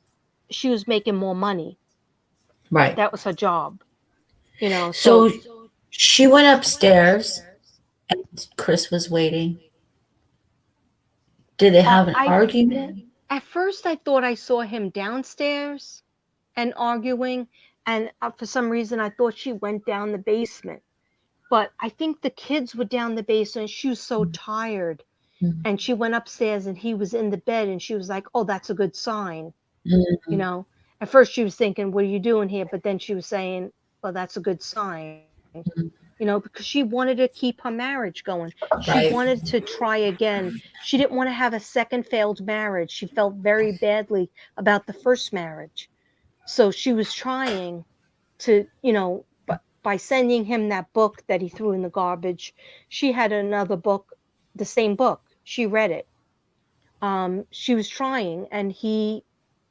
she was making more money. Right. That was her job. You know, so she went upstairs and Chris was waiting. Did they have an argument? At first I thought I saw him downstairs and arguing, and for some reason I thought she went down the basement. But I think the kids were down the basement. She was so tired. And she went upstairs, and he was in the bed, and she was like, oh, that's a good sign. You know, at first she was thinking, what are you doing here? But then she was saying, well, that's a good sign, you know, because she wanted to keep her marriage going. She Right. wanted to try again. She didn't want to have a second failed marriage. She felt very badly about the first marriage. So she was trying to, you know, by sending him that book that he threw in the garbage. She had another book, the same book. She read it. She was trying, and he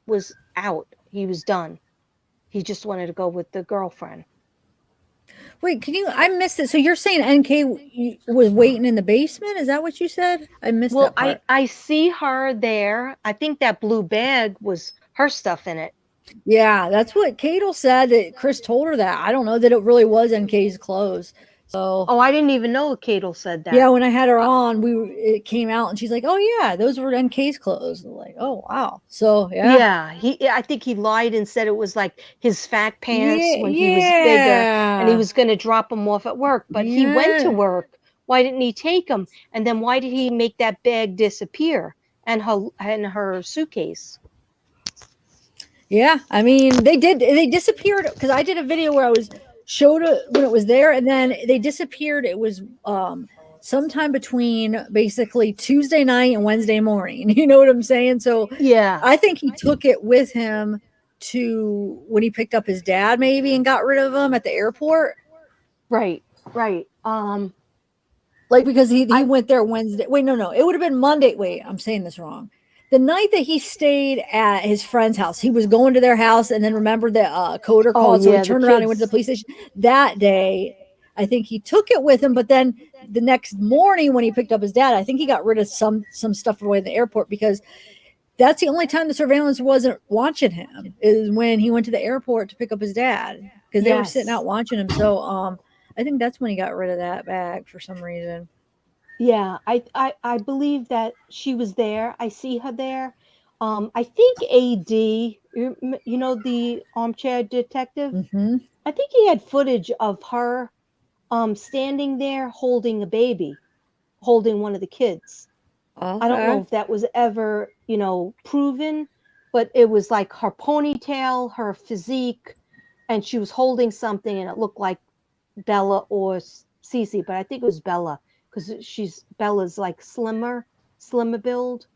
was out. He was done. He just wanted to go with the girlfriend. Wait, can you? I missed it. So you're saying NK was waiting in the basement? Is that what you said? I missed Well, that part. I see her there. I think that blue bag was her stuff in it. Yeah, that's what Cadel said. That Chris told her that. I don't know that it really was NK's clothes. So Oh, I didn't even know Cadel said that. yeah, when I had her on, it came out and she's like, "Oh yeah, those were NK's clothes." I'm like, "Oh wow." So yeah, I think he lied and said it was like his fat pants yeah, when he was bigger, and he yeah, was going to drop them off at work. But he went to yeah. work. Why didn't he take them? And then why did he make that bag disappear and her suitcase? Yeah, I mean, they disappeared because I did a video where I was showed it when it was there, and then they disappeared. It was sometime between basically Tuesday night and Wednesday morning. You know what I'm saying? So Yeah, I think he took it with him to when he picked up his dad, maybe, and got rid of him at the airport. right. Like because he went there Wednesday. Wait, no, it would have been Monday. Wait, I'm saying this wrong. The night that he stayed at his friend's house, he was going to their house, and then remember that Coder Oh called, so he yeah, the turned around and went to the kids. police station. That day, I think he took it with him, but then the next morning when he picked up his dad, I think he got rid of some stuff away at the airport because that's the only time the surveillance wasn't watching him is when he went to the airport to pick up his dad because they were sitting Yes. out watching him. So I think that's when he got rid of that bag for some reason. Yeah, I believe that she was there. I see her there. I think AD, you know, the armchair detective. Mm-hmm. I think he had footage of her standing there holding a baby, holding one of the kids. I don't know Okay. if that was ever, you know, proven, but it was like her ponytail, her physique, and she was holding something, and it looked like Bella or Cece, but I think it was Bella because Bella's like slimmer build.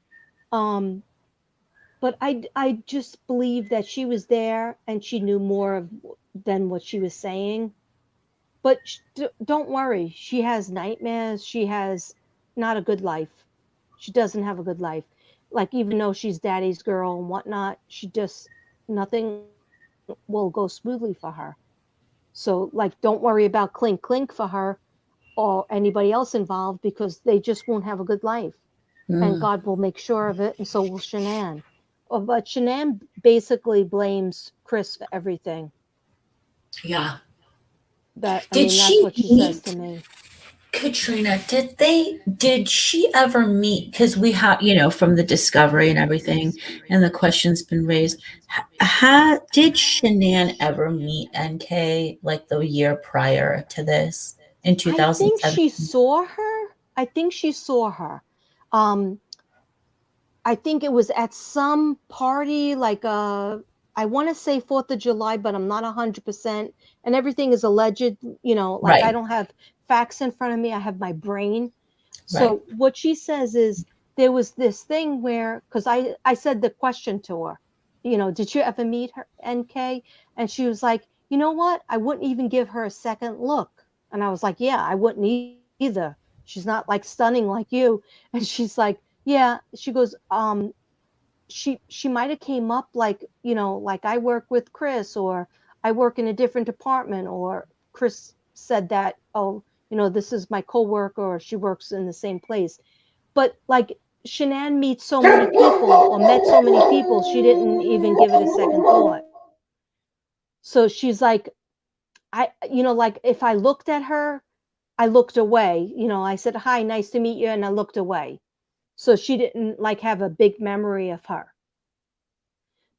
But I just believe that she was there and she knew more than what she was saying. But don't worry, she has nightmares. She has not a good life. She doesn't have a good life. Like even though she's daddy's girl and whatnot, nothing will go smoothly for her. So like, don't worry about clink clink for her or anybody else involved because they just won't have a good life. And God will make sure of it, and so will Shanann. But Shanann basically blames Chris for everything. Yeah. I Did mean, that's she what she says to meet me. Katrina? Did she ever meet? Because we have, from the discovery and everything, and the question's been raised. Did Shanann ever meet NK like the year prior to this in I think 2007? she saw her. I think she saw her. I think it was at some party, like I want to say 4th of July, but I'm not 100%. And everything is alleged, like I Right. don't have facts in front of me. I have my brain. So Right. what she says is there was this thing where, because I said the question to her, did you ever meet her, NK? And she was like, you know what? I wouldn't even give her a second look. And I was like, yeah, I wouldn't either. She's not like stunning like you. And she's like, yeah. She goes, she might have came up like, like I work with Chris, or I work in a different department, or Chris said that, oh, this is my coworker, or she works in the same place. But like Shanann meets so many people or met so many people, she didn't even give it a second thought. So she's like, like if I looked at her, I looked away. I said, hi, nice to meet you. And I looked away. So she didn't like have a big memory of her.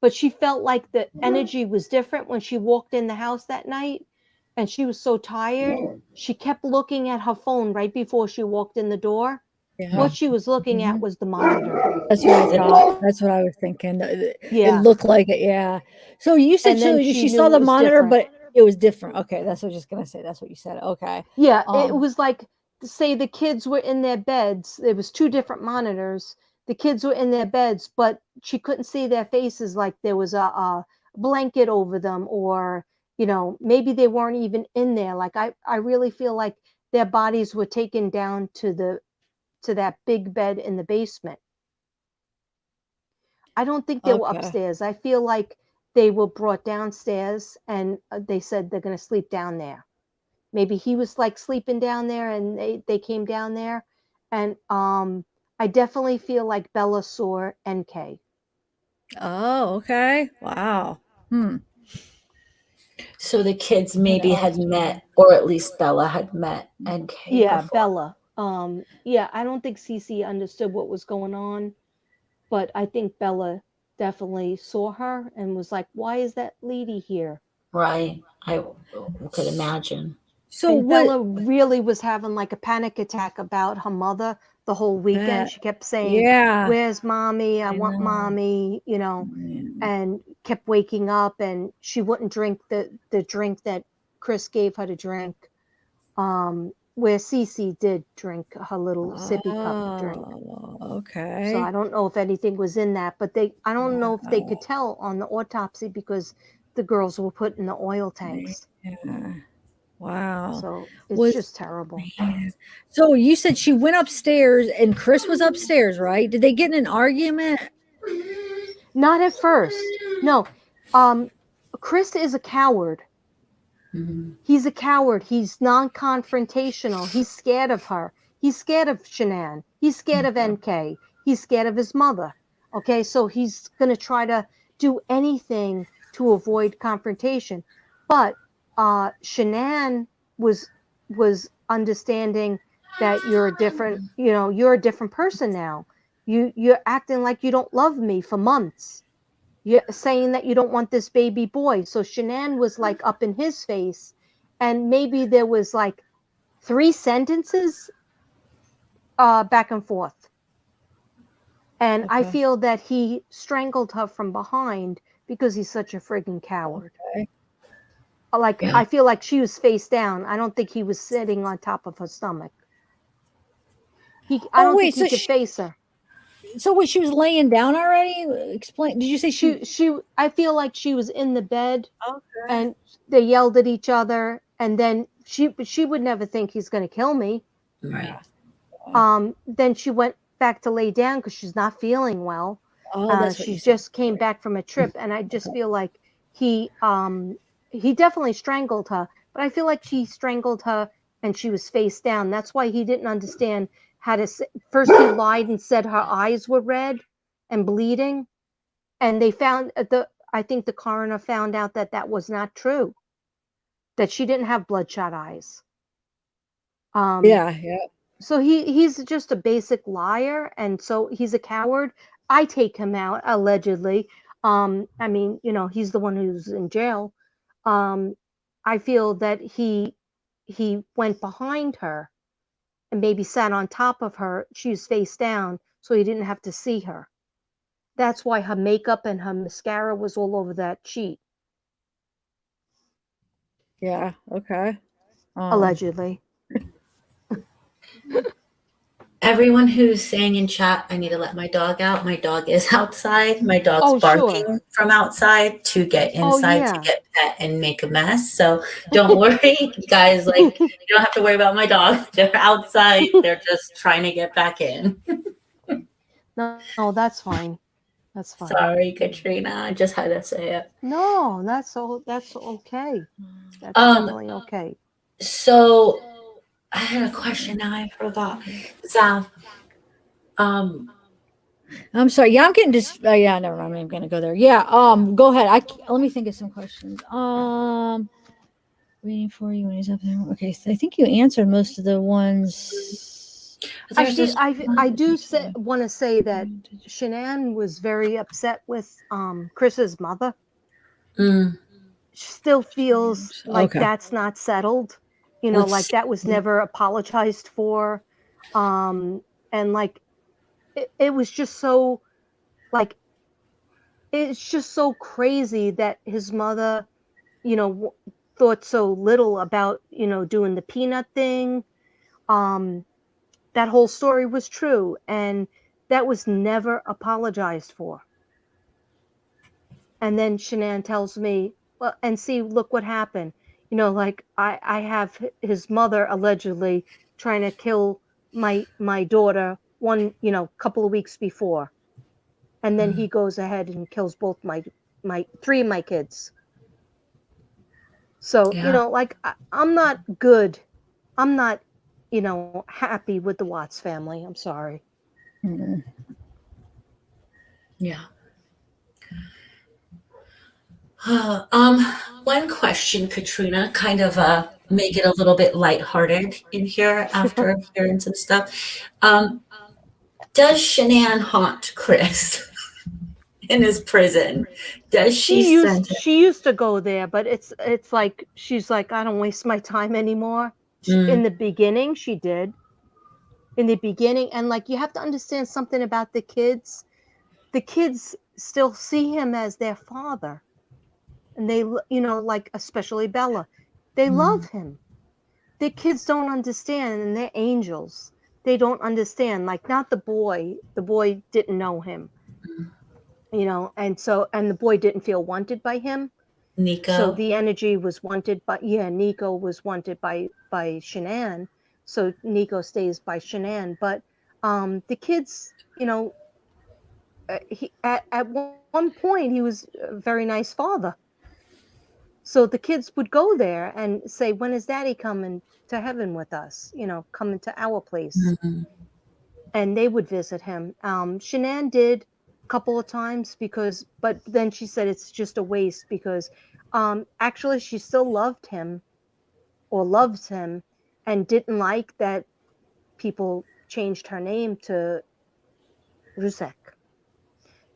But she felt like the energy was different when she walked in the house that night, and she was so tired. She kept looking at her phone right before she walked in the door, Yeah. What she was looking at was the monitor. That's what I thought. That's what I was thinking. It Yeah. looked like it, yeah. So you said And then she she saw knew the it was monitor, different. but it was different. Okay, that's what I was just gonna say. That's what you said. Okay. Yeah, it was like, say the kids were in their beds. There was 2 different monitors. The kids were in their beds, but she couldn't see their faces, like there was a blanket over them, or maybe they weren't even in there. Like I really feel like their bodies were taken down to that big bed in the basement. I don't think they were Okay. upstairs. I feel like they were brought downstairs, and they said they're going to sleep down there. Maybe he was like sleeping down there, and they came down there. And I definitely feel like Bella saw NK. Oh, okay. Wow. So the kids maybe had met, or at least Bella had met NK Yeah, before. Bella. Yeah, I don't think Cece understood what was going on, but I think Bella definitely saw her and was like, "Why is that lady here?" Right. I could imagine. So And what? Bella really was having like a panic attack about her mother the whole weekend. That, She kept saying, yeah. "Where's mommy? I want know. mommy," and kept waking up, and she wouldn't drink the drink that Chris gave her to drink. Where Cece did drink her little sippy cup drink. Oh, So okay. I don't know if anything was in that, but I don't know if they could tell on the autopsy because the girls were put in the oil tanks. Yeah. Wow. So it's Was just terrible. Man. So you said she went upstairs and Chris was upstairs, right? Did they get in an argument? Not at first. No. Chris is a coward. Mhm. He's a coward. He's non-confrontational. He's scared of her. He's scared of Shanann. He's scared of NK. He's scared of his mother. Okay, so he's going to try to do anything to avoid confrontation. But Shanann was understanding that you're a different person now. You're acting like you don't love me for months. You're saying that you don't want this baby boy. So Shanann was like up in his face, and maybe there was like 3 sentences back and forth. And I Okay. feel that he strangled her from behind because he's such a friggin' coward. Okay. Like, Yeah. I feel like she was face down. I don't think he was sitting on top of her stomach. I don't wait, think he so could face her. So wait, she was laying down already? Explain. Did you say I feel like she was in the bed, Okay. and they yelled at each other, and then she would never think he's going to kill me. Right. Then she went back to lay down because she's not feeling well. Oh, that's what She you said. just came back from a trip, and I just feel like he definitely strangled her, but I feel like he strangled her and she was face down. That's why he didn't understand how to first he lied and said her eyes were red and bleeding, and they found I think the coroner found out that was not true, that she didn't have bloodshot eyes. Yeah. So he's just a basic liar, and so he's a coward. I take him out allegedly. I mean, he's the one who's in jail. I feel that he went behind her and maybe sat on top of her. She was face down, so he didn't have to see her. That's why her makeup and her mascara was all over that sheet. Yeah. Okay. Allegedly. Everyone who's saying in chat, I need to let my dog out. My dog is outside. My dog's barking from outside to get inside to get pet and make a mess. So don't worry, you guys. Like, you don't have to worry about my dog. They're outside. They're just trying to get back in. No, that's fine. That's fine. Sorry, Katrina. I just had to say it. No, that's okay. That's definitely okay. So I had a question now. I forgot. Zav. I'm sorry. Yeah, I'm getting just. Yeah, never mind. I'm not even gonna go there. Yeah. Go ahead. Let me think of some questions. Waiting for you when he's up there. Okay, so I think you answered most of the ones. I do want to say that Shanann was very upset with Chris's mother. She still feels like that's not settled. Like that was never apologized for. And like, it was just so, like, it's just so crazy that his mother, thought so little about, doing the peanut thing. That whole story was true, and that was never apologized for. And then Shanann tells me, well, and see, look what happened. Like, I have his mother allegedly trying to kill my daughter couple of weeks before. And then he goes ahead and kills both my three of my kids. So, like, I'm not good. I'm not, happy with the Watts family. I'm sorry. Mm. Yeah. One question, Katrina, kind of make it a little bit lighthearted in here after hearing some stuff. Does Shanann haunt Chris in his prison? Does she send him? She used to go there, but it's like, she's like, I don't waste my time anymore. In the beginning, she did. In the beginning, and like, you have to understand something about the kids. The kids still see him as their father. And they, like, especially Bella, they love him. The kids don't understand, and they're angels. They don't understand, like, not the boy. The boy didn't know him, and the boy didn't feel wanted by him. Nico. So the energy was wanted by, Nico was wanted by Shanann. So Nico stays by Shanann. But the kids, he, at one point, he was a very nice father. So the kids would go there and say, when is Daddy coming to heaven with us? Coming to our place. Mm-hmm. And they would visit him. Shanann did a couple of times but then she said it's just a waste because actually she still loved him or loves him and didn't like that people changed her name to Rusek.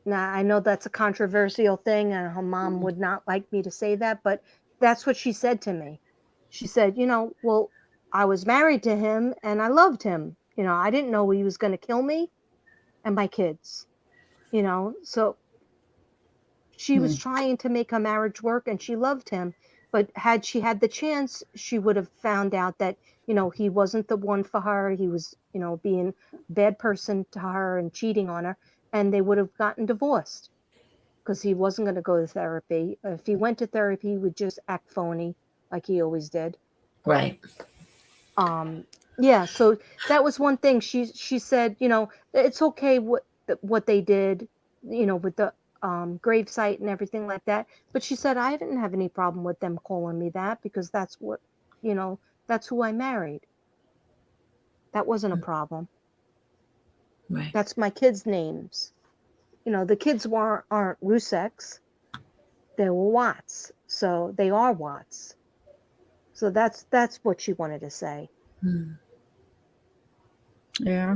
Now, I know that's a controversial thing, and her mom would not like me to say that, but that's what she said to me. She said, well, I was married to him, and I loved him. I didn't know he was going to kill me and my kids. So she was trying to make her marriage work, and she loved him. But had she had the chance, she would have found out that, he wasn't the one for her. He was, being a bad person to her and cheating on her. And they would have gotten divorced because he wasn't going to go to therapy. If he went to therapy, he would just act phony like he always did. Right. Yeah. So that was one thing. She said, it's okay what they did, with the gravesite and everything like that. But she said, I didn't have any problem with them calling me that because that's what, that's who I married. That wasn't a problem. Right. That's my kids' names. The kids aren't Ruseks. They were Watts. So they are Watts. So that's what she wanted to say. Yeah.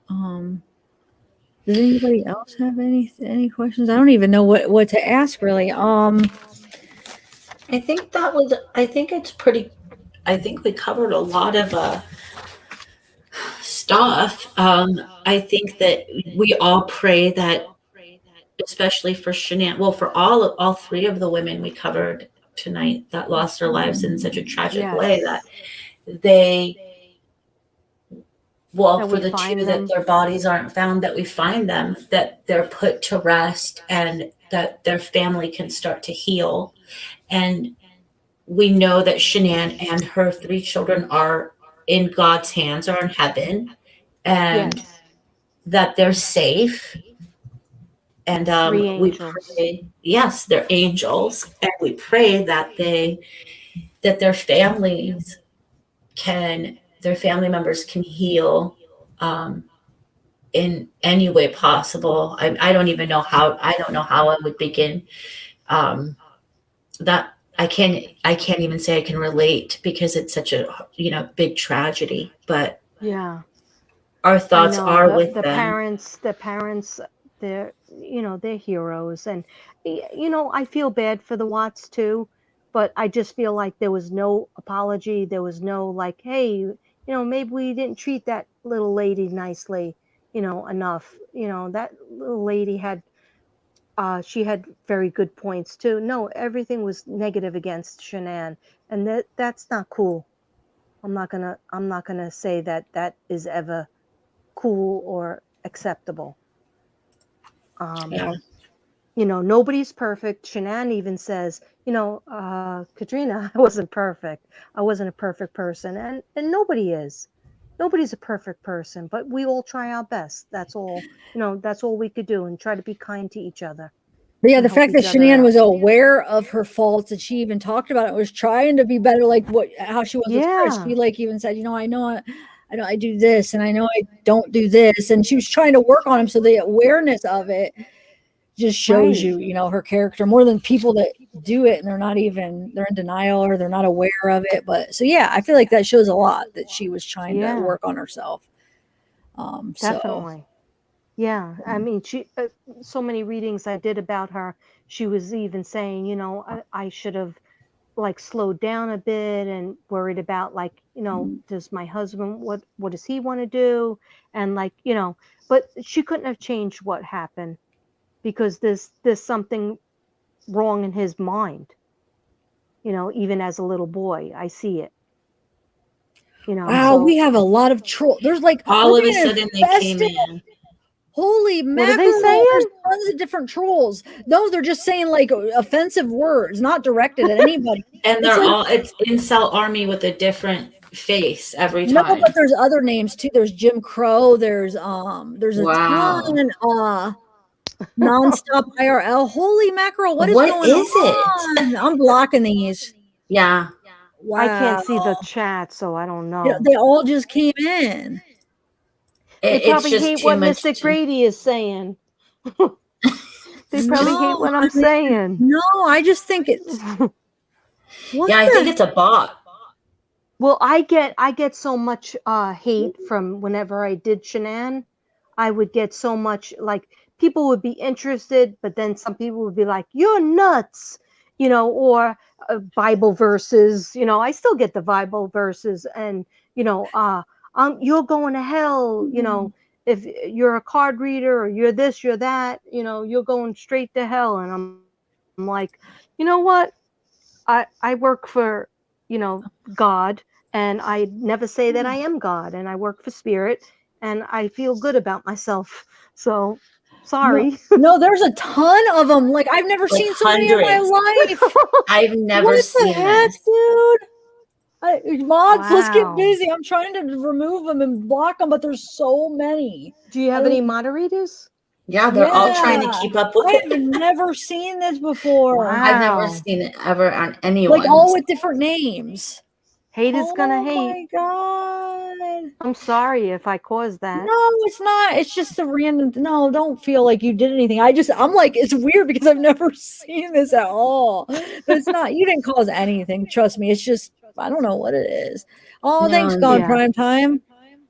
Does anybody else have any questions? I don't even know what to ask really. I think it's pretty. I think we covered a lot of stuff. I think that we all pray that, especially for Shanann, well, for all three of the women we covered tonight that lost their lives in such a tragic way, that they, well, for the two that their bodies aren't found, that we find them, that they're put to rest, and that their family can start to heal. And we know that Shanann and her three children are in God's hands, are in heaven, and that they're safe. And we pray, yes, they're angels, and we pray that their families their family members can heal in any way possible. I don't even know how. I don't know how I would begin. That I can't even say I can relate because it's such a big tragedy. But our thoughts are with the them. The parents, they're they're heroes, and I feel bad for the Watts too, but I just feel like there was no apology. There was no like, hey, maybe we didn't treat that little lady nicely, enough. That little lady had she had very good points too. No, everything was negative against Shanann, and that's not cool. I'm not gonna say that is ever cool or acceptable. Yeah. Nobody's perfect. Shanann even says, Katrina, I wasn't perfect. I wasn't a perfect person, and nobody is. Nobody's a perfect person, but we all try our best. That's all. That's all we could do, and try to be kind to each other. But yeah, and the help fact that each other Shanann out. was aware of her faults and she even talked about it, was trying to be better, like how she was with Chris. Yeah. She like even said, I know I do this and I know I don't do this. And she was trying to work on him. So the awareness of it just shows Right. you, her character more than people that do it and they're in denial or they're not aware of it. But so yeah, I feel like that shows a lot that she was trying to Yeah. work on herself. So Definitely. Yeah. I mean, she so many readings I did about her, she was even saying, I should have like slowed down a bit and worried about like, does my husband, what does he want to do? And like, but she couldn't have changed what happened because there's something wrong in his mind. Even as a little boy, I see it. wow, So we have a lot of troll. There's like All we're of a being sudden they came infested. in. Holy what are they mackerel, there's saying? tons of different trolls. No, they're just saying like offensive words, not directed at anybody. And It's they're like, all, it's incel army with a different face every no, time. but there's other names too. There's Jim Crow, there's a Wow. ton nonstop IRL. Holy mackerel, what is What going is it? on? I'm blocking these. Yeah. I Wow. can't see the chat, so I don't know. They all just came in. They It's probably just hate too what much. Mystic Brady is saying. They probably hate what I'm I mean, saying. no, I just think it's what Yeah, I the think it's a bot. Well, I get so much hate from whenever I did Shanann. I would get so much like people would be interested, but then some people would be like, "You're nuts," or Bible verses. I still get the Bible verses, and you're going to hell. If you're a card reader or you're this, you're that. You're going straight to hell. And I'm like, you know what? I work for God, and I never say that I am God, and I work for spirit, and I feel good about myself. So sorry. No, there's a ton of them. Like I've never Like seen so many in my hundreds. life. I've never What the seen heck, this. dude? Mods, let's get Wow. busy. I'm trying to remove them and block them, but there's so many. Do you have any moderators? Yeah, they're all trying to keep up with I it. have never seen this before. Wow. I've never seen it ever on anyone. Like all with different names. Hate is gonna hate. Oh my god. I'm sorry if I caused that. No, it's not. It's just a random. No, don't feel like you did anything. I'm like, it's weird because I've never seen this at all. But it's not. You didn't cause anything. Trust me. It's just I don't know what it is. Oh, No, thanks, Gone yeah. Prime Time.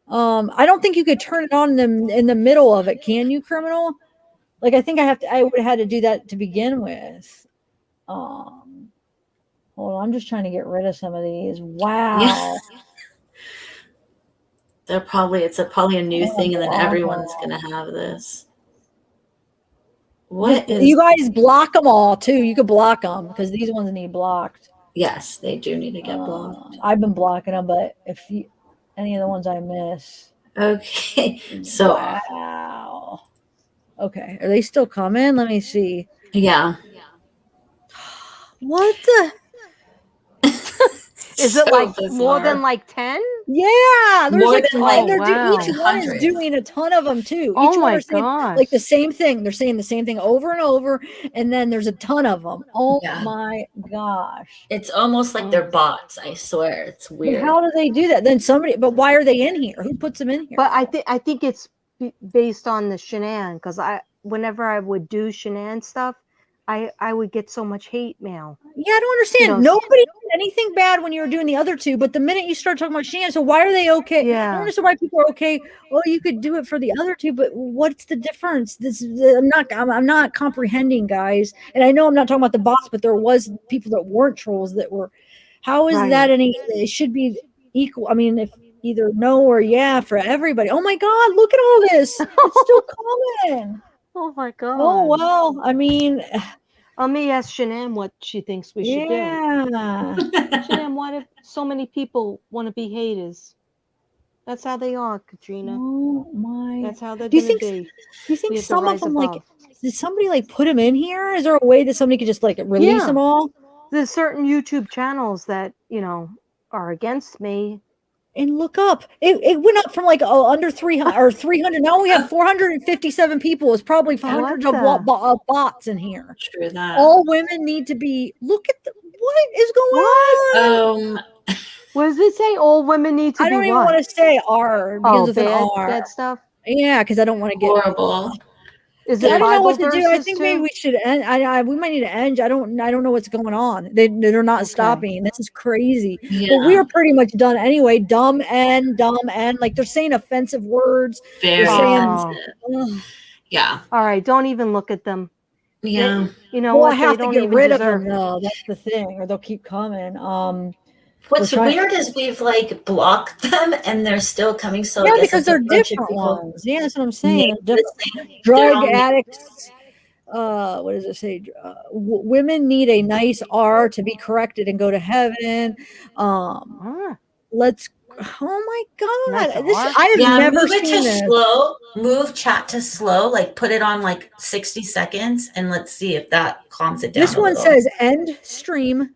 I don't think you could turn it on in the middle of it. Can you, criminal? Like I think I would have had to do that to begin with. Hold on, I'm just trying to get rid of some of these. Wow. Yeah. It's probably a new thing, and then everyone's gonna have this. What is? You guys block them all too. You could block them because these ones need blocked. Yes, they do need to get blocked. I've been blocking them, but if any of the ones I miss. Okay, so wow. Okay, are they still coming? Let me see. Yeah. What the? Is it like more than like 10? Yeah, there's More like than, like, each one is doing a ton of them too. Oh Each one my are saying gosh. like the same thing. They're saying the same thing over and over, and then there's a ton of them. Oh Yeah. my gosh! It's almost like they're bots. I swear, it's weird. But how do they do that? Then but why are they in here? Who puts them in here? But I think it's based on the Shanann, because whenever I would do Shanann stuff, I would get so much hate mail. Yeah, I don't understand. Nobody did anything bad when you were doing the other two, but the minute you start talking about Shanann, so why are they okay? Yeah. I don't understand why people are okay. Oh, you could do it for the other two, but what's the difference? I'm not comprehending, guys. And I know I'm not talking about the bots, but there was people that weren't trolls that were. How is that any? It should be equal. I mean, if either no or yeah for everybody. Oh my God, look at all this. It's still coming. Oh my God. Oh, well, I mean, Let me ask Shanann what she thinks we should do. yeah. Shanann, why do so many people want to be haters? That's how they are, Katrina. Oh my. That's how they're Do you going to think, be. do you think We have to some of rise them, like, above. did somebody, like, put them in here? Is there a way that somebody could just, like, release Yeah. them all? There's certain YouTube channels that, you know, are against me. And look up. It went up from, like, under 300 or 300. Now we have 457 people. It's probably hundreds of bots in here. True that. All women need to be. Look at what is going on? What does it say? All women need to I be don't even what? want to say R because it's an R. Bad stuff. Yeah, because I don't want to get horrible. Is I it don't know Bible what to do. I verses think too? maybe we should end. We might need to end. I don't know what's going on. They're not stopping. This is crazy. But we are pretty much done anyway. Dumb and. Like they're saying offensive words. Very They're saying, offensive. Yeah. All right, don't even look at them. Yeah. You know well, what? I have They to don't get even rid deserve of them though. That's the thing, or they'll keep coming. What's weird is we've like blocked them and they're still coming. So yeah, I guess because it's a they're bunch different of people. ones. Yeah, that's what I'm saying. They're different. They're Drug all addicts. What does it say? Women need a nice R to be corrected and go to heaven. Let's. Oh my God! This I have never move it seen to this. slow. Move chat to slow. Like put it on like 60 seconds, and let's see if that calms it down. This a one little. says end stream.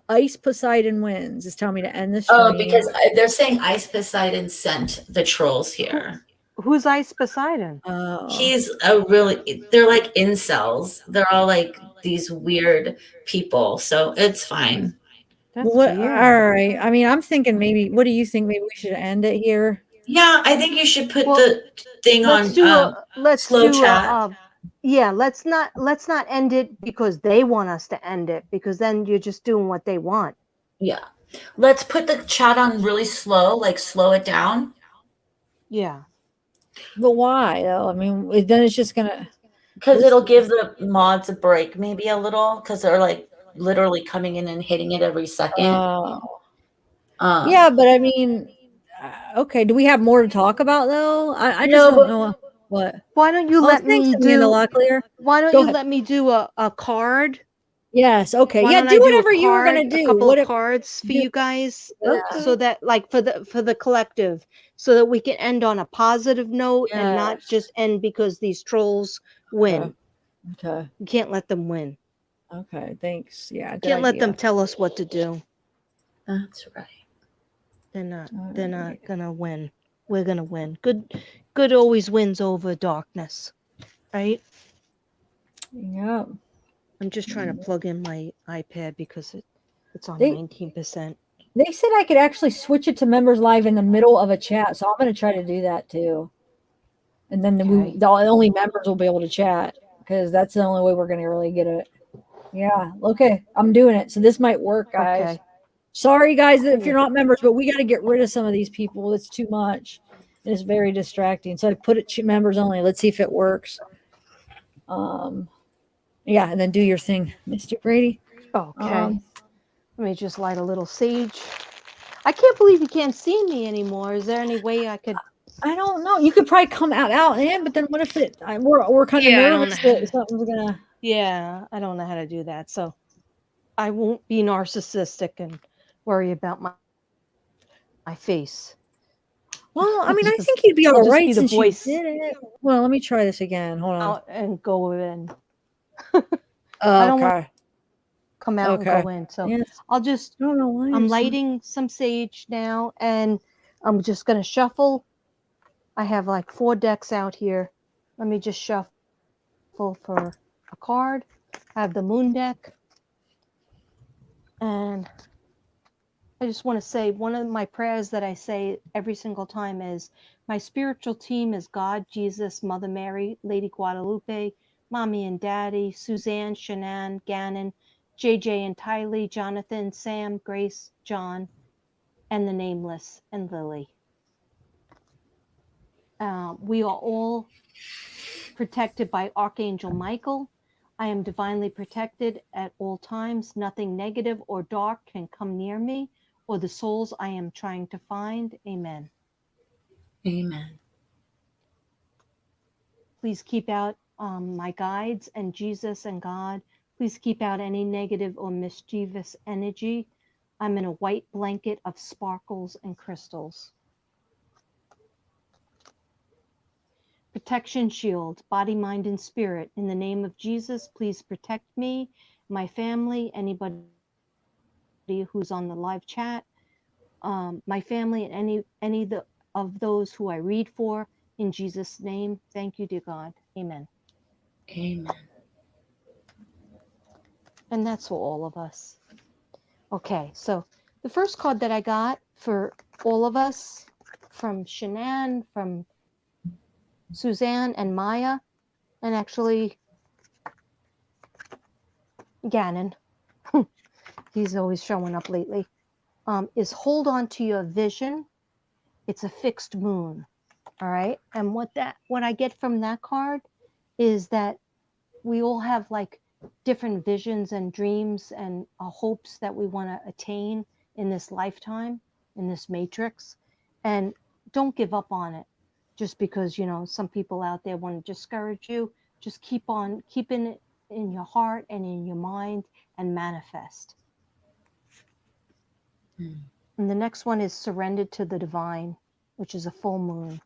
Ice Poseidon wins. It's telling me to end the stream. Oh, because they're saying Ice Poseidon sent the trolls here. Who's Ice Poseidon? He's a really. They're like incels. They're all like these weird people. So it's fine. What? All right. I mean, I'm thinking maybe. What do you think? Maybe we should end it here. Yeah, I think you should put the thing on slow chat. Let's not end it because they want us to end it, because then you're just doing what they want. Yeah. Let's put the chat on really slow, like slow it down. Yeah. But why though? I mean, then it's just gonna. Because it'll give the mods a break, maybe a little, because they're like literally coming in and hitting it every second. Yeah, but I mean, okay. Do we have more to talk about though? I just don't know what. Why don't you let me do? Why don't you let me do a card? Yes. Okay. Why Yeah. don't Do I whatever a you were card, gonna do. A couple of cards for you guys, so that like for the collective, so that we can end on a positive note and not just end because these trolls win. Okay. You can't let them win. Okay. Thanks. Yeah. Can't let them tell us what to do. That's right. They're not gonna win. We're gonna win. Good always wins over darkness, right? Yeah. I'm just trying to plug in my iPad because it's on 19%. They said I could actually switch it to members live in the middle of a chat, so I'm going to try to do that too. And then the only members will be able to chat, because that's the only way we're going to really get it. Yeah. Okay. I'm doing it. So this might work, guys. Okay. Sorry, guys, if you're not members, but we got to get rid of some of these people. It's too much. It's very distracting. So I put it to members only. Let's see if it works. Yeah, and then do your thing, Mr. Brady. Okay. Let me just light a little sage. I can't believe you can't see me anymore. Is there any way I could? I don't know. You could probably come out in, but then what if we're kind of nervous that something's gonna. Yeah, I don't know how to do that, so I won't be narcissistic and worry about my face. Well, I mean, I think you'd be all right be the since voice. you did it. Well, let me try this again. Hold on. Out and go in. I don't want to come out and go in. So I'll just, I don't know why I'm lighting some sage now, and I'm just going to shuffle. I have like 4 decks out here. Let me just shuffle for a card. I have the moon deck. And I just want to say, one of my prayers that I say every single time is, my spiritual team is God, Jesus, Mother Mary, Lady Guadalupe, Mommy and Daddy, Suzanne, Shanann, Gannon, JJ and Tylee, Jonathan, Sam, Grace, John, and the Nameless, and Lily. We are all protected by Archangel Michael. I am divinely protected at all times. Nothing negative or dark can come near me or the souls I am trying to find. Amen. Amen. Please keep out my guides and Jesus and God. Please keep out any negative or mischievous energy. I'm in a white blanket of sparkles and crystals. Protection shield, body, mind, and spirit. In the name of Jesus, please protect me, my family, anybody who's on the live chat, my family, and any of those who I read for. In Jesus' name, thank you, dear God. Amen. Amen. And that's for all of us. Okay, so the first card that I got for all of us from Shanann, from Suzanne and Maya, and actually Gannon, he's always showing up lately, is hold on to your vision. It's a fixed moon. All right. And what I get from that card is that we all have like different visions and dreams and hopes that we want to attain in this lifetime, in this matrix. And don't give up on it just because, you know, some people out there want to discourage you. Just keep on keeping it in your heart and in your mind and manifest. And the next one is surrendered to the divine, which is a full moon,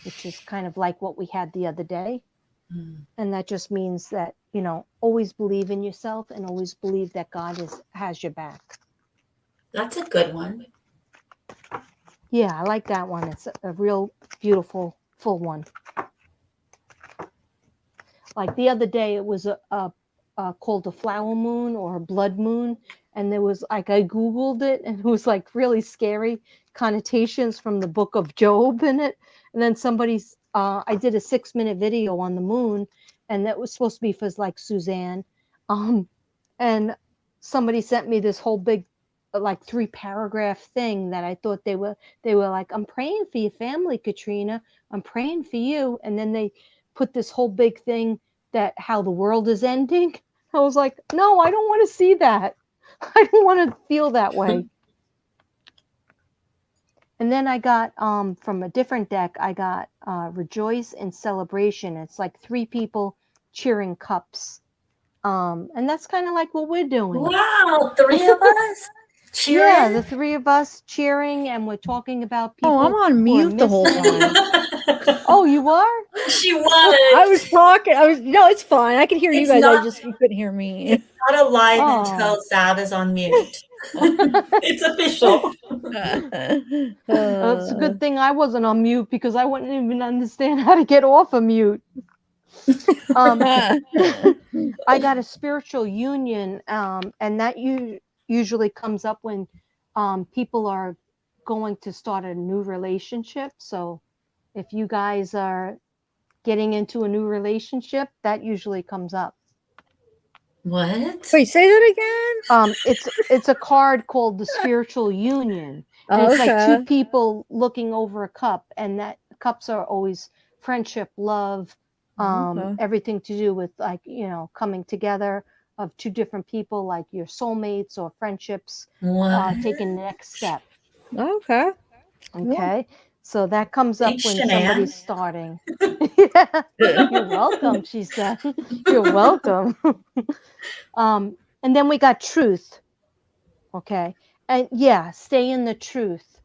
which is kind of like what we had the other day. And that just means that, you know, always believe in yourself and always believe that God has your back. That's a good one. Yeah, I like that one. It's a real beautiful full one. Like the other day, it was called a flower moon or a blood moon. And there was like, I Googled it and it was like really scary connotations from the book of Job in it. And then I did a 6-minute video on the moon, and that was supposed to be for like Suzanne. And somebody sent me this whole big, like 3-paragraph thing that I thought they were like, I'm praying for your family, Katrina. I'm praying for you. And then they put this whole big thing that how the world is ending. I was like, no, I don't want to see that. I don't want to feel that way. And then I got, from a different deck, I got Rejoice in Celebration. It's like 3 people cheering cups. And that's kind of like what we're doing. Wow, 3 of us cheering? Yeah, the 3 of us cheering, and we're talking about people. Oh, I'm on mute the whole time. Oh, you are? She was. I was talking. No, it's fine. I can hear you guys. You couldn't hear me. It's not alive until Zav is on mute. It's official. It's a good thing I wasn't on mute because I wouldn't even understand how to get off of mute. I got a spiritual union, and that usually comes up when people are going to start a new relationship. So if you guys are getting into a new relationship, that usually comes up. What? Wait, say that again. It's a card called the spiritual union. And it's like 2 people looking over a cup, and that cups are always friendship, love, everything to do with, like, you know, coming together of 2 different people, like your soulmates or friendships, taking the next step. Okay. So that comes up when Shanann. somebody's starting. Yeah. You're welcome, she said. You're welcome. And then we got truth. Okay. And yeah, stay in the truth.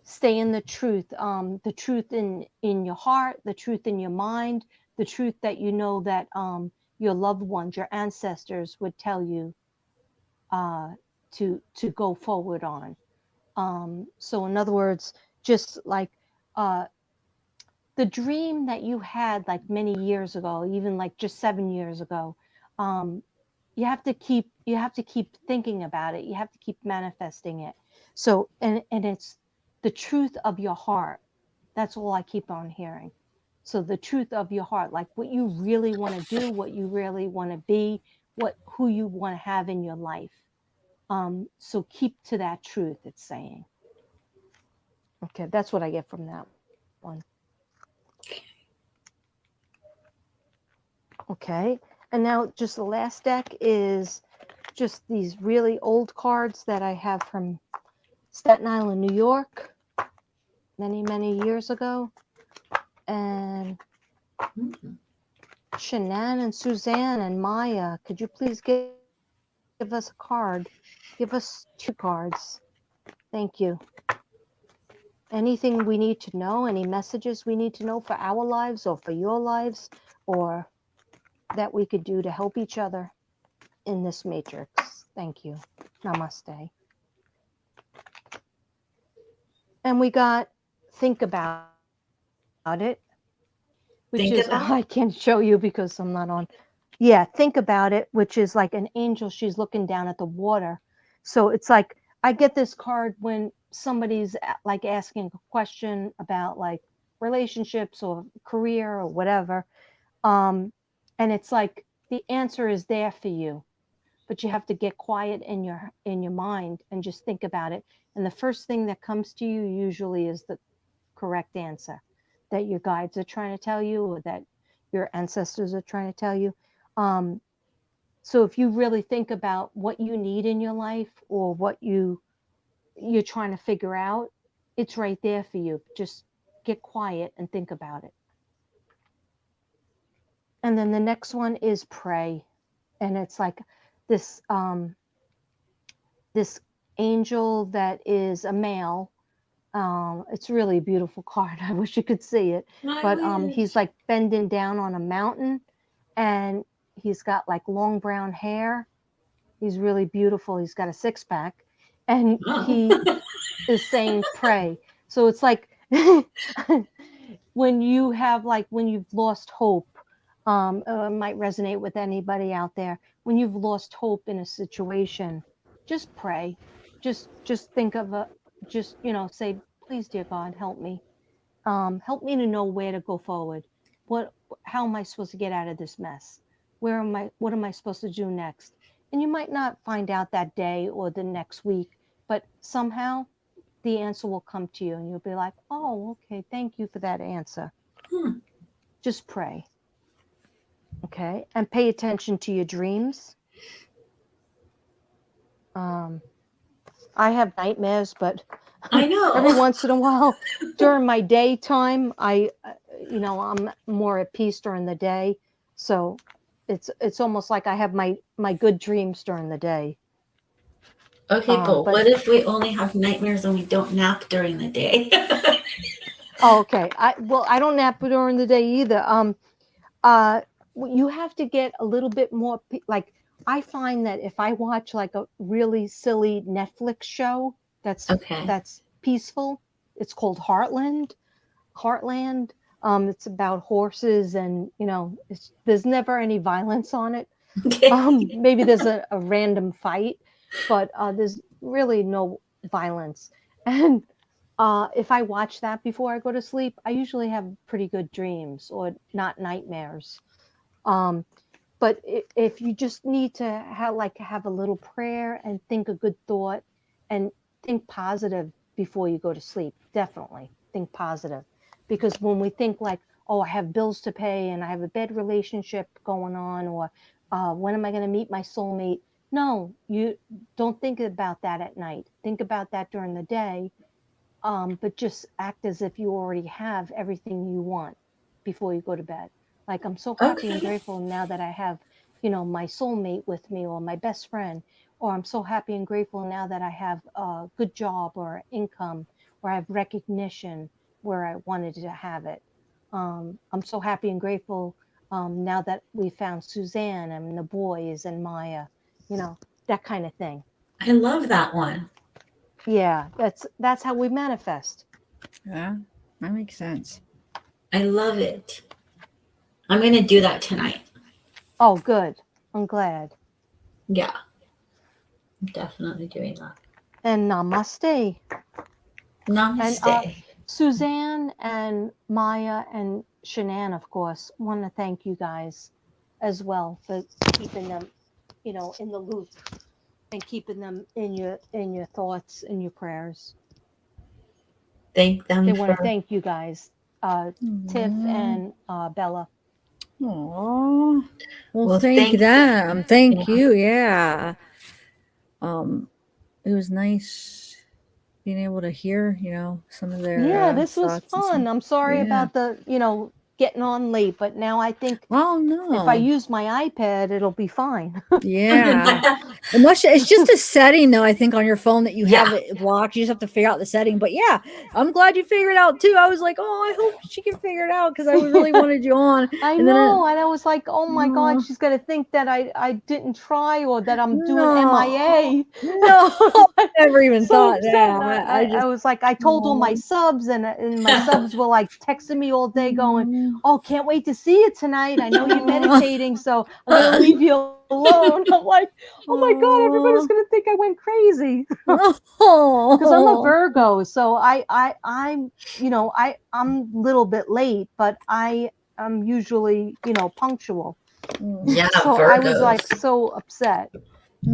Stay in the truth. The truth in your heart, the truth in your mind, the truth that you know that your loved ones, your ancestors would tell you to go forward on. So in other words, just like the dream that you had like many years ago, even like just 7 years ago, you have to keep thinking about it. You have to keep manifesting it. So and it's the truth of your heart. That's all I keep on hearing. So the truth of your heart, like what you really want to do, what you really want to be, who you want to have in your life. So keep to that truth, it's saying. Okay, that's what I get from that one. Okay, and now just the last deck is just these really old cards that I have from Staten Island, New York, many, many years ago. And Shanann and Suzanne and Maya, could you please give us a card? Give us 2 cards. Thank you. Anything we need to know, any messages we need to know for our lives or for your lives, or that we could do to help each other in this matrix. Thank you. Namaste. And we got think about it, which Think is, about? I can't show you because I'm not on. Yeah, think about it, which is like an angel. She's looking down at the water. So it's like, I get this card when somebody's like asking a question about like relationships or career or whatever. And it's like the answer is there for you, but you have to get quiet in your mind and just think about it. And the first thing that comes to you usually is the correct answer that your guides are trying to tell you, or that your ancestors are trying to tell you. So if you really think about what you need in your life, or what you're trying to figure out, it's right there for you. Just get quiet and think about it. And then the next one is pray. And it's like this this angel that is a male. It's really a beautiful card. I wish you could see it. But he's like bending down on a mountain, and he's got like long brown hair. He's really beautiful. He's got a 6-pack, and he is saying pray. So it's like when you've lost hope, it might resonate with anybody out there. When you've lost hope in a situation, just pray. Just think of say, please, dear God, help me. Help me to know where to go forward. How am I supposed to get out of this mess? What am I supposed to do next? And you might not find out that day or the next week, but somehow the answer will come to you, and you'll be like, oh, okay, thank you for that answer. Just pray. Okay, and pay attention to your dreams. I have nightmares, but I know. every once in a while during my daytime, I'm more at peace during the day. So it's almost like I have my good dreams during the day. Okay, but what if we only have nightmares and we don't nap during the day? Oh, okay. I don't nap during the day either. You have to get a little bit more, like, I find that if I watch like a really silly Netflix show that's peaceful, it's called Heartland. It's about horses, and there's never any violence on it. Maybe there's a random fight, but there's really no violence. And if I watch that before I go to sleep, I usually have pretty good dreams, or not nightmares. But if you just need to have a little prayer and think a good thought and think positive before you go to sleep, definitely think positive. Because when we think like, oh, I have bills to pay and I have a bad relationship going on, or when am I going to meet my soulmate? No, you don't think about that at night. Think about that during the day, but just act as if you already have everything you want before you go to bed. Like, I'm so happy and grateful now that I have, my soulmate with me, or my best friend, or I'm so happy and grateful now that I have a good job or income, or I have recognition where I wanted to have it. I'm so happy and grateful now that we found Suzanne and the boys and Maya, that kind of thing. I love that one. Yeah, that's how we manifest. Yeah, that makes sense. I love it. I'm going to do that tonight. Oh, good. I'm glad. Yeah, I'm definitely doing that. And namaste. Namaste. And Suzanne and Maya and Shanann, of course, want to thank you guys as well for keeping them, in the loop, and keeping them in your thoughts and your prayers. Thank them. They want to thank you guys, Tiff and Bella. Aww. Well, thank them. Thank you. Yeah. It was nice being able to hear, some of their Yeah, this was thoughts and stuff. fun. I'm sorry Yeah. about the, getting on late, but now I think Oh if I no. use my iPad, it'll be fine. Yeah. It's just a setting though, I think, on your phone that you Yeah. have it blocked. You just have to figure out the setting. But yeah, I'm glad you figured it out too. I was like, oh, I hope she can figure it out because I really wanted you on. I And know, and I was like, oh my No. God, she's gonna think that I didn't try or that I'm doing No. MIA. No, I never even So thought upset. that. I I was like, I told all my No. subs, and my subs were like texting me all day, going, "Oh, can't wait to see you tonight. I know you're meditating, so I'm gonna leave you alone." I'm like, oh my God, everybody's gonna think I went crazy. Because I'm a Virgo, so I'm I'm a little bit late, but I'm usually punctual. Yeah, So I was like Virgos. so upset.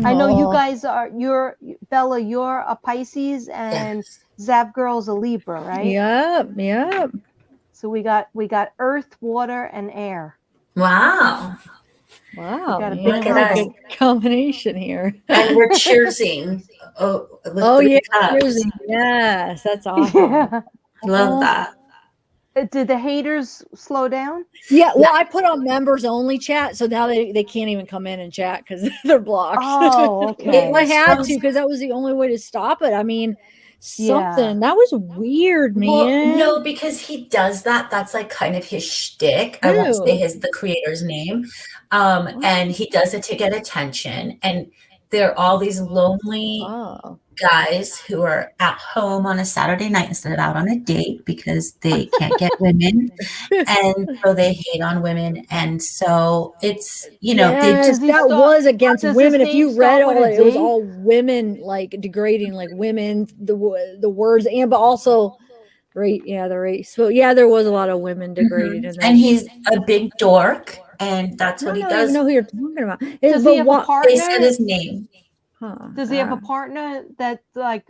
I know you guys you're Bella, you're a Pisces, and Yes. zavgirl's a Libra, right? Yep. So we got Earth, water, and air. Wow. Wow. got a You big got a combo. good combination here. And we're cheersing. With Oh 3 yeah, cups. cheersing. Yes, that's awesome. Yeah. Love that. Did the haters slow down? Yeah, well, I put on members only chat, so now they can't even come in and chat because they're blocked. Oh, okay. Well, I had to because that was the only way to stop it. I mean, something that was weird, man. Well, no, because he does that. That's like kind of his shtick. I won't say the creator's name. And he does it to get attention. And there are all these lonely guys who are at home on a Saturday night instead of out on a date because they can't get women. And so they hate on women. And so it's, they just that was against does women. his If you name read start all with a it, it was D? all women, like degrading, like women, the words, and but also right, the race. So yeah, there was a lot of women degraded in there. And he's a big dork, and that's what he I don't even does. know who you're talking about. Does he have a partner? They said his name. Does he have a partner that like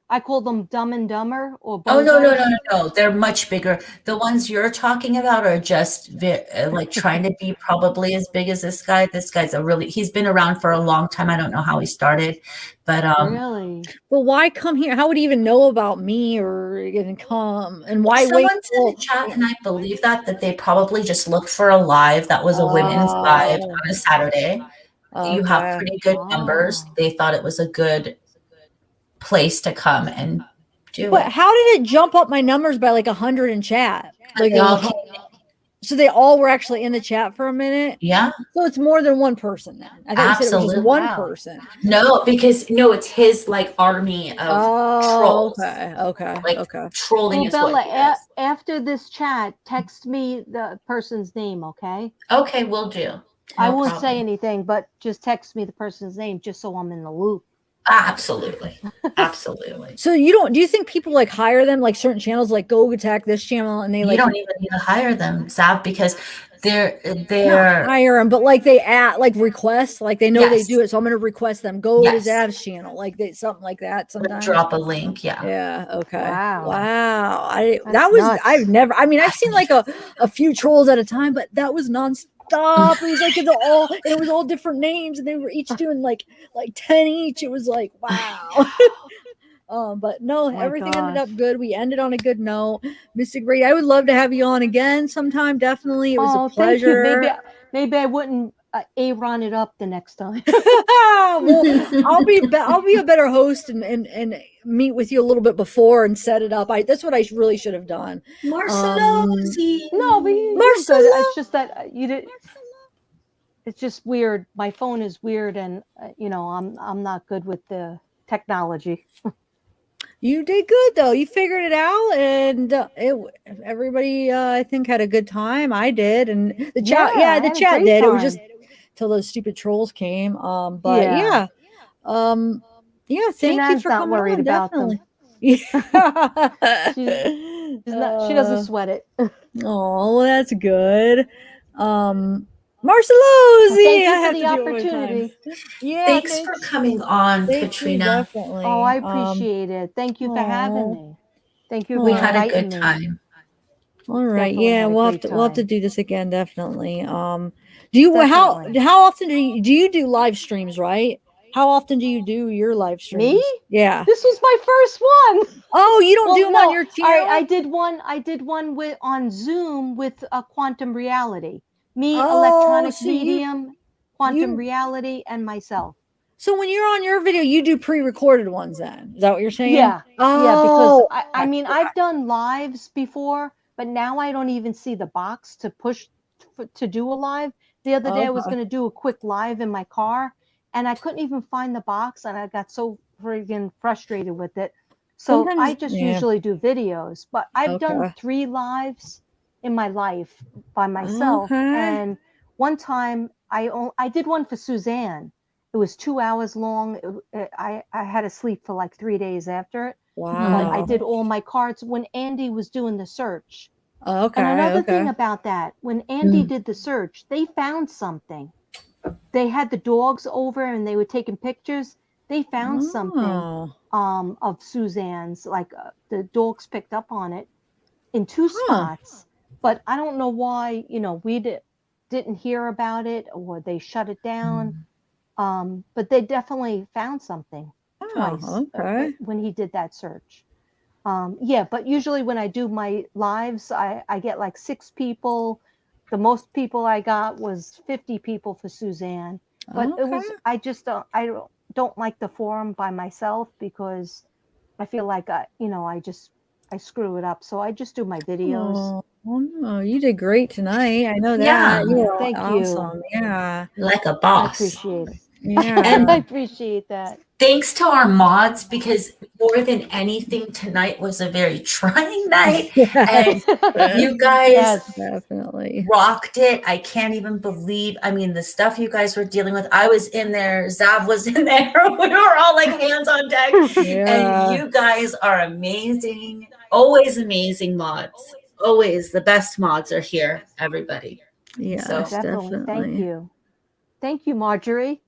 I call them Dumb and Dumber or Oh Bozos? no! They're much bigger. The ones you're talking about are just like trying to be probably as big as this guy. This guy's he's been around for a long time. I don't know how he started, but really. Well, why come here? How would he even know about me or even come? And why wait? Someone's in the chat, and I believe that they probably just looked for a live that was a women's live on a Saturday. You have pretty good numbers. They thought it was a good place to come and do But it. how did it jump up my numbers by like 100 in chat? Like They all so they all were actually in the chat for a minute. Yeah. So it's more than one person then. I thought you said it was just one person. No, because it's his like army of trolls. Okay. Trolling is Bella, after this chat, text me the person's name, okay? Okay, will do. I won't say anything, but just text me the person's name just so I'm in the loop. Absolutely. So do you think people like hire them, like certain channels, like go attack this channel, and they like you don't even need to hire them, Sav, because they're not hire them, but like they like request, like they know they do it, so I'm going to request them go to Zav's channel, like something like that. Sometimes drop a link, okay. Wow. I've never. I mean, I've seen like a few trolls at a time, but that was nonstop. It was like it was all different names, and they were each doing like 10 each. It was like wow. But no, everything ended up good. We ended on a good note. Mystic Brady, I would love to have you on again sometime. Definitely, it was a pleasure. Thank you. Maybe I wouldn't run it up the next time. Well, I'll be a better host and meet with you a little bit before and set it up. That's what I really should have done. Marcelo, no, but Marcelo. It's just that you did. It's just weird. My phone is weird, and I'm not good with the technology. You did good though. You figured it out, and everybody I think had a good time. I did, and the chat. Yeah, the chat did. It was just till those stupid trolls came. But yeah. Thank you for coming worried on. About definitely. Them. She doesn't sweat it. Oh, that's good. Marcelosi, thank you for the opportunity. Yeah, thanks for coming on, Katrina. Definitely. Oh, I appreciate it. Thank you for having me. Thank you. We had a good time. All right. Yeah, we'll have to do this again. Definitely. Do you how often do you do live streams? Right. How often do you do your live streams? Me? Yeah. This was my first one. Oh, you don't do them on your channel? I did one. I did one with on Zoom with quantum reality. Me, Oh, electronic so medium, quantum you- reality, and myself. So when you're on your video, you do pre-recorded ones then? Is that what you're saying? Yeah. Oh, Yeah, because I mean, I've done lives before, but now I don't even see the box to push to do a live. The other day I was Okay. going to do a quick live in my car, and I couldn't even find the box, and I got so friggin' frustrated with it. So I Sometimes- just yeah. usually do videos, but I've done Okay. 3 lives in my life by myself. Okay. And one time I did one for Suzanne. It was 2 hours long. I had to sleep for like 3 days after it. But I Wow. did all my cards when Andy was doing the search. Okay. And another okay. thing about that, when Andy did the search, they found something. They had the dogs over and they were taking pictures. They found something Oh. of Suzanne's, like the dogs picked up on it in 2 spots. But I don't know why, we didn't hear about it or they shut it down. But they definitely found something twice okay. when he did that search. Yeah, but usually when I do my lives, I get like 6 people. The most people I got was 50 people for Suzanne. But it was, I just don't like the forum by myself because I feel like I screw it up. So I just do my videos. Oh no, you did great tonight. I know that. Yeah. You were Thank you. awesome. Yeah. Like a I boss. appreciate it. Yeah. And I appreciate that. thanks to our mods, because more than anything, tonight was a very trying night. And you guys Yes. Definitely. rocked it. I can't even believe, I mean, the stuff you guys were dealing with. I was in there, Zav was in there. We were all like hands on deck. Yeah. And you guys are amazing. Always amazing mods. Always the best mods are here, everybody. Yes, So- Definitely. Thank you. Thank you, Marjorie.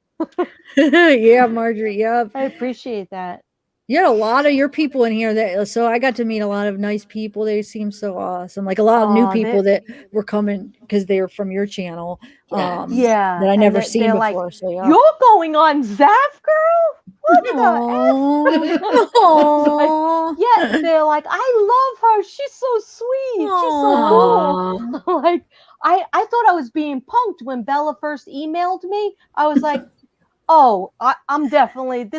Yeah, Marjorie. Yep. I appreciate that. You had a lot of your people in here so I got to meet a lot of nice people. They seem so awesome. Like a lot of new people that were coming because they were from your channel. Yes. Yeah. That I and never seen they're before. Like, so yeah. you're going on zavgirl? What the F? Aw. Yeah, they're like, I love her. She's so sweet. She's so cool. Like, I thought I was being punked when Bella first emailed me. I was like, oh, I'm definitely,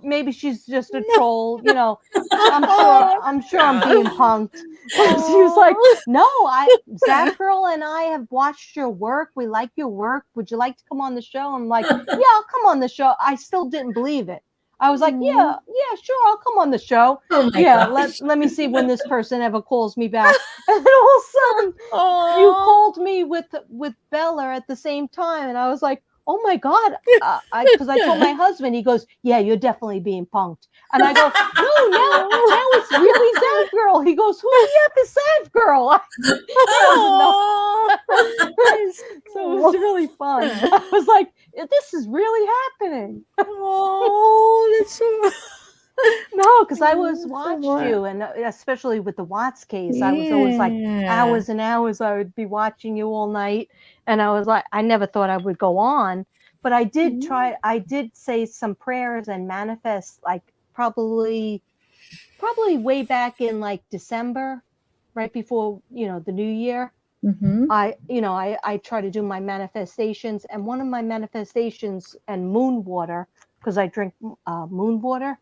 maybe she's just a troll, I'm sure I'm being punked. And she was like, no, zavgirl and I have watched your work. We like your work. Would you like to come on the show? I'm like, yeah, I'll come on the show. I still didn't believe it. I was like, yeah, sure, I'll come on the show. Oh my Yeah, gosh. let me see when this person ever calls me back. And then all of a sudden, you called me with Bella at the same time, and I was like, oh my God, because I told my husband, he goes, yeah, you're definitely being punked. And I go, no, now it's really zavgirl. He goes, who the F is zavgirl? So it was really fun. I was like, this is really happening. Oh, that's so. No, because I was watched you, and especially with the Watts case, I was always like hours and hours. I would be watching you all night, and I was like, I never thought I would go on, but I did try. I did say some prayers and manifest, like probably way back in like December, right before the new year. Mm-hmm. I try to do my manifestations, and one of my manifestations and moon water, because I drink moon water.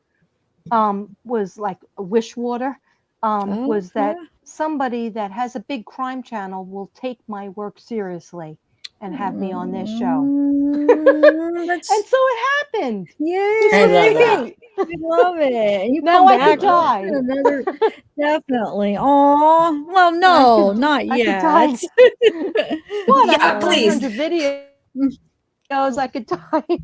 Was like wish water, was that somebody that has a big crime channel will take my work seriously and have me on this show. And so it happened. Yeah, I love that. I love it. And you Now come I back could die. another, definitely. Oh, well, no, not I yet. could die. What? Yeah, I have please. 900 videos. I could die.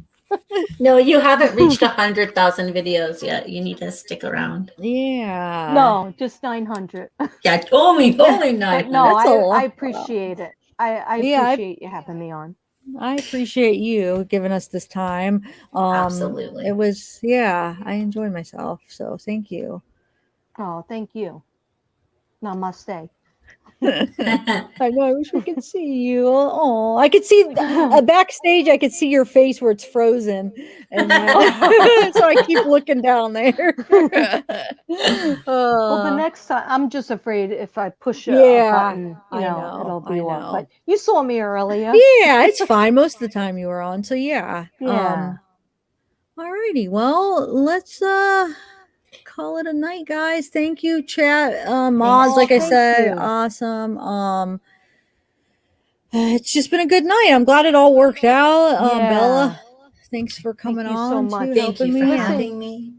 No, you haven't reached 100,000 videos yet. You need to stick around. Yeah. No, just 900. Yeah, only But 900. no, That's a lot. I appreciate it. I Yeah, appreciate you having me on. I appreciate you giving us this time. Absolutely. It was, yeah, I enjoyed myself. So thank you. Oh, thank you. Namaste. I know. I wish we could see you. Oh, I could see backstage. I could see your face where it's frozen, and so I keep looking down there. Well, the next time, I'm just afraid if I push a Yeah, button, I know, it'll be I off. know. But you saw me earlier. Yeah, it's fine. Most of the time you were on, so yeah. Yeah. Alrighty. Well, let's call it a night, guys. Thank you, chat. Mods, like I Thank said, you. awesome. It's just been a good night. I'm glad it all worked out. Yeah. Bella, thanks for coming you so on much. too, Thank helping you for me. having me.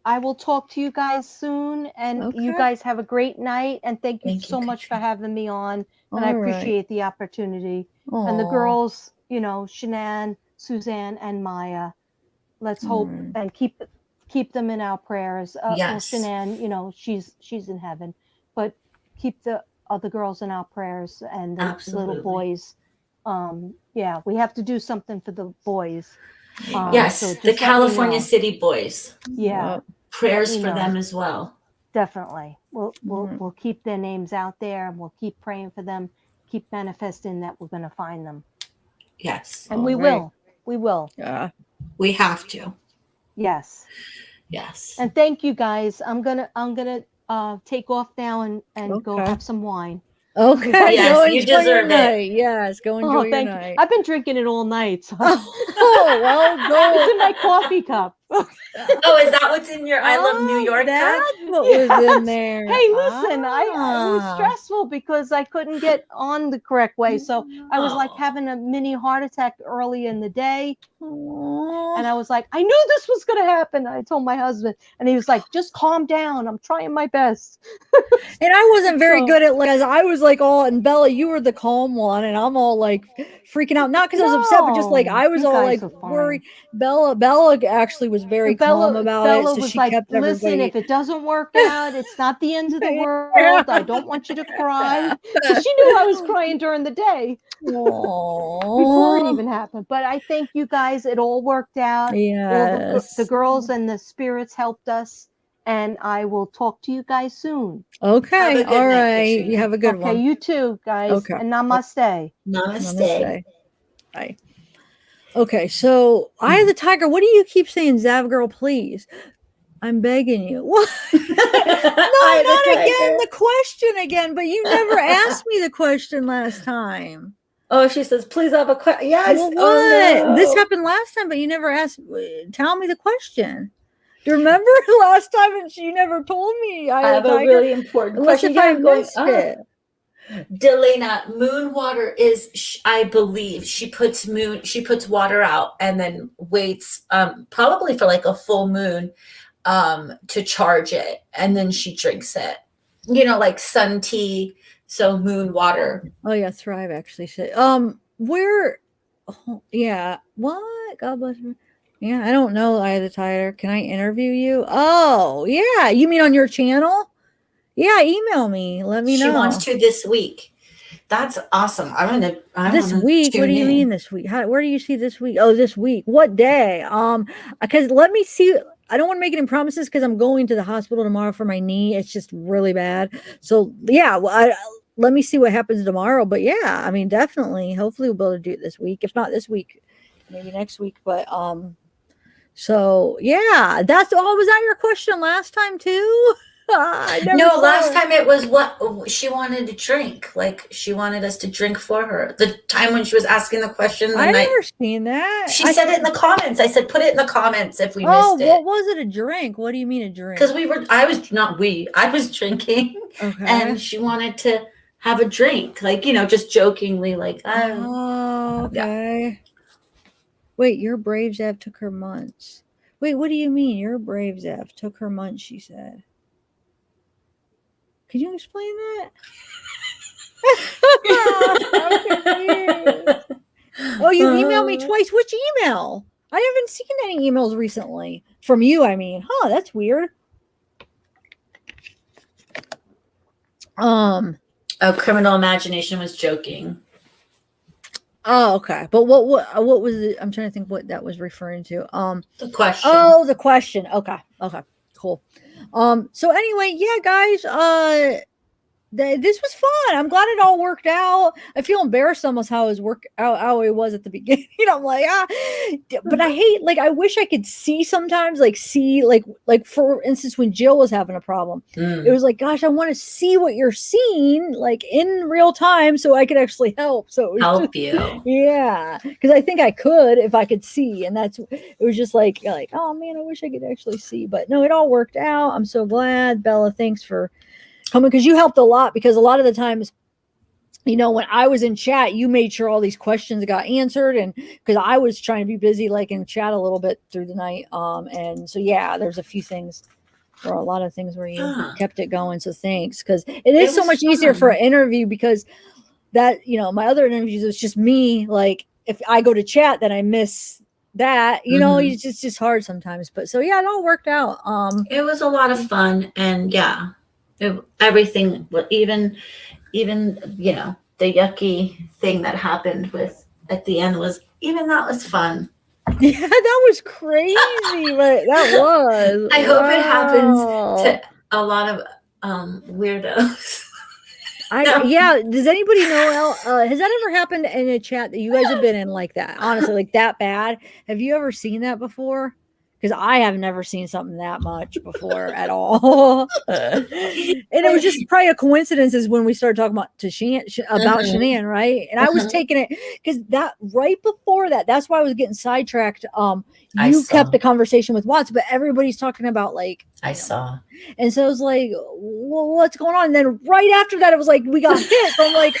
I will talk to you guys soon, and you Okay. guys have a great night. And thank you Thank you, so much for having me on. And All I right. appreciate the opportunity. And the Aw. girls, Shanann, Suzanne, and Maya. Let's hope and keep them in our prayers. Well, Yes. Shanann, she's in heaven, but keep the other girls in our prayers and the Absolutely. little boys. Yeah, we have to do something for the boys. Yes, so the just let me California know. City boys. Yeah, Prayers me for know. them as well. Definitely. We'll keep their names out there, and we'll keep praying for them. Keep manifesting that we're going to find them, Yes. and we will. We will. Yeah. We have to. Yes. Yes. And thank you guys. I'm gonna take off now and go Okay. have some wine. Okay. Yes, go you enjoy your deserve it. night. Yes, go enjoy your thank night. you. I've been drinking it all night. So. Oh well, go. It's in my coffee cup. Oh, is that what's in your I Love New York That's cup? what was in there. Hey, listen, it was Ah. stressful because I couldn't get on the correct way. So I was like having a mini heart attack early in the day. Aw. And I was like, I knew this was going to happen. I told my husband, and he was like, just calm down. I'm trying my best. And I wasn't very So- good at like, I was like all, and Bella, you were the calm one, and I'm all like freaking out. Not because I was upset, but just like No, I was you all guys like are fine. worried. Bella actually was very calm about it, so was she like, kept listen, everybody. if it doesn't work out, it's not the end of the Yeah. world. I don't want you to cry. So she knew I was crying during the day before it Aww. even happened. But I thank you guys. It all worked out. All Yes. the girls and the spirits helped us. And I will talk to you guys soon. Okay. Have a good All night, right. Katrina. You have a good Okay, one. you too, guys. Okay. And namaste. Namaste. Bye. Okay, so Eye of the Tiger, what do you keep saying, zavgirl, please? I'm begging you. What? No, not again. The question again, but you never asked me the question last time. Oh, she says, please have a question. Yes. Well, what? Oh, no. This happened last time, but you never asked. Tell me the question. Do you remember last time and she never told me? I have a really important Unless question. if I Yeah, I'm going, missed it. Delana, moon water is, I believe, she puts water out and then waits probably for like a full moon to charge it, and then she drinks it. Like sun tea, so moon water. Oh yeah, Thrive actually said. Where? Oh, yeah. What? God bless me. Yeah, I don't know. Eye of the Tiger. Can I interview you? Oh yeah, you mean on your channel? Yeah, email me. Let me know. She wants to this week. That's awesome. This week? What do you mean this week? Where do you see this week? Oh, this week. What day? Because let me see. I don't want to make any promises because I'm going to the hospital tomorrow for my knee. It's just really bad. So yeah, let me see what happens tomorrow. But yeah, I mean, definitely. Hopefully, we'll be able to do it this week. If not this week, maybe next week. But so yeah, was that your question last time too? No, last time it was what she wanted to drink. Like she wanted us to drink for her. The time when she was asking the question. I never seen that. She said it in the comments. I said, put it in the comments if we missed it. What was it? A drink? What do you mean a drink? Because I was drinking, okay. And she wanted to have a drink, like just jokingly, like oh, okay. Yeah. Wait, your brave Zev took her months. Wait, what do you mean? Your brave Zev took her months, she said. Can you explain that? Oh, you emailed me twice. Which email? I haven't seen any emails recently. From you, I mean. Huh, that's weird. Criminal Imagination was joking. Oh, okay. But what was it? I'm trying to think what that was referring to. The question. Oh, the question. Okay. Cool. So anyway, yeah, guys, this was fun. I'm glad it all worked out. I feel embarrassed almost how it was at the beginning. I'm like, but I hate, like, I wish I could see sometimes, like, for instance, when Jill was having a problem, it was like, gosh, I want to see what you're seeing, like, in real time, so I could actually help. So it was Help you. Yeah, because I think I could if I could see, and it was just like, oh man, I wish I could actually see. But no, it all worked out. I'm so glad. Bella, thanks for coming, because you helped a lot, because a lot of the times, when I was in chat, you made sure all these questions got answered, and because I was trying to be busy, like, in chat a little bit through the night. And so, yeah, there's a few things, or a lot of things where you kept it going. So thanks, because it is so much easier for an interview, because that, my other interviews, it's just me. Like, if I go to chat, then I miss that, it's just hard sometimes. But so, yeah, it all worked out. It was a lot of fun, and yeah, everything, even the yucky thing that happened with at the end that was fun. Yeah, that was crazy, but that was. I hope it happens to a lot of weirdos. Yeah. Does anybody know? Has that ever happened in a chat that you guys have been in like that? Honestly, like that bad? Have you ever seen that before? Because I have never seen something that much before at all. And it was just probably a coincidence is when we started talking about Shanann, right? And I was taking it because that right before that's why I was getting sidetracked. You kept the conversation with Watts, but everybody's talking about, like, I saw. And so I was like, well, what's going on? And then right after that, it was like, we got hit. So I'm like,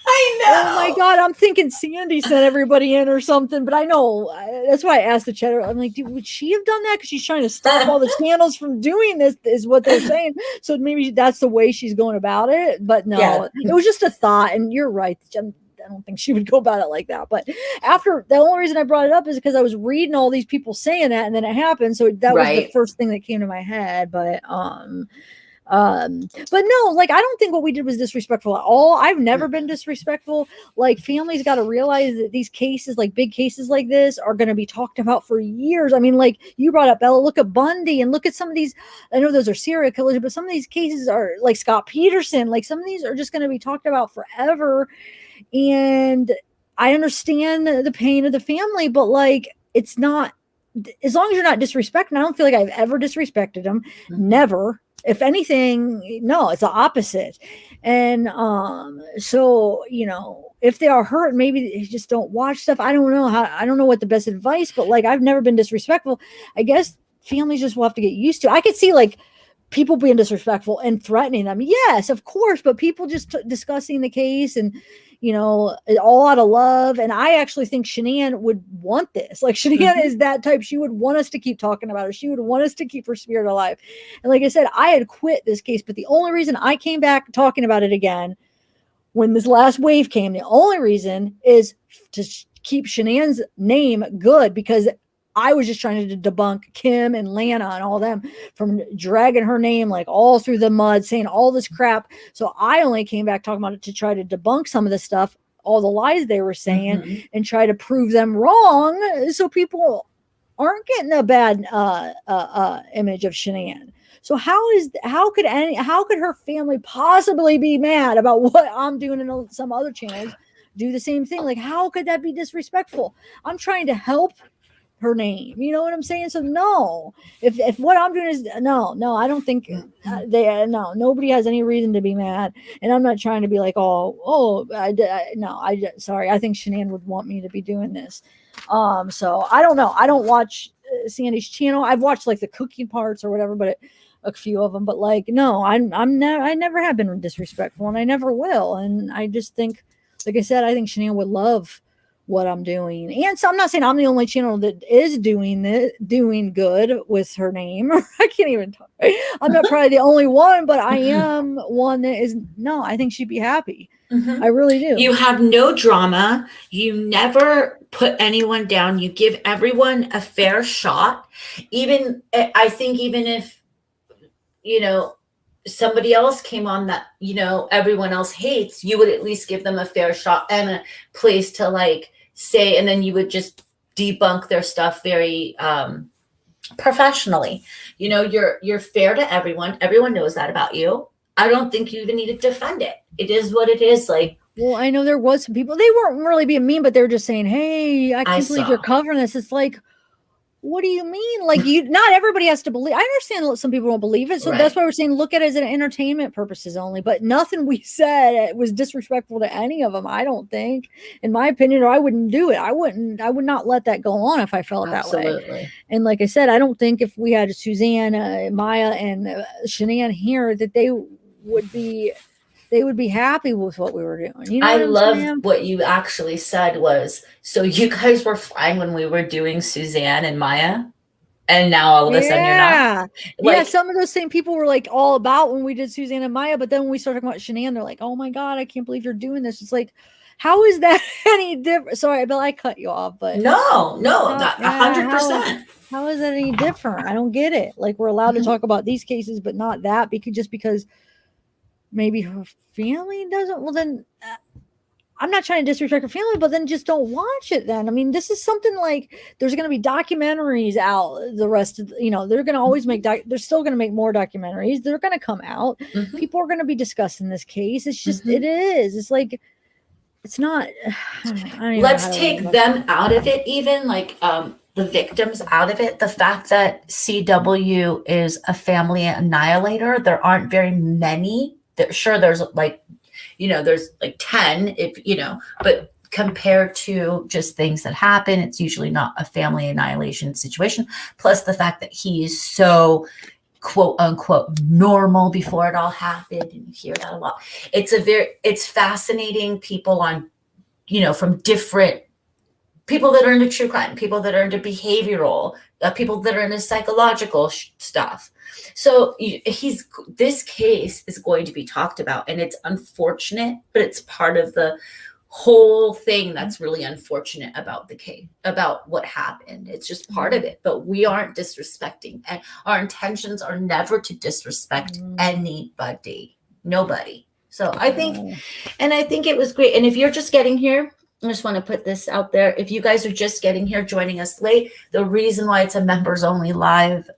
I know. Oh my God, I'm thinking Sandy sent everybody in or something, but I know that's why I asked the chat. I'm like, would she have done that? Because she's trying to stop all the channels from doing this, is what they're saying. So maybe that's the way she's going about it. But no, It was just a thought. And you're right. I don't think she would go about it like that. But the only reason I brought it up is because I was reading all these people saying that, and then it happened. So that was the first thing that came to my head. But no, like, I don't think what we did was disrespectful at all. I've never been disrespectful. Like, families got to realize that these cases, like big cases like this, are going to be talked about for years. I mean, like you brought up, Bella, look at Bundy and look at some of these. I know those are serial killers, but some of these cases are like Scott Peterson. Like, some of these are just going to be talked about forever. And I understand the pain of the family, but, like, it's not, as long as you're not disrespecting. I don't feel like I've ever disrespected them. Never. If anything, no, it's the opposite. And so, if they are hurt, maybe they just don't watch stuff. I don't know I don't know what the best advice, but, like, I've never been disrespectful. I guess families just will have to get used to. I could see, like, people being disrespectful and threatening them. Yes, of course, but people just discussing the case and, all out of love. And I actually think Shanann would want this. Like, Shanann is that type. She would want us to keep talking about her. She would want us to keep her spirit alive. And like I said, I had quit this case, but the only reason I came back talking about it again when this last wave came, the only reason is to keep Shanann's name good, because I was just trying to debunk Kim and Lana and all them from dragging her name like all through the mud, saying all this crap. So I only came back talking about it to try to debunk some of the stuff, all the lies they were saying, and try to prove them wrong, so people aren't getting a bad image of Shanann. So how could her family possibly be mad about what I'm doing in some other channels? Do the same thing. Like, how could that be disrespectful? I'm trying to help her name, you know what I'm saying? So no, if what I'm doing is no, I don't think nobody has any reason to be mad. And I'm not trying to be like, sorry, I think Shanann would want me to be doing this. So I don't know. I don't watch Sandy's channel. I've watched like the cooking parts or whatever, but a few of them. But like, no, I never have been disrespectful, and I never will. And I just think, like I said, I think Shanann would love what I'm doing. And so I'm not saying I'm the only channel that is doing good with her name. I can't even talk. I'm not probably the only one, but I am one that is. No, I think she'd be happy. I really do. You have no drama. You never put anyone down. You give everyone a fair shot. I think even if, somebody else came on that, everyone else hates, you would at least give them a fair shot and a place to like say, and then you would just debunk their stuff very professionally. You're fair to everyone. Everyone knows that about you. I don't think you even need to defend it. It is what it is. Like, well, I know there was some people, they weren't really being mean, but they were just saying, hey, I can't believe you're covering this. It's like, what do you mean? Like, not everybody has to believe. I understand some people don't believe it. So that's why we're saying look at it as an entertainment purposes only. But nothing we said was disrespectful to any of them, I don't think, in my opinion, or I wouldn't do it. I would not let that go on if I felt that way. And like I said, I don't think if we had Suzanne, Maya, and Shanann here, that they would be happy with what we were doing. You know, I love what you actually said was, so you guys were fine when we were doing Suzanne and Maya, and now all of a sudden you're not. Like, yeah, some of those same people were like all about when we did Suzanne and Maya, but then when we started talking about Shanann, they're like, oh my God, I can't believe you're doing this. It's like, how is that any different? Sorry, Bill, I cut you off, but no, that 100%. How is that any different? I don't get it. Like, we're allowed to talk about these cases, but not that, because maybe her family doesn't. Well, then I'm not trying to disrespect her family, but then just don't watch it then. I mean, this is something like there's going to be documentaries out the rest of, they're going to always make, they're still going to make more documentaries. They're going to come out. People are going to be discussing this case. It's just, it is. It's like, it's not. Let's take them out of it, even like the victims out of it. The fact that CW is a family annihilator, there aren't very many. Sure, there's like, there's like 10, but compared to just things that happen, it's usually not a family annihilation situation. Plus the fact that he is so quote unquote normal before it all happened, and you hear that a lot. It's fascinating people on, from different people that are into true crime, people that are into behavioral, people that are into psychological stuff. So this case is going to be talked about, and it's unfortunate, but it's part of the whole thing that's really unfortunate about the case, about what happened. It's just part of it, but we aren't disrespecting, and our intentions are never to disrespect anybody, nobody. So I think it was great. And if you're just getting here, I just want to put this out there. If you guys are just getting here, joining us late, the reason why it's a members only live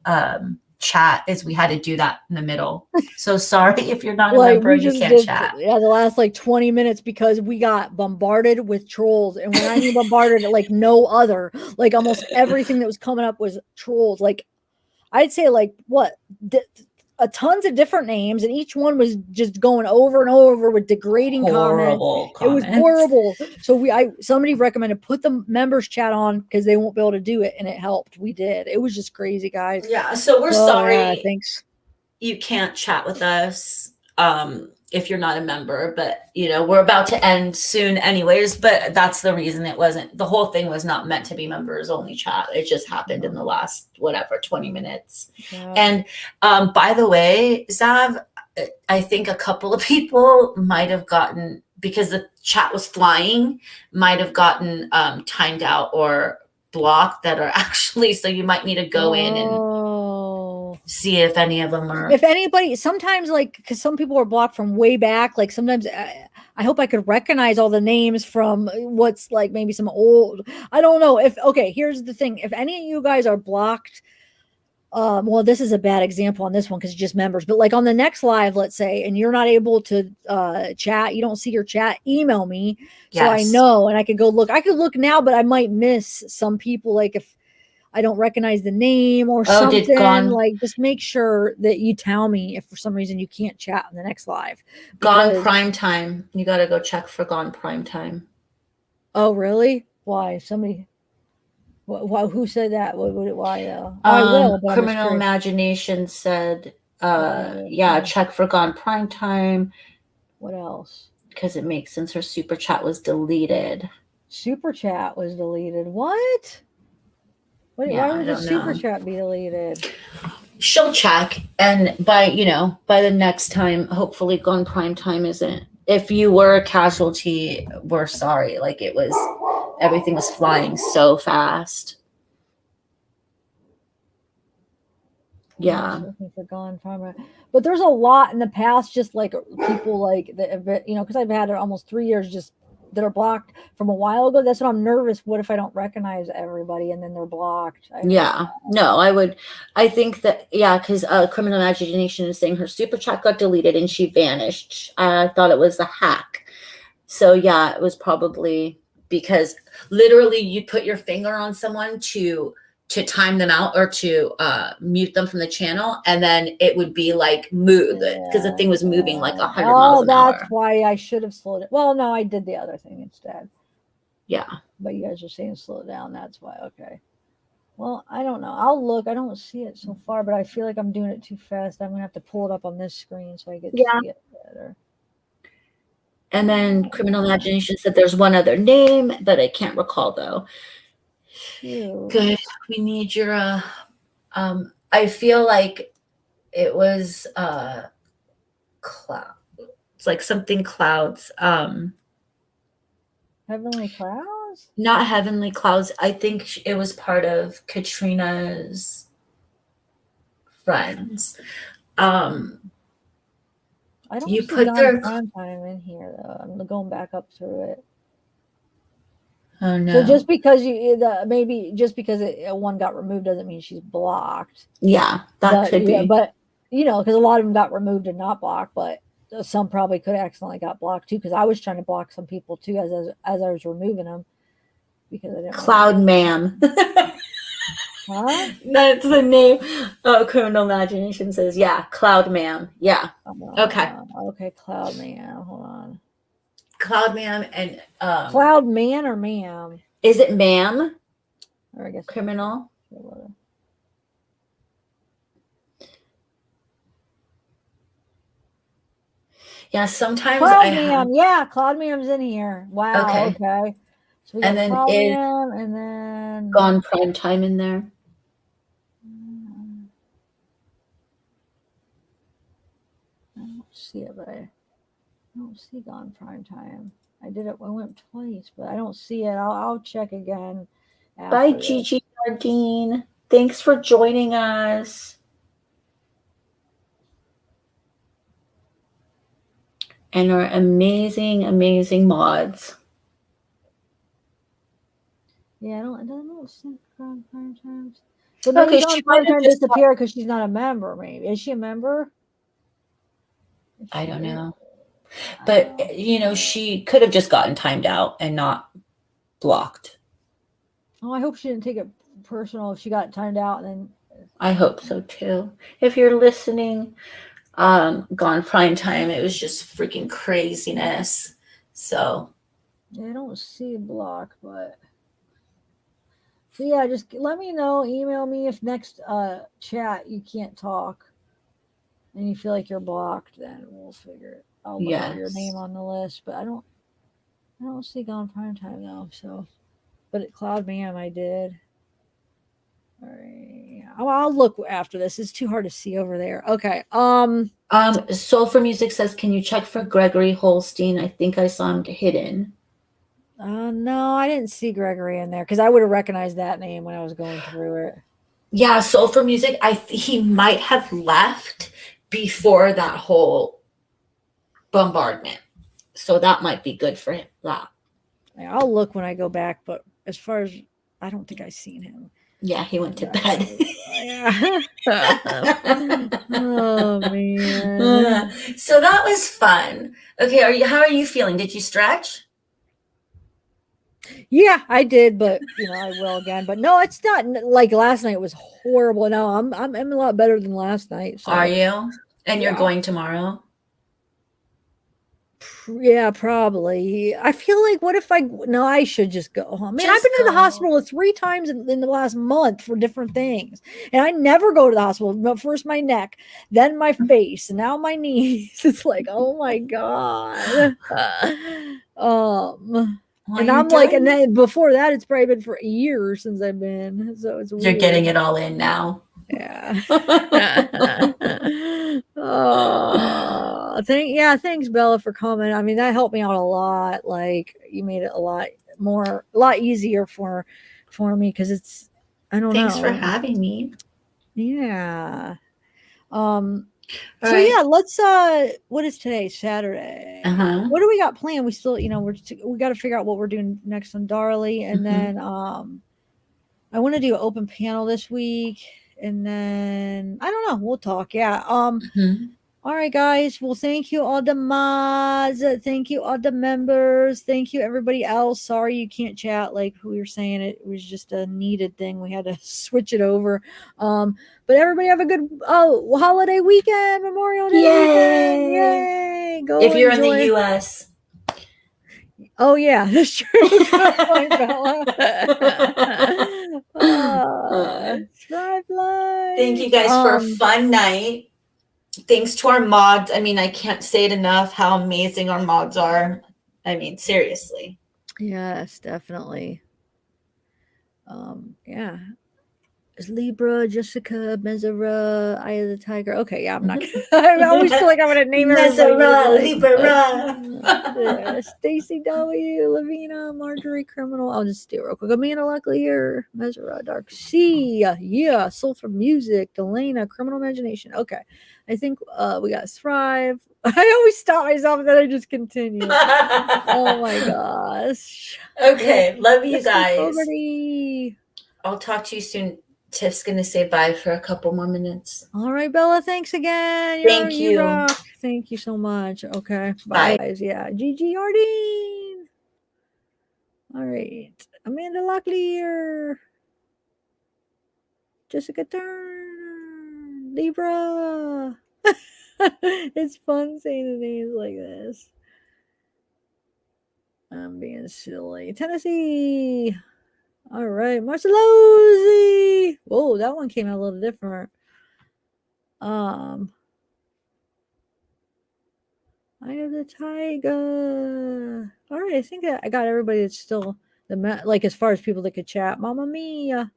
chat is we had to do that in the middle. So sorry if you're not a member, you can't chat. Yeah, the last 20 minutes, because we got bombarded with trolls. And when I mean bombarded, like no other, like almost everything that was coming up was trolls. Like I'd say tons of different names, and each one was just going over and over with degrading comments. It was horrible. So somebody recommended put the members chat on because they won't be able to do it, and it helped. We did. It was just crazy, guys. Yeah. So we're sorry. Yeah, thanks. You can't chat with us if you're not a member, but we're about to end soon anyways, but that's the reason the whole thing was not meant to be members only chat. It just happened in the last 20 minutes. Yeah. And by the way, Zav, I think a couple of people might have gotten, because the chat was flying, might have gotten timed out or blocked that are actually, so you might need to go in and see if any of them are. If anybody, sometimes because some people are blocked from way back, sometimes I hope I could recognize all the names from what's maybe some old, I don't know. Here's the thing. If any of you guys are blocked, well, this is a bad example on this one because it's just members, but on the next live, let's say, and you're not able to chat, you don't see your chat, email me. Yes. So I know, and I could go look. I could look now, but I might miss some people, if I don't recognize the name or something. Just make sure that you tell me if for some reason you can't chat on the next live. Gone Prime Time. You got to go check for Gone Prime Time. Oh, really? Why? Somebody... who said that? Why though? I will. Criminal Imagination said, check for Gone Prime Time. What else? Because it makes sense her super chat was deleted. Super chat was deleted. What? Why would the super chat be deleted? She'll check, and by the next time, hopefully Gone Prime Time isn't. If you were a casualty, we're sorry. Everything was flying so fast. Yeah. For Gone Prime. But there's a lot in the past, just people that, because I've had almost 3 years just that are blocked from a while ago. That's what I'm nervous. What if I don't recognize everybody and then they're blocked? Yeah, no, I think that, yeah, because Criminal Imagination is saying her super chat got deleted and she vanished. I thought it was a hack. So yeah, it was probably because literally you put your finger on someone to time them out or to mute them from the channel, and then it would be like move because the thing was moving like 100 miles an hour. That's why I should have slowed it. Well, no, I did the other thing instead. Yeah. But you guys are saying slow it down. That's why. Okay. Well, I don't know. I'll look. I don't see it so far, but I feel like I'm doing it too fast. I'm going to have to pull it up on this screen so I get to see it better. And then Criminal Imagination said there's one other name that I can't recall though. Shoot. Good. We need your I feel like it was cloud. It's like something clouds. Heavenly Clouds? Not Heavenly Clouds. I think it was part of Katrina's friends. I don't you see put Gone their Prime Time in here though. I'm going back up through it. Oh no. So just because maybe just because one got removed doesn't mean she's blocked. Yeah, that could be. But because a lot of them got removed and not blocked, but some probably could have accidentally got blocked too. Because I was trying to block some people too as I was removing them because I didn't. Cloud Ma'am. Huh? That's the name. Criminal Imagination says, yeah, Cloud Ma'am. Yeah. Okay. Okay, Cloud Man. Hold on. Cloud Ma'am and Cloud Man or Ma'am? Is it Ma'am? Or I guess Criminal. Yeah, sometimes Cloud Ma'am. Yeah, Cloud Ma'am's in here. Wow. Okay. So we got then Cloud Ma'am and then Gone Prime Time in there. I don't see it, but I don't see Gone Prime Time. I did it. I went twice, but I don't see it. I'll check again. Bye, Gigi Jardine. Thanks for joining us. And our amazing, amazing mods. Yeah, I don't see Gone Prime Times. So maybe Gone Prime Time disappeared because she's not a member. Maybe is she a member? I don't know. But she could have just gotten timed out and not blocked. Oh, I hope she didn't take it personal if she got timed out and then. I hope so too. If you're listening, Gone Prime Time, it was just freaking craziness. So yeah, I don't see a block, but so yeah, just let me know. Email me if next chat you can't talk and you feel like you're blocked. Then we'll figure it. I'll look at your name on the list, but I don't see Gone Prime Time though. So, but at Cloud Ma'am I did. All right, I'll look after this. It's too hard to see over there. Okay. Soul for Music says, can you check for Gregory Holstein? I think I saw him hidden. No, I didn't see Gregory in there because I would have recognized that name when I was going through it. Yeah, Soul for Music. He might have left before that whole bombardment, so that might be good for him. That. Yeah, I'll look when I go back, but as far as I don't think I've seen him. Yeah, he went to bed. Yeah. Oh man. So that was fun. Okay, how are you feeling? Did you stretch? Yeah, I did, but I will again. But no, it's not like last night was horrible. No, I'm a lot better than last night. So. Are you? And you're going tomorrow? Yeah, probably. I feel like I should just go home. Man, I've been to the hospital 3 times in the last month for different things. And I never go to the hospital. First my neck, then my face, and now my knees. It's like, oh my God. And I'm like, and then before that, it's probably been for a year since I've been. So it's weird. You're getting it all in now. Yeah. Thanks Bella for coming. I mean, that helped me out a lot. Like you made it a lot easier for me because I don't know. Thanks for having me. Yeah. All So right. yeah, let's what is today? Saturday. What do we got planned? We still, we got to figure out what we're doing next on Darley, and then I want to do an open panel this week, and then I don't know, we'll talk. Yeah. All right, guys. Well, thank you all the mods. Thank you all the members. Thank you everybody else. Sorry you can't chat like we were saying. It was just a needed thing. We had to switch it over. But everybody have a good holiday weekend, Memorial Day weekend. Yay! Go If you're in enjoy. the U.S. Oh yeah, that's true. Good point, Bella. Thrive life. Thank you guys for a fun night. Thanks to our mods. I mean, I can't say it enough how amazing our mods are. I mean, seriously. Yes, definitely. Yeah. It's Libra, Jessica, Mezera, Eye of the Tiger. Okay, yeah, I'm not. I always feel like I'm gonna name everybody. Libra. Stacy W, Lavina, Marjorie, Criminal. I'll just do it real quick. Amanda Locklear, Mezera, Dark Sea, yeah, Sulfur Music, Delana, Criminal Imagination. Okay, I think we got Thrive. I always stop myself and then I just continue. Oh my gosh. Okay, love you Jessica guys. Fogarty. I'll talk to you soon. Tiff's gonna say bye for a couple more minutes. All right, Bella. Thanks again. Thank you. Rock. Thank you so much. Okay. Bye. Guys. Yeah. Gigi Ordine. All right. Amanda Locklear. Jessica Turner. Libra. It's fun saying the names like this. I'm being silly. Tennessee. All right. Marcelozzi. Whoa, that one came out a little different. Eye of the Tiger. All right, I think I got everybody that's still like as far as people that could chat. Mamma Mia,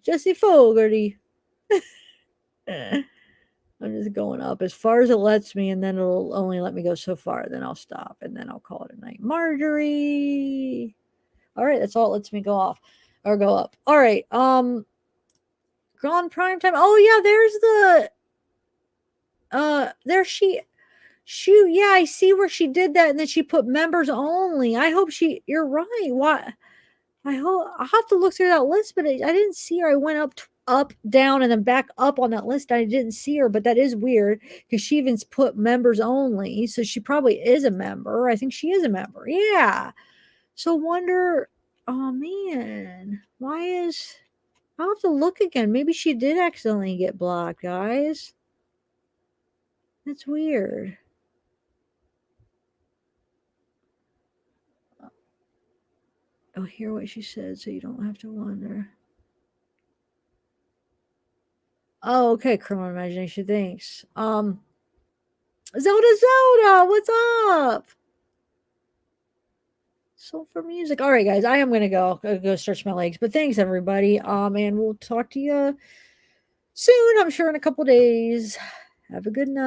Jesse Fogarty. I'm just going up as far as it lets me, and then it'll only let me go so far. Then I'll stop, and then I'll call it a night. Marjorie. All right, that's all it lets me go off or go up. All right, Gone Prime Time. Oh yeah, there's the there she. Shoot, yeah, I see where she did that, and then she put members only. I hope you're right. What? I'll have to look through that list, but I didn't see her. I went up, down, and then back up on that list. I didn't see her, but that is weird because she even put members only. So she probably is a member. I think she is a member. Yeah. So wonder, oh man, I'll have to look again. Maybe she did accidentally get blocked, guys. That's weird. Oh, hear what she said so you don't have to wonder. Oh, okay, Criminal Imagination, thanks. Zelda, what's up? Soul for Music. All right, guys, I am gonna go stretch my legs, but thanks everybody. And we'll talk to you soon, I'm sure in a couple days. Have a good night.